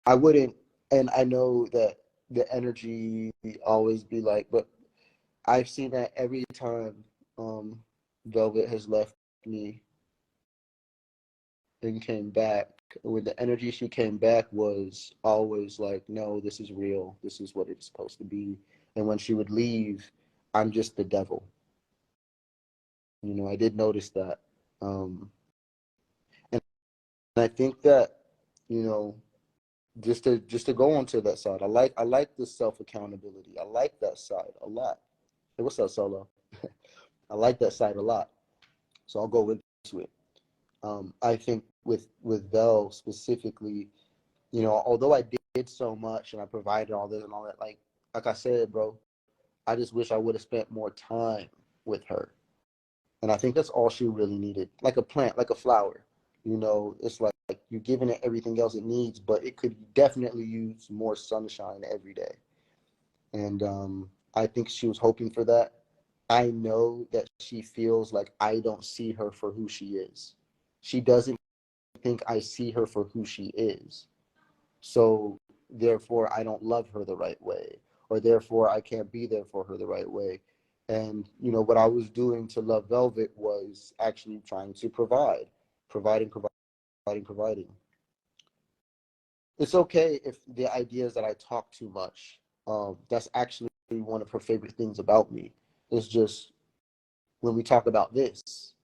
I wouldn't, and I know that the energy always be like, but I've seen that every time Velvet has left me and came back. When the energy she came back was always like, no, this is real. This is what it's supposed to be. And when she would leave, I'm just the devil. I did notice that. And I think that, you know, just to go onto that side. I like the self accountability. I like that side a lot. Hey, what's up, Solo? I like that side a lot. So I'll go into it. I think with Vel specifically, although I did so much and I provided all this and all that, like I said, bro, I just wish I would have spent more time with her. And I think that's all she really needed. Like a plant, like a flower. It's like you're giving it everything else it needs, but it could definitely use more sunshine every day. And I think she was hoping for that. I know that she feels like I don't see her for who she is. She doesn't think I see her for who she is. So therefore, I don't love her the right way, or therefore, I can't be there for her the right way. And what I was doing to love Velvet was actually trying to providing, providing. It's okay if the idea is that I talk too much. That's actually one of her favorite things about me. It's just when we talk about this,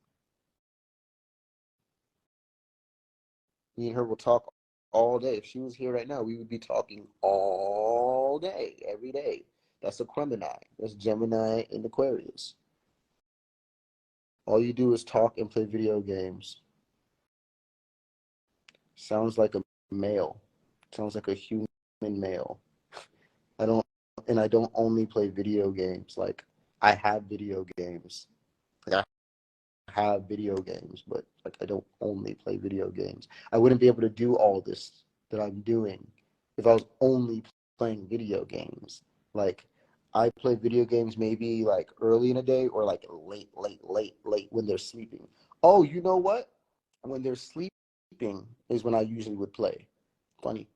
me and her will talk all day. If she was here right now, we would be talking all day, every day. That's a Gemini. That's Gemini in Aquarius. All you do is talk and play video games. Sounds like a male. Sounds like a human male. I don't, and I don't only play video games. Like, I have video games. Like, I have video games, but like, I don't only play video games. I wouldn't be able to do all this that I'm doing if I was only playing video games. Like I play video games maybe like early in the day or like late when they're sleeping. Oh, you know what? When they're sleeping is when I usually would play. Funny.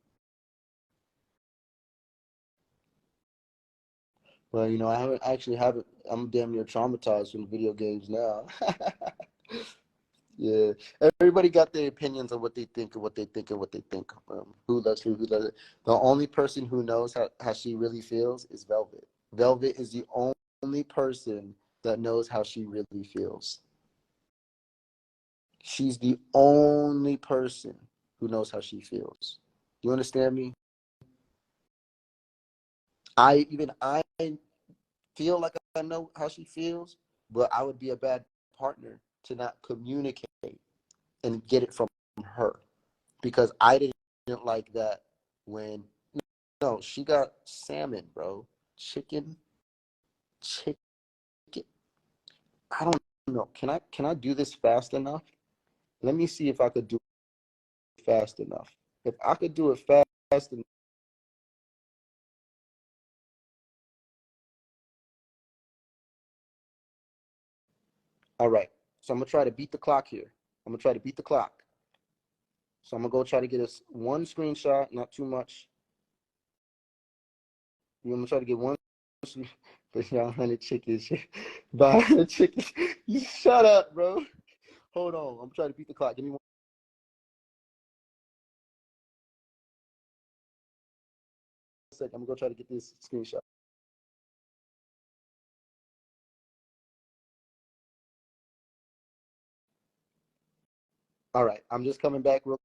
Well, I haven't actually haven't. I'm damn near traumatized from video games now. Yeah, everybody got their opinions on what they think and what they think and what they think. Who loves who does it. The only person who knows how she really feels is Velvet. Velvet is the only person that knows how she really feels. She's the only person who knows how she feels. Do you understand me? I feel like I know how she feels, but I would be a bad partner to not communicate and get it from her because I didn't like that when no, she got salmon, bro. Chicken, chicken. I don't know. Can I do this fast enough? Let me see if I could do it fast enough. If I could do it fast enough. All right. So I'm gonna try to beat the clock here. I'm gonna try to beat the clock. So I'm gonna go try to get us one screenshot, not too much. I'm gonna try to get one. But y'all, 100 chickens. Buy the chicken. You shut up, bro. Hold on. I'm trying to beat the clock. Give me 1 second. I'm gonna go try to get this screenshot. All right. I'm just coming back real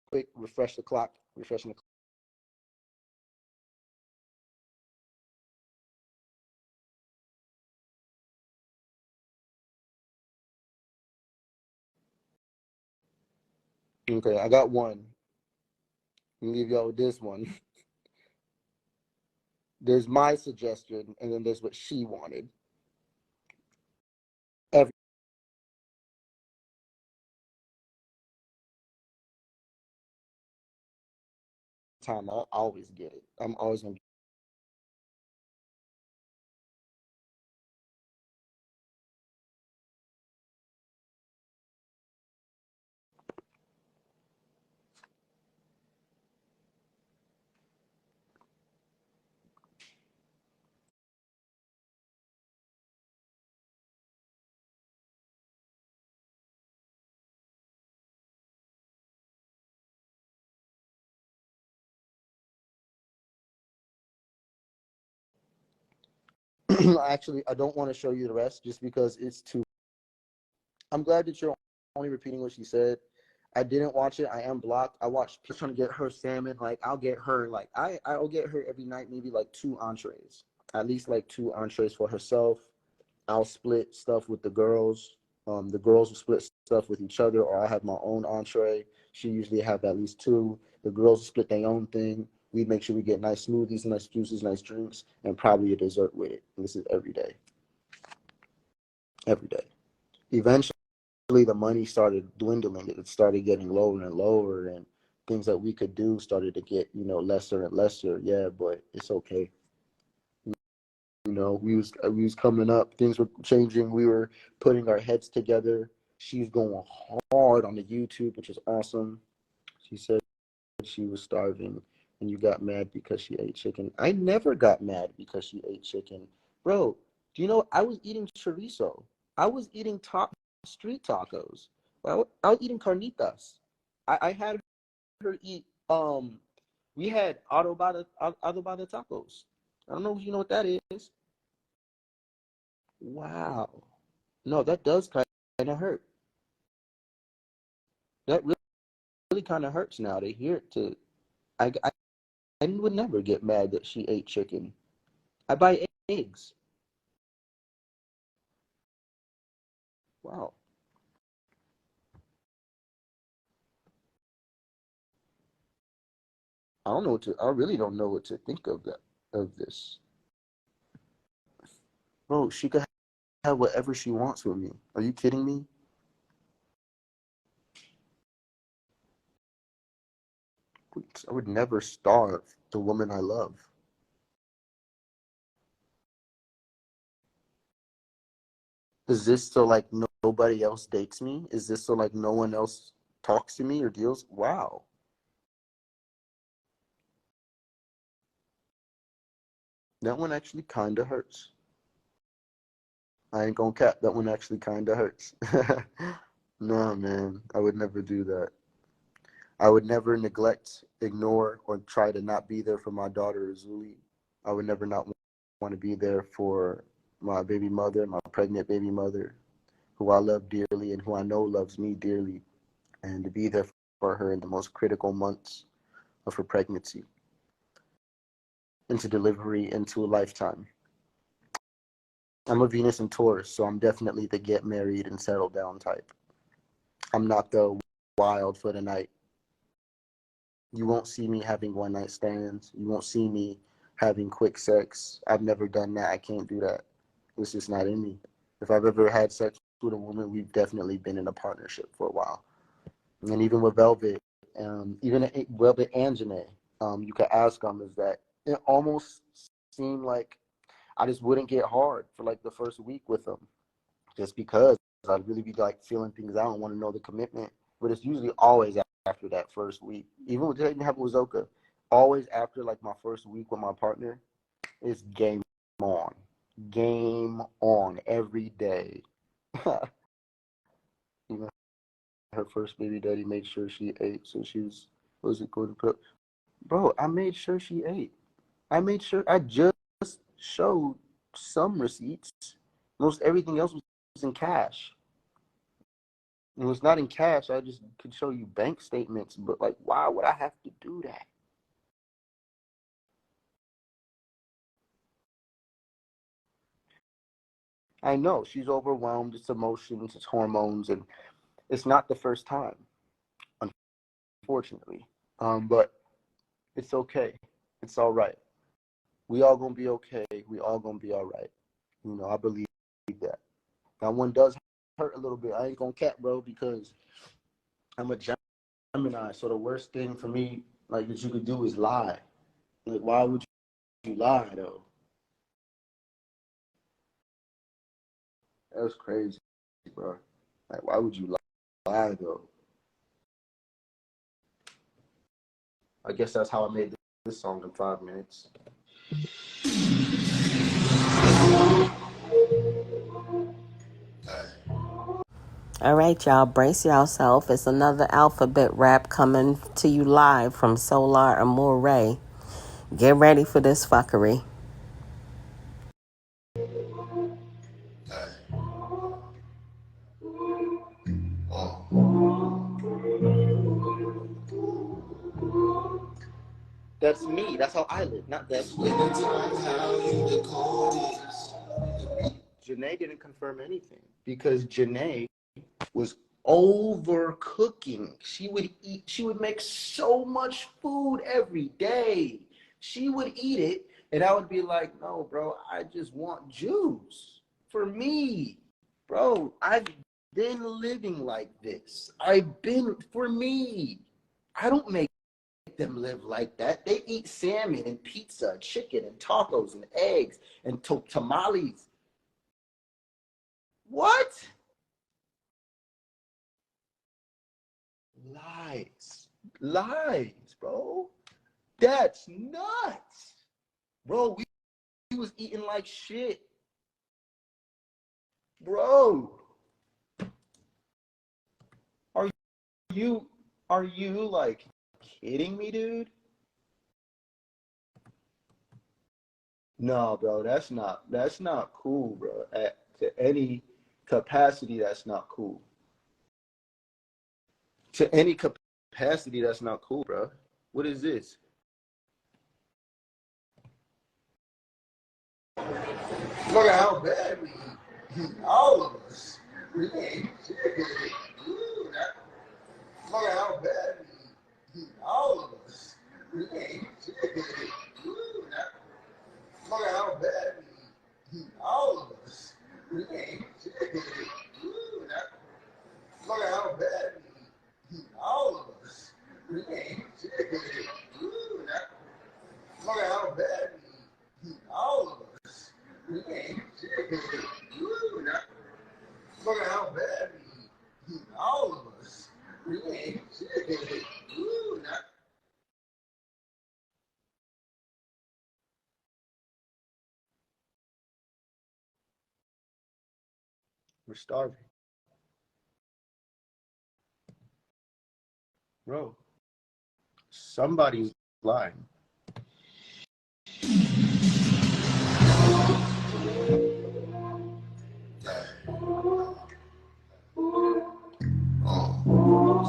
quick. Refresh the clock. Refreshing the clock. Okay, I got one. I'll leave y'all with this one. There's my suggestion, and then there's what she wanted. Every time, I always get it. I'm always gonna. Actually, I don't want to show you the rest just because it's too. I'm glad that you're only repeating what she said. I didn't watch it. I am blocked. I watched people trying to get her salmon. Like I'll get her. Like I'll get her every night. Maybe like two entrees. At least like two entrees for herself. I'll split stuff with the girls. The girls will split stuff with each other, or I have my own entree. She usually have at least two. The girls will split their own thing. We make sure we get nice smoothies, nice juices, nice drinks, and probably a dessert with it. And this is every day, every day. Eventually, the money started dwindling. It started getting lower and lower, and things that we could do started to get, lesser and lesser. Yeah, but it's okay. We was coming up. Things were changing. We were putting our heads together. She's going hard on the YouTube, which is awesome. She said she was starving, and you got mad because she ate chicken. I never got mad because she ate chicken, bro. Do you know I was eating chorizo? I was eating street tacos. I was eating carnitas. I had her eat. We had adobada tacos. I don't know if you know what that is. Wow. No, that does kind of hurt. That really kind of hurts now to hear it. I would never get mad that she ate chicken. I buy eggs. Wow. I don't know what to. I really don't know what to think of this. Bro, she could have whatever she wants with me. Are you kidding me? I would never starve the woman I love. Is this so like nobody else dates me? Is this so like no one else talks to me or deals? Wow. That one actually kind of hurts. I ain't gonna cap. That one actually kind of hurts. No, man. I would never do that. I would never neglect, ignore, or try to not be there for my daughter, Azuli. I would never not want to be there for my baby mother, my pregnant baby mother, who I love dearly and who I know loves me dearly, and to be there for her in the most critical months of her pregnancy, into delivery, into a lifetime. I'm a Venus and Taurus, so I'm definitely the get married and settle down type. I'm not the wild for the night. You won't see me having one night stands. You won't see me having quick sex. I've never done that. I can't do that. It's just not in me. If I've ever had sex with a woman, we've definitely been in a partnership for a while. And even with Velvet, even Velvet and Janae, you could ask them, is that it almost seemed like I just wouldn't get hard for like the first week with them, just because I'd really be like feeling things out and want to know the commitment. But it's usually always after that first week. Even with didn't happen with Zoka, always after like my first week with my partner, it's game on every day. Even her first baby daddy made sure she ate, so she was it going to put? Bro, I made sure she ate. I made sure I just showed some receipts. Most everything else was in cash. It was not in cash. I just could show you bank statements, but like, why would I have to do that? I know she's overwhelmed. It's emotions, it's hormones, and it's not the first time, unfortunately. But it's okay. It's all right. We all gonna be okay. We all gonna be all right. You know, I believe that. That one does hurt a little bit. I ain't gonna cap, bro, because I'm a Gemini. So the worst thing for me, like that you could do, is lie. Like, why would you lie though? That's crazy, bro. Like, why would you lie though? I guess that's how I made this song in 5 minutes. All right, y'all, brace yourself. It's another alphabet rap coming to you live from Solar Amore. Get ready for this fuckery. That's me. That's how I live, not them. Janae didn't confirm anything because Janae was overcooking. She would make so much food every day. She would eat it, and I would be like, no, bro, I just want juice for me. Bro, I've been living like this. I've been for me. I don't make them live like that. They eat salmon and pizza, chicken and tacos and eggs and tamales. What? Lies. Lies, bro. That's nuts. Bro, we was eating like shit. Bro. Are you like kidding me, dude? No, bro, that's not cool, bro. To any capacity, that's not cool. To any capacity, that's not cool, bro. What is this? Look at how bad we eat. All of us. Look at how bad we eat. All of us. Look at how bad we eat. All of us. Look at how bad all of us. Look at how bad all of us. Look at how bad all of us. We're starving. Bro, somebody's lying.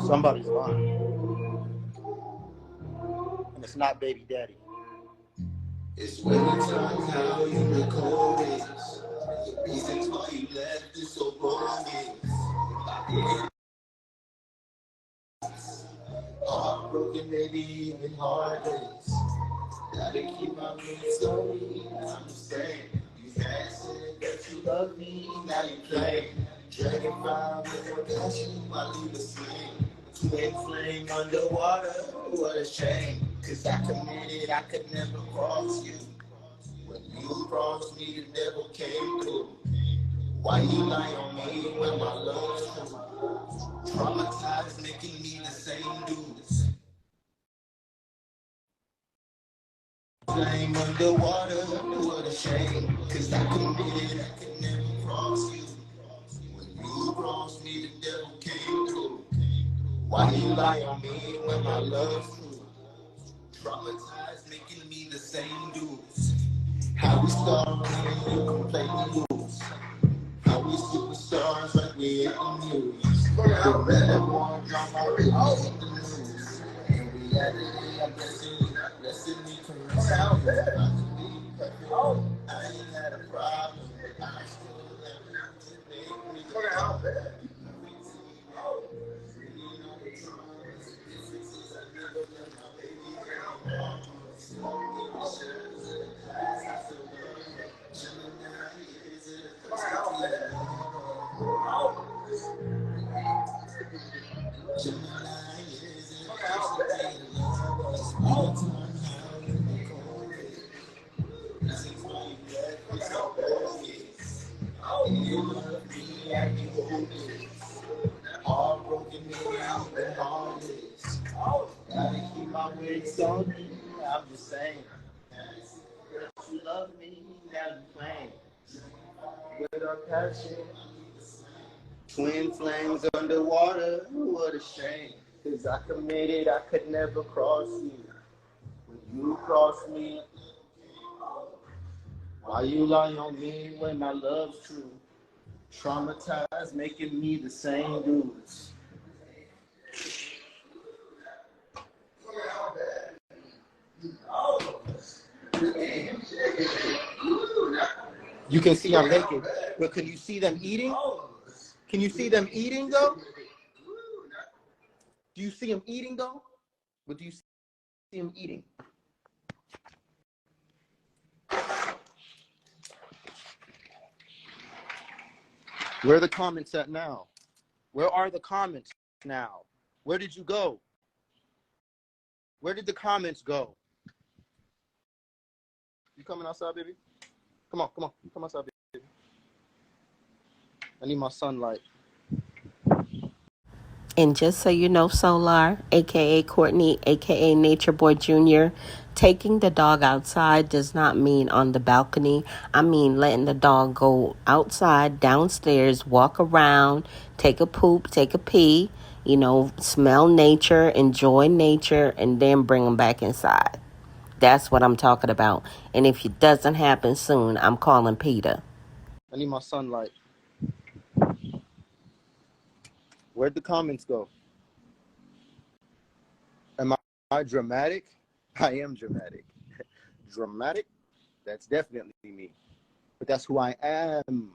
Somebody's lying. And it's not baby daddy. It's when you tell me how you record it. The reasons why you left is so bogus. Heartbroken, maybe even heartless. Gotta keep my minutes going. I'm just saying, you had said that you love me, now you play. Dragonfly with your passion, I leave the same. Twin flame underwater, what a shame. Cause I committed, I could never cross you. When you crossed me, you never came through. Why you lie on me when my love's true? Traumatized, making me the same dudes. Flame underwater, what a shame. Cause I committed, I could never cross you. When you crossed me, the devil came through. Why you lie on me when my love's true? Traumatized, making me the same dudes. How we started when you can play the rules. How we superstars like we ain't the news. The red one on my radio in the news. And we had it in a blessing me caress. I could be perfect. I ain't had a problem. I still have to make me the problem. All broken me out and heartless. Gotta keep my wits on me. I'm just saying. You love me, now you playing. With our passion. Twin flames underwater, what a shame. Cause I committed, I could never cross you. When you cross me, why you lie on me when my love's true? Traumatized, making me the same dudes. You can see I'm naked, but can you see them eating? Can you see them eating though? Do you see them eating though? But do you see them eating? Where are the comments at now? Where are the comments now? Where did you go? Where did the comments go? You coming outside, baby? Come on, come on. Come outside, baby. I need my sunlight. And just so you know, Solar, aka Courtney, aka Nature Boy Jr., taking the dog outside does not mean on the balcony. I mean letting the dog go outside, downstairs, walk around, take a poop, take a pee, smell nature, enjoy nature, and then bring them back inside. That's what I'm talking about. And if it doesn't happen soon, I'm calling Peter. I need my sunlight. Where'd the comments go? Am I dramatic? I am dramatic. Dramatic? That's definitely me. But that's who I am.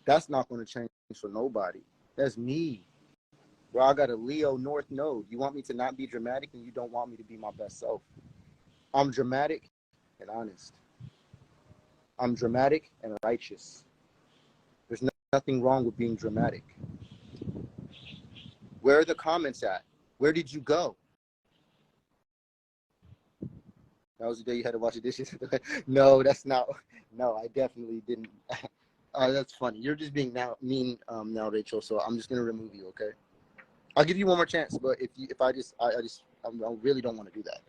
That's not going to change for nobody. That's me. Bro, I got a Leo North node. You want me to not be dramatic and you don't want me to be my best self. I'm dramatic and honest. I'm dramatic and righteous. There's nothing wrong with being dramatic. Where are the comments at? Where did you go? That was the day you had to wash the dishes. No, that's not. No, I definitely didn't. That's funny. You're just being mean now, Rachel. So I'm just gonna remove you. Okay. I'll give you one more chance, but if I really don't want to do that.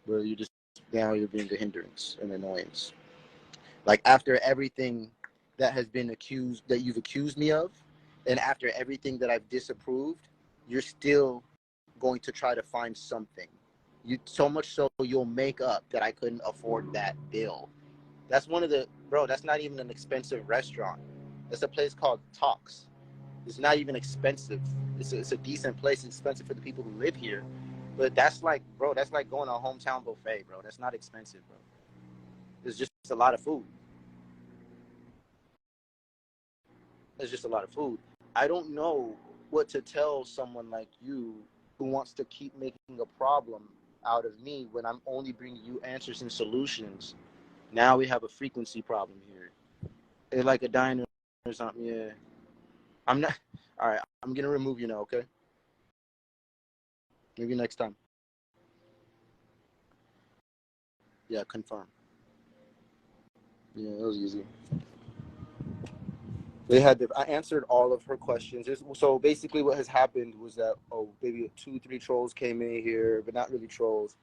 Where you just now you're being a hindrance and annoyance. Like after everything that has been that you've accused me of, and after everything that I've disapproved, you're still going to try to find something. So much so you'll make up that I couldn't afford that bill. That's that's not even an expensive restaurant. It's a place called Talks. It's not even expensive. It's a decent place. It's expensive for the people who live here. But that's like going to a hometown buffet, bro. That's not expensive, bro. It's just a lot of food. It's just a lot of food. I don't know what to tell someone like you who wants to keep making a problem out of me when I'm only bringing you answers and solutions. Now we have a frequency problem here. It's like a diner or something. Yeah. I'm not. All right. I'm going to remove you now, okay? Maybe next time. Yeah, confirm. Yeah, it was easy. I answered all of her questions. So basically what has happened was that, maybe 2-3 trolls came in here, but not really trolls.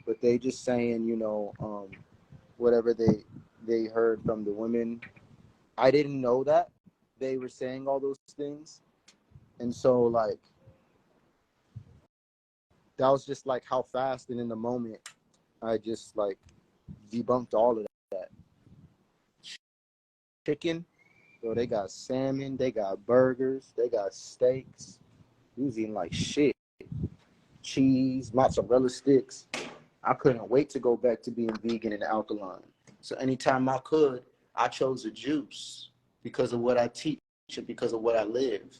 But they just saying, whatever they heard from the women. I didn't know that they were saying all those things. And so, like, that was just, like, how fast and in the moment I just, like, debunked all of that. Chicken. Bro, they got salmon, they got burgers, they got steaks. We was eating like shit. Cheese, mozzarella sticks. I couldn't wait to go back to being vegan and alkaline. So anytime I could, I chose a juice because of what I teach and because of what I live.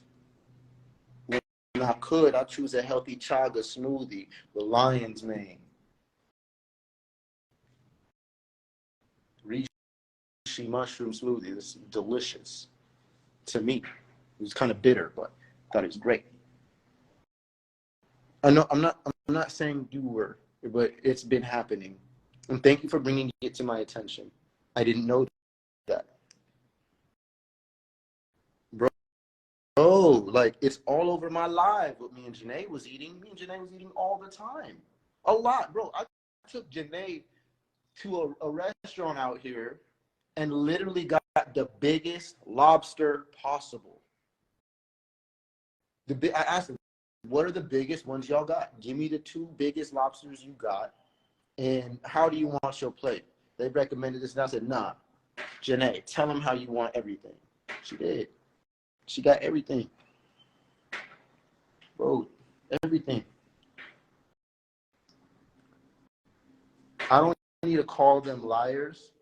When I could, I choose a healthy chaga smoothie with lion's mane. Reishi mushroom smoothie. It's delicious. To me, it was kind of bitter, but I thought it was great. I know I'm not saying you were, but it's been happening, and thank you for bringing it to my attention. I didn't know that, bro. Like it's all over my live. What me and Janae was eating. Me and Janae was eating all the time, a lot, bro. I took Janae to a restaurant out here, and literally got the biggest lobster possible. I asked them, what are the biggest ones y'all got? Give me the 2 biggest lobsters you got, and how do you want your plate? They recommended this, and I said, nah, Janae, tell them how you want everything. She did. She got everything. Bro, everything. I don't need to call them liars.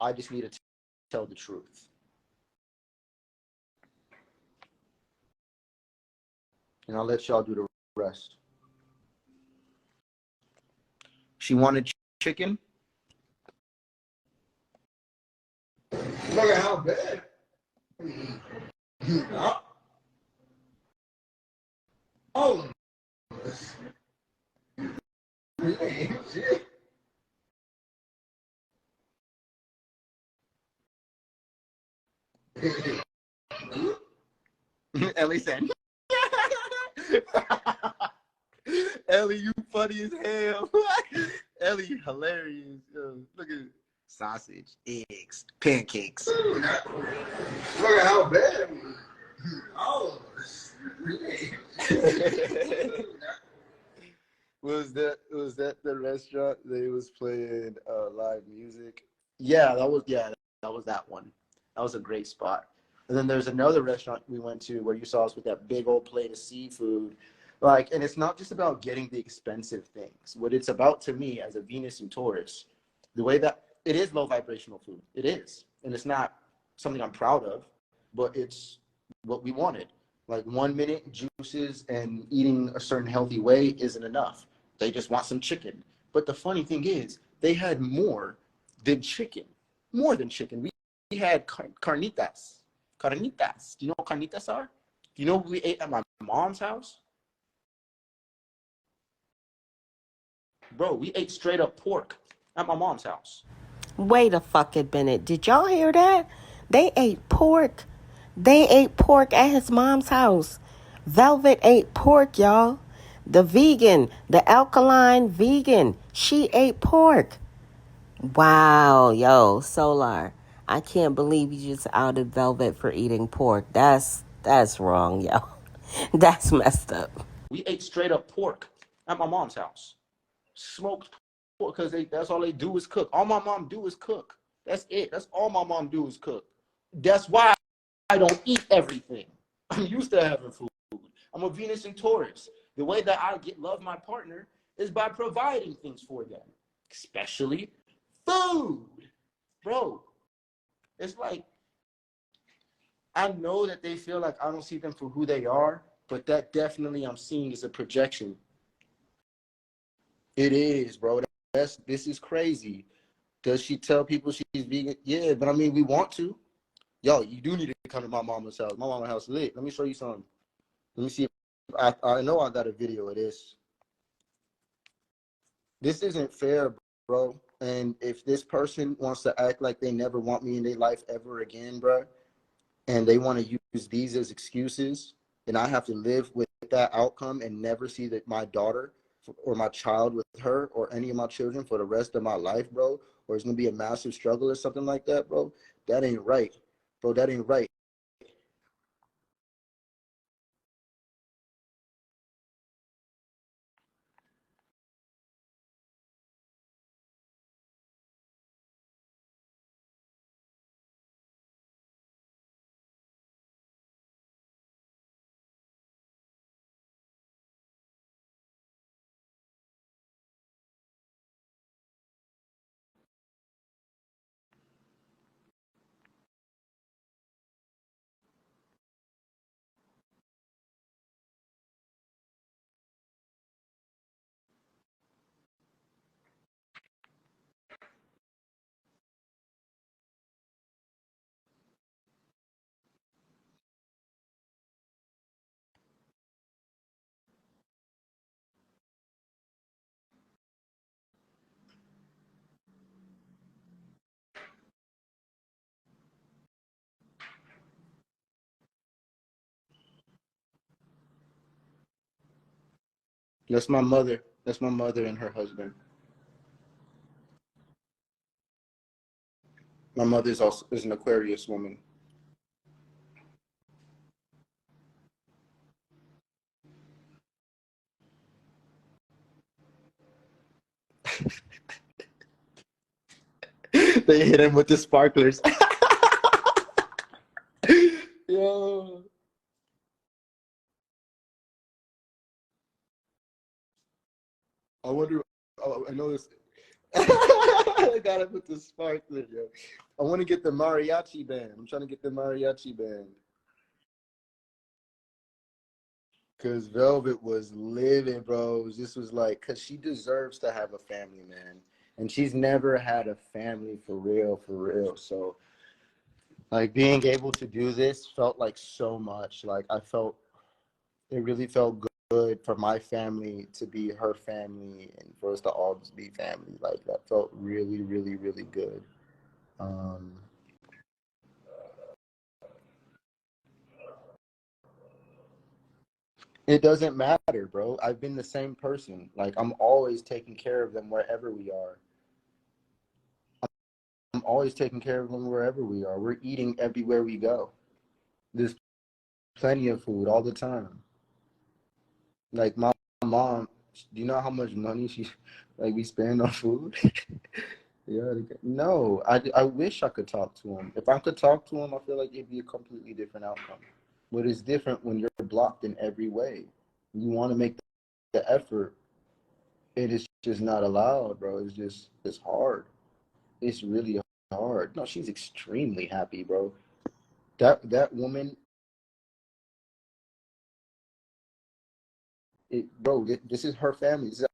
I just need to tell the truth. And I'll let y'all do the rest. She wanted chicken. Look at how bad. Oh. Shit. Ellie said, Ellie, you funny as hell. Ellie, hilarious. Yo, look at sausage, eggs, pancakes. Look at how bad. Oh. Was that the restaurant they was playing live music? Yeah, that was that one. That was a great spot. And then there's another restaurant we went to where you saw us with that big old plate of seafood. Like, and it's not just about getting the expensive things. What it's about to me as a Venus and Taurus, the way that it is low vibrational food. It is. And it's not something I'm proud of, but it's what we wanted. Like 1 minute juices and eating a certain healthy way isn't enough. They just want some chicken. But the funny thing is, they had more than chicken. More than chicken. We had carnitas. Carnitas. Do you know what carnitas are? Do you know what we ate at my mom's house? Bro, we ate straight up pork at my mom's house. Wait a fucking minute. Did y'all hear that? They ate pork. They ate pork at his mom's house. Velvet ate pork, y'all. The vegan, the alkaline vegan, she ate pork. Wow, yo, Solar. I can't believe you just outed Velvet for eating pork. That's wrong, yo. That's messed up. We ate straight up pork at my mom's house. Smoked pork because that's all they do is cook. All my mom do is cook. That's it. That's all my mom do is cook. That's why I don't eat everything. I'm used to having food. I'm a Venus and Taurus. The way that I love my partner is by providing things for them, especially food. Bro, it's like, I know that they feel like I don't see them for who they are, but that definitely I'm seeing is a projection. It is, bro. This is crazy. Does she tell people she's vegan? Yeah, but I mean, we want to. Yo, you do need to come to my mama's house. My mama's house lit. Let me show you something. Let me see if I know I got a video of this. This isn't fair, bro. And if this person wants to act like they never want me in their life ever again, bro, and they want to use these as excuses, and I have to live with that outcome and never see that my daughter or my child with her or any of my children for the rest of my life, bro, or it's gonna be a massive struggle or something like that, bro, that ain't right. Bro, that ain't right. That's my mother. That's my mother and her husband. My mother's also is an Aquarius woman. They hit him with the sparklers. Yo. I wonder. Oh, I know this. I got it with the sparkler, yo. I want to get the mariachi band. I'm trying to get the mariachi band. Cause Velvet was living, bro. This was like, cause she deserves to have a family, man. And she's never had a family for real, for real. So, like, being able to do this felt like so much. Like, it really felt good for my family to be her family and for us to all just be family. Like, that felt really, really, really good. Um, it doesn't matter, bro. I've been the same person. Like, I'm always taking care of them wherever we are. I'm always taking care of them wherever we are. We're eating everywhere we go. There's plenty of food all the time. Like my mom, do you know how much money we spend on food? Yeah, no, I wish I could talk to him. If I could talk to him, I feel like it'd be a completely different outcome. But it's different when you're blocked in every way. You want to make the effort, it is just not allowed, bro. It's hard. It's really hard. No, she's extremely happy, bro. That woman, bro, this is her family. This is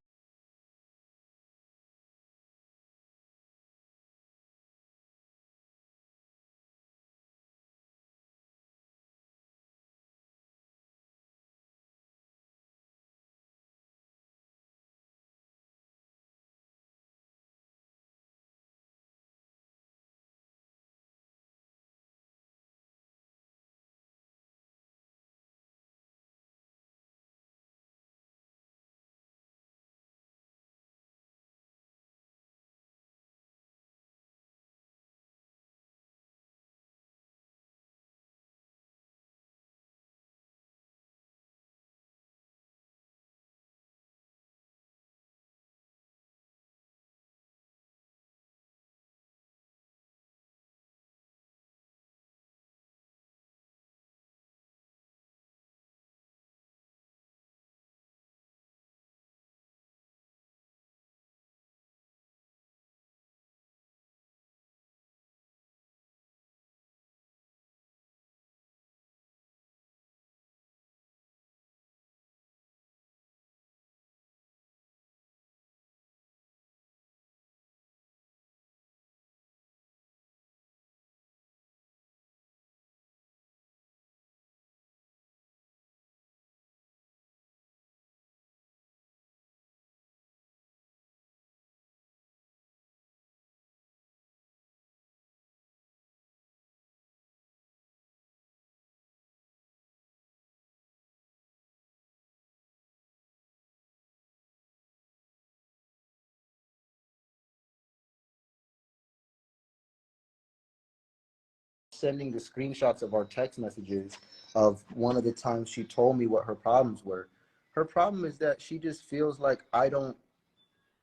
sending the screenshots of our text messages of one of the times she told me what her problems were. Her problem is that she just feels like I don't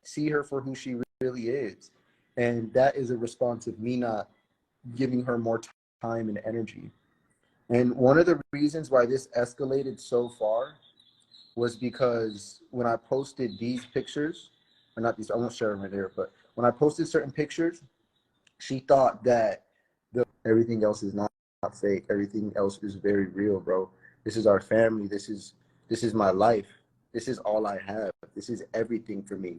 see her for who she really is. And that is a response of me not giving her more time and energy. And one of the reasons why this escalated so far was because when I posted these pictures, or not these, I won't share them right there, but when I posted certain pictures, she thought that everything else is not fake. Everything else is very real, bro. This is our family. This is my life. This is all I have. This is everything for me.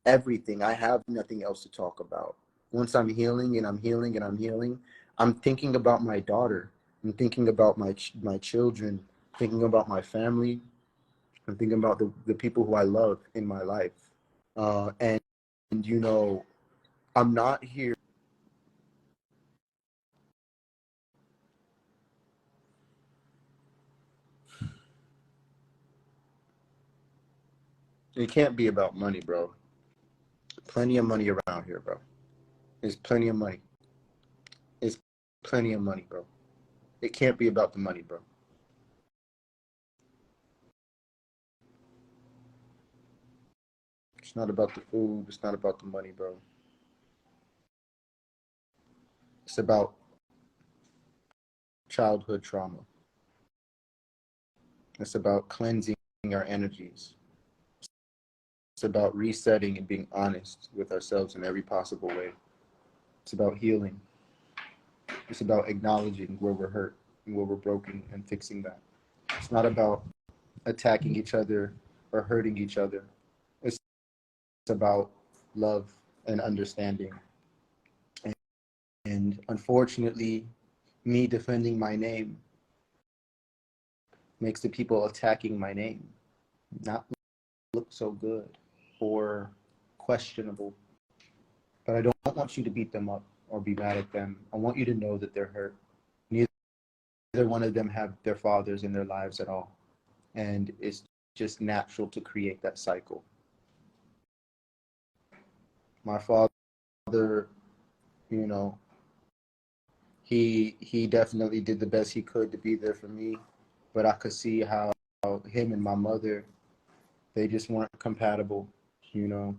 Everything. I have nothing else to talk about. Once I'm healing and I'm healing and I'm healing, I'm thinking about my daughter. I'm thinking about my children, thinking about my family. I'm thinking about the people who I love in my life. And you know, I'm not here. It can't be about money, bro. Plenty of money around here, bro. There's plenty of money. It's plenty of money, bro. It can't be about the money, bro. It's not about the food. It's not about the money, bro. It's about childhood trauma. It's about cleansing our energies. It's about resetting and being honest with ourselves in every possible way. It's about healing. It's about acknowledging where we're hurt and where we're broken and fixing that. It's not about attacking each other or hurting each other. It's about love and understanding. And unfortunately, me defending my name makes the people attacking my name not look so good or questionable. But I don't want you to beat them up or be mad at them. I want you to know that they're hurt. Neither one of them have their fathers in their lives at all. And it's just natural to create that cycle. My father, you know, he definitely did the best he could to be there for me, but I could see how him and my mother, they just weren't compatible, you know.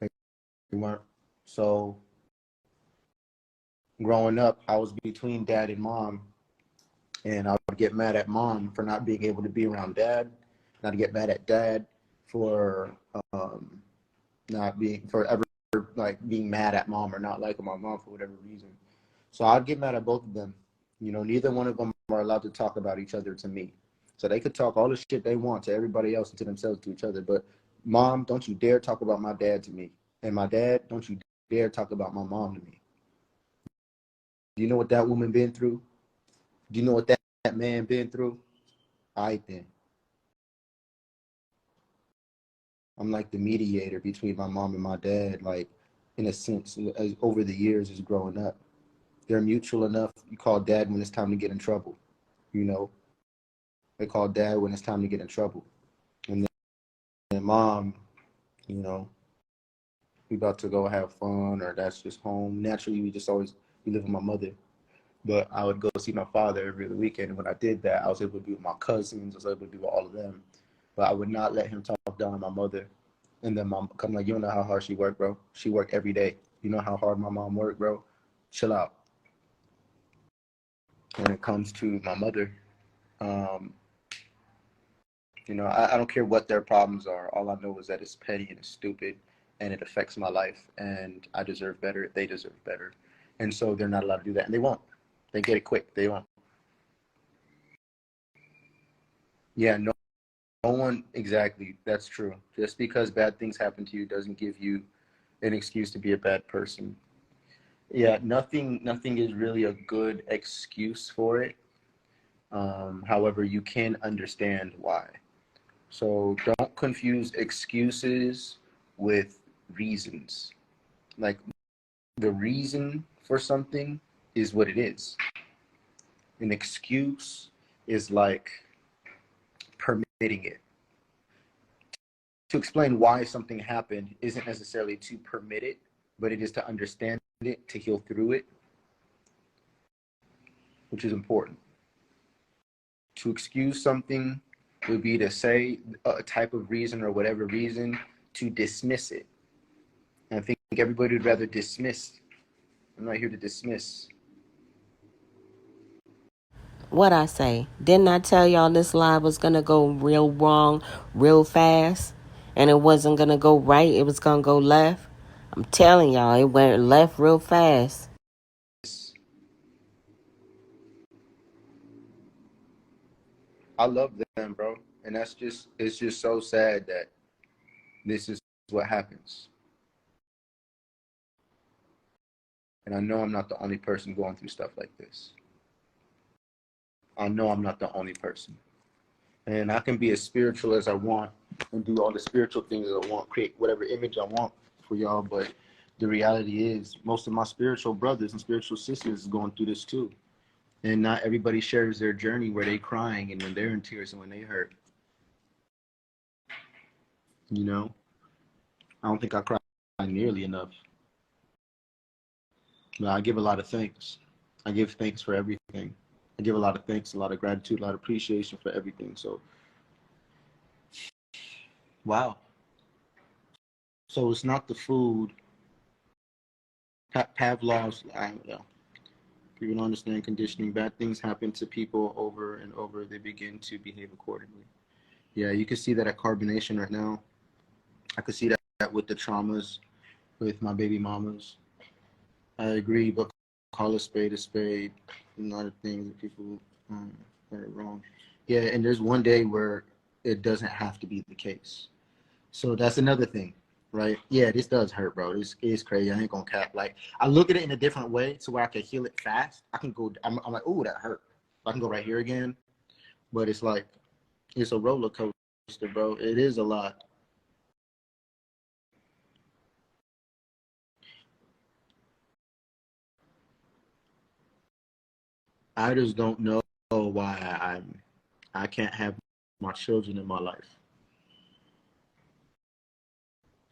They weren't. So growing up, I was between dad and mom, and I would get mad at mom for not being able to be around dad, and I'd get mad at dad for not being for ever like being mad at mom or not liking my mom for whatever reason. So I'd get mad at both of them. You know, neither one of them are allowed to talk about each other to me. So they could talk all the shit they want to everybody else and to themselves, to each other. But mom, don't you dare talk about my dad to me. And my dad, don't you dare talk about my mom to me. Do you know what that woman been through? Do you know what that man been through? I then. I'm like the mediator between my mom and my dad, like in a sense, as over the years as growing up. They're mutual enough. You call dad when it's time to get in trouble. You know, they call dad when it's time to get in trouble. And then mom, you know, we about to go have fun or that's just home. Naturally, we live with my mother. But I would go see my father every other weekend. And when I did that, I was able to be with my cousins. I was able to be with all of them. But I would not let him talk down on my mother. And then mom come like, you don't know how hard she worked, bro. She worked every day. You know how hard my mom worked, bro? Chill out. When it comes to my mother, um, you know, I don't care what their problems are. All I know is that it's petty and it's stupid and it affects my life and I deserve better. They deserve better. And so they're not allowed to do that. And they won't. They get it quick. They won't. Yeah, no one, exactly. That's true. Just because bad things happen to you doesn't give you an excuse to be a bad person. Yeah, nothing is really a good excuse for it. However, you can understand why. So don't confuse excuses with reasons. Like the reason for something is what it is. An excuse is like permitting it. To explain why something happened isn't necessarily to permit it, but it is to understand it, to heal through it. which is important. To excuse something would be to say a type of reason or whatever reason to dismiss it. And I think everybody would rather dismiss. I'm not here to dismiss. What I say? Didn't I tell y'all this live was gonna go real wrong, real fast, and it wasn't gonna go right? It was gonna go left. I'm telling y'all, it went left real fast. I love them, bro. And it's just so sad that this is what happens. And I know I'm not the only person going through stuff like this. I know I'm not the only person. And I can be as spiritual as I want and do all the spiritual things I want, create whatever image I want for y'all. But the reality is most of my spiritual brothers and spiritual sisters is going through this too. And not everybody shares their journey where they crying and when they're in tears and when they hurt. You know, I don't think I cry nearly enough. But I give a lot of thanks. I give thanks for everything. I give a lot of thanks, a lot of gratitude, a lot of appreciation for everything. So, wow. So it's not the food. Pavlov's, I don't know. People don't understand conditioning. Bad things happen to people over and over. They begin to behave accordingly. Yeah, you can see that at carbonation right now. I could see that with the traumas with my baby mamas. I agree, but call a spade a spade. A lot of things that people are wrong. Yeah, and there's one day where it doesn't have to be the case. So that's another thing, right? Yeah, this does hurt, bro. This is crazy. I ain't gonna cap. Like, I look at it in a different way to where I can heal it fast. I can go, I'm like, oh, that hurt. I can go right here again. But it's like, it's a roller coaster, bro. It is a lot. I just don't know why I can't have my children in my life.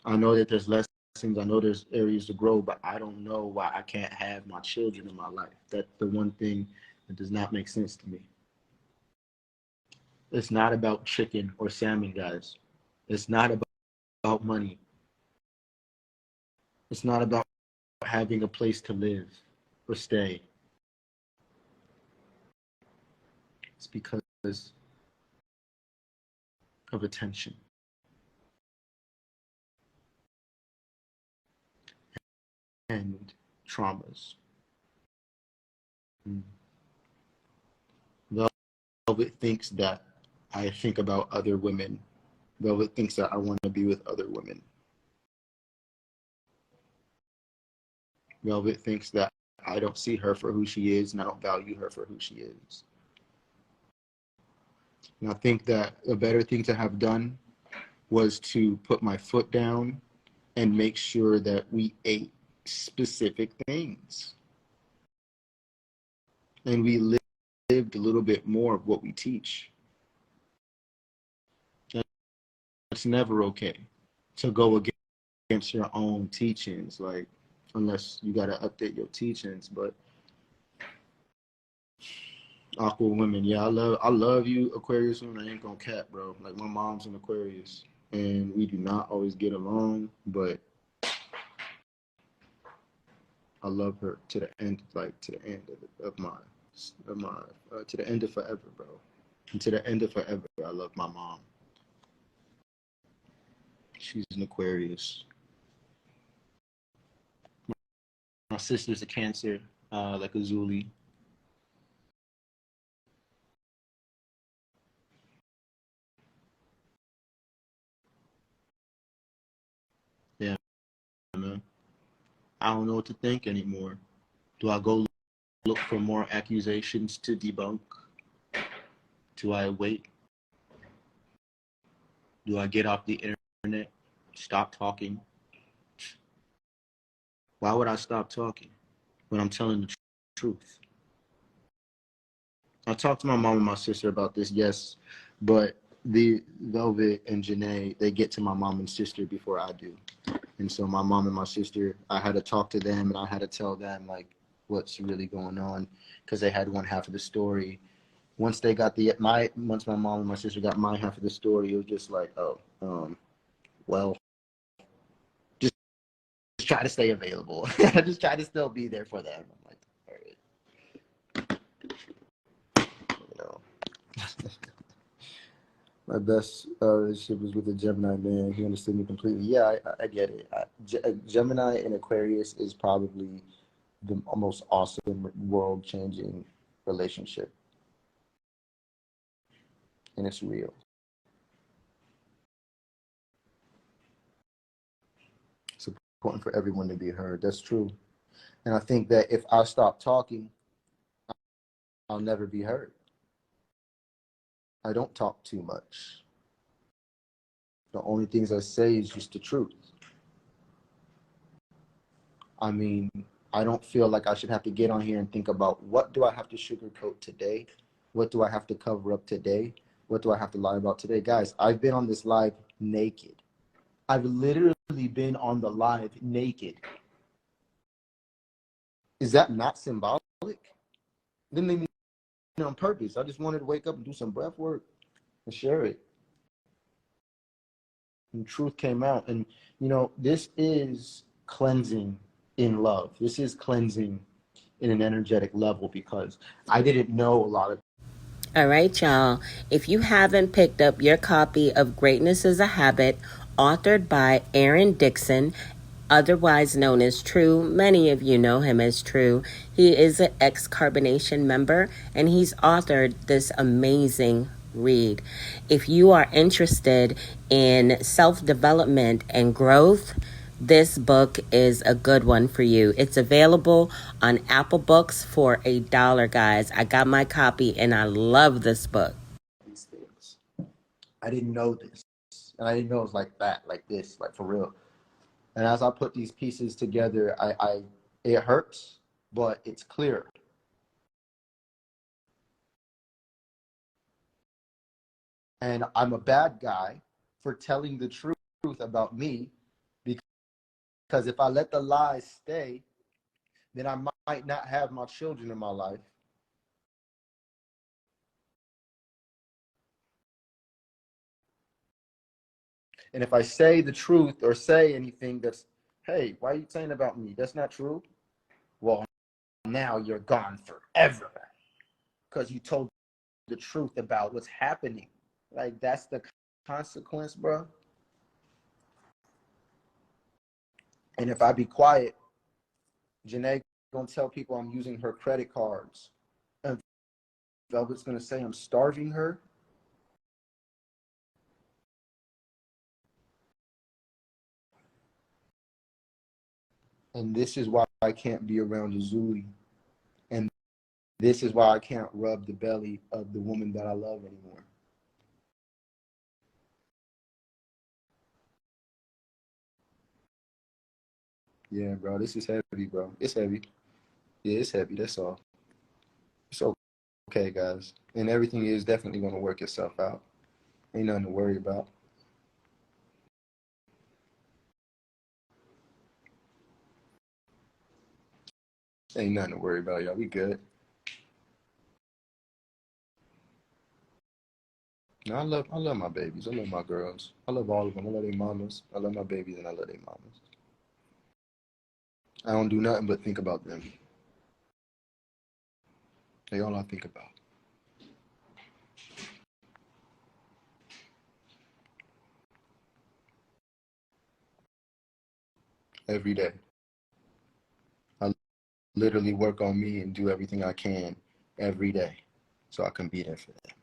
I know that there's lessons, I know there's areas to grow, but I don't know why I can't have my children in my life. That's the one thing that does not make sense to me. It's not about chicken or salmon, guys. It's not about money. It's not about having a place to live or stay. It's because of attention and traumas. Velvet thinks that I think about other women. Velvet thinks that I want to be with other women. Velvet thinks that I don't see her for who she is and I don't value her for who she is. And I think that a better thing to have done was to put my foot down and make sure that we ate specific things. And we lived a little bit more of what we teach. It's never okay to go against your own teachings, like, unless you got to update your teachings. But Aqua women, yeah, I love you, Aquarius women. I ain't gonna cap, bro. Like, my mom's an Aquarius, and we do not always get along, but I love her to the end, like to the end of my to the end of forever, bro. And to the end of forever, I love my mom. She's an Aquarius. My sister's a Cancer, like a Zuli. Yeah, man. I don't know what to think anymore. Do I go look for more accusations to debunk? Do I wait? Do I get off the internet? Stop talking? Why would I stop talking when I'm telling the truth? I talked to my mom and my sister about this, yes, but the Velvet and Janae, they get to my mom and sister before I do. And so my mom and my sister, I had to talk to them and I had to tell them, like, what's really going on, because they had one half of the story. Once they got once my mom and my sister got my half of the story, it was just like, oh, well, just try to stay available. Just try to still be there for them. I'm like, all right, you know. My best relationship was with a Gemini man. He understood me completely. Yeah, I get it. Gemini and Aquarius is probably the most awesome, world-changing relationship, and it's real. It's important for everyone to be heard. That's true. And I think that if I stop talking, I'll never be heard. I don't talk too much. The only things I say is just the truth. I mean, I don't feel like I should have to get on here and think about, what do I have to sugarcoat today? What do I have to cover up today? What do I have to lie about today? Guys, I've been on this live naked. I've literally been on the live naked. Is that not symbolic? Didn't they mean it on purpose? I just wanted to wake up and do some breath work and share it. And truth came out. And, this is cleansing in love. This is cleansing in an energetic level, because I didn't know a lot of. All right, y'all. If you haven't picked up your copy of Greatness is a Habit, authored by Aaron Dixon, otherwise known as True, many of you know him as True. He is an ex-Carbonation member, and he's authored this amazing read. If you are interested in self-development and growth, this book is a good one for you. It's available on Apple Books for $1, guys. I got my copy and I love this book. These things. I didn't know this. And I didn't know it was like that, like this, like for real. And as I put these pieces together, it hurts, but it's clear. And I'm a bad guy for telling the truth about me, because if I let the lies stay, then I might not have my children in my life. And if I say the truth or say anything that's, hey, why are you saying about me? That's not true. Well, now you're gone forever because you told the truth about what's happening. Like, that's the consequence, bro. And if I be quiet, Janae gonna tell people I'm using her credit cards. And Velvet's gonna say I'm starving her. And this is why I can't be around Azuli. And this is why I can't rub the belly of the woman that I love anymore. Yeah, bro, this is heavy, bro. It's heavy. Yeah, it's heavy. That's all. It's okay, guys. And everything is definitely going to work itself out. Ain't nothing to worry about. Ain't nothing to worry about, y'all. We good. No, I love my babies. I love my girls. I love all of them. I love their mamas. I love my babies and I love their mamas. I don't do nothing but think about them. They all I think about. Every day. I literally work on me and do everything I can every day so I can be there for them.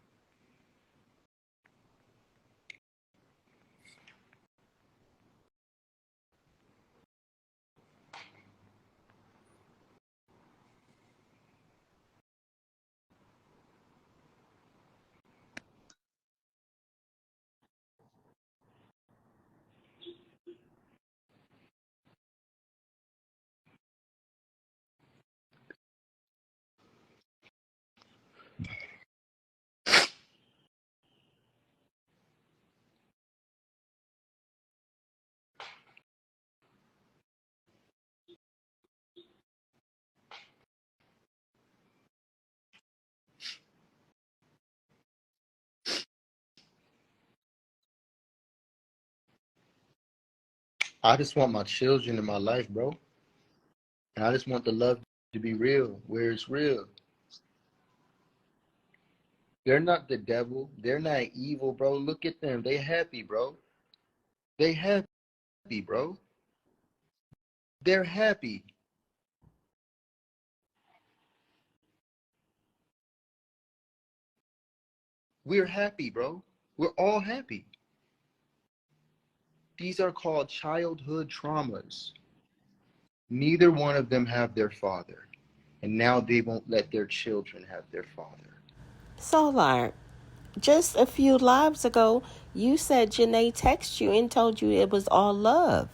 I just want my children in my life, bro. And I just want the love to be real, where it's real. They're not the devil. They're not evil, bro. Look at them. They happy, bro. They happy, bro. They're happy. We're happy, bro. We're all happy. These are called childhood traumas. Neither one of them have their father. And now they won't let their children have their father. Solar, just a few lives ago, you said Janae texted you and told you it was all love.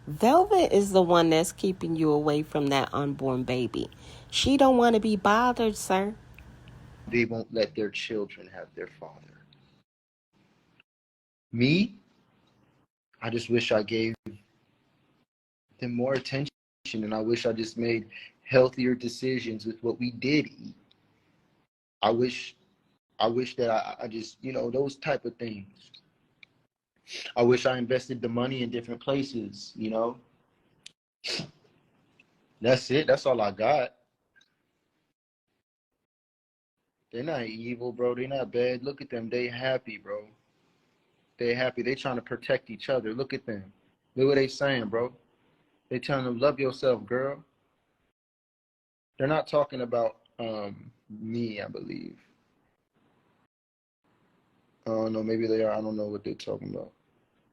Velvet is the one that's keeping you away from that unborn baby. She don't want to be bothered, sir. They won't let their children have their father. Me, I just wish I gave them more attention, and I wish I just made healthier decisions with what we did eat. I wish that I just, those type of things. I wish I invested the money in different places. That's it. That's all I got. They're not evil, bro. They're not bad. Look at them. They happy, bro. They happy. They trying to protect each other. Look at them. Look what they saying, bro. They telling them, love yourself, girl. They're not talking about me, I believe. I don't know. Maybe they are. I don't know what they're talking about.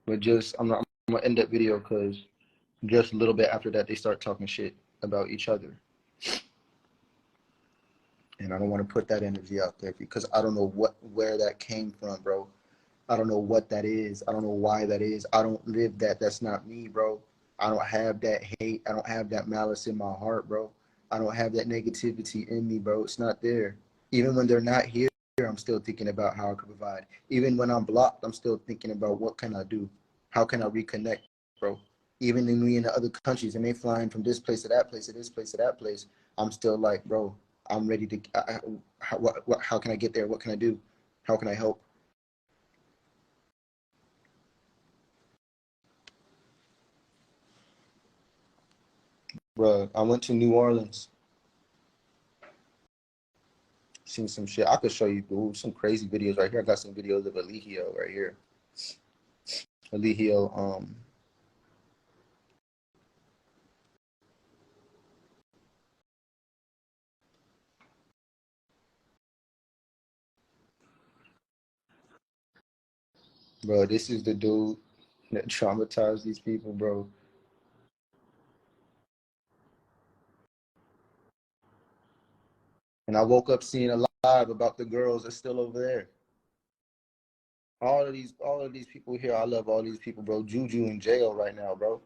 But I'm gonna end that video because just a little bit after that, they start talking shit about each other. And I don't want to put that energy out there because I don't know where that came from, bro. I don't know what that is. I don't know why that is. I don't live that. That's not me, bro. I don't have that hate. I don't have that malice in my heart, bro. I don't have that negativity in me, bro. It's not there. Even when they're not here, I'm still thinking about how I could provide. Even when I'm blocked, I'm still thinking about what can I do? How can I reconnect, bro? Even in me in the other countries, and they flying from this place to that place to this place to that place, I'm still like, bro, I'm ready to. How can I get there? What can I do? How can I help? Bro, I went to New Orleans, seen some shit. I could show you, dude, some crazy videos right here. I got some videos of Eligio right here. Eligio, bro, this is the dude that traumatized these people, bro. And I woke up seeing a live about the girls that's still over there. All of these people here, I love all these people, bro. Juju in jail right now, bro.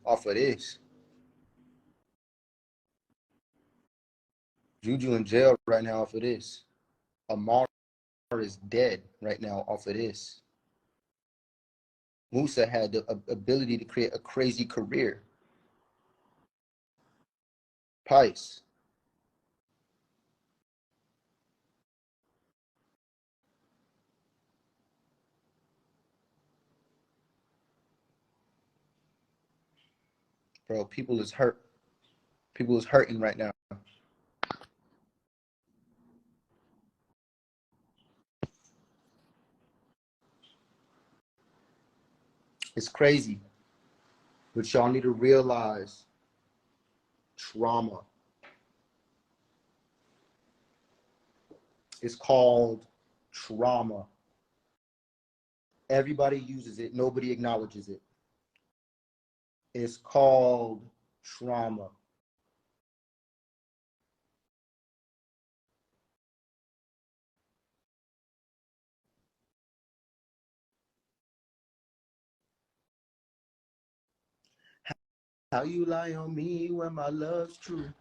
Off of this. Juju in jail right now off of this. Amar is dead right now off of this. Musa had the ability to create a crazy career. Pice. Bro, people is hurt. People is hurting right now. It's crazy. But y'all need to realize trauma. It's called trauma. Everybody uses it. Nobody acknowledges it. It's called trauma. How you lie on me when my love's true?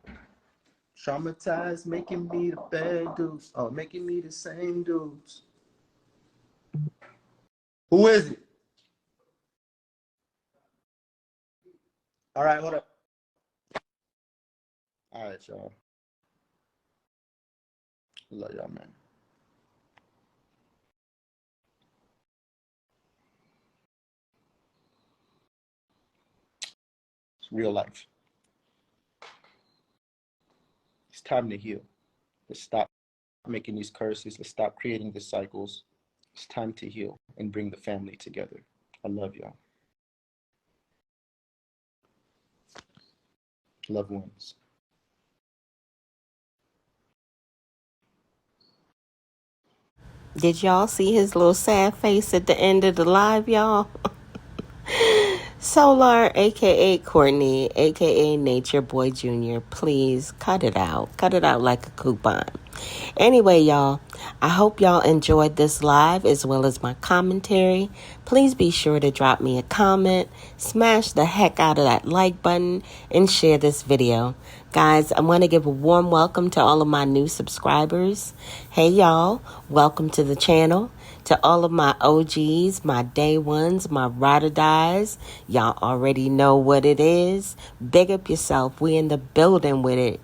Traumatized, making me the bad dudes, or making me the same dudes. Who is it? All right, hold up. All right, y'all. Love y'all, man. real life. It's time to heal. Let's stop making these curses. Let's stop creating these cycles. It's time to heal and bring the family together. I love y'all. Loved ones. Did y'all see his little sad face at the end of the live, y'all? Solar, aka Courtney, aka Nature Boy Jr., please cut it out. Cut it out like a coupon. Anyway, y'all, I hope y'all enjoyed this live as well as my commentary. Please be sure to drop me a comment, smash the heck out of that like button, and share this video. Guys, I want to give a warm welcome to all of my new subscribers. Hey, y'all, welcome to the channel. To all of my OGs, my day ones, my ride or dies, y'all already know what it is. Big up yourself. We in the building with it.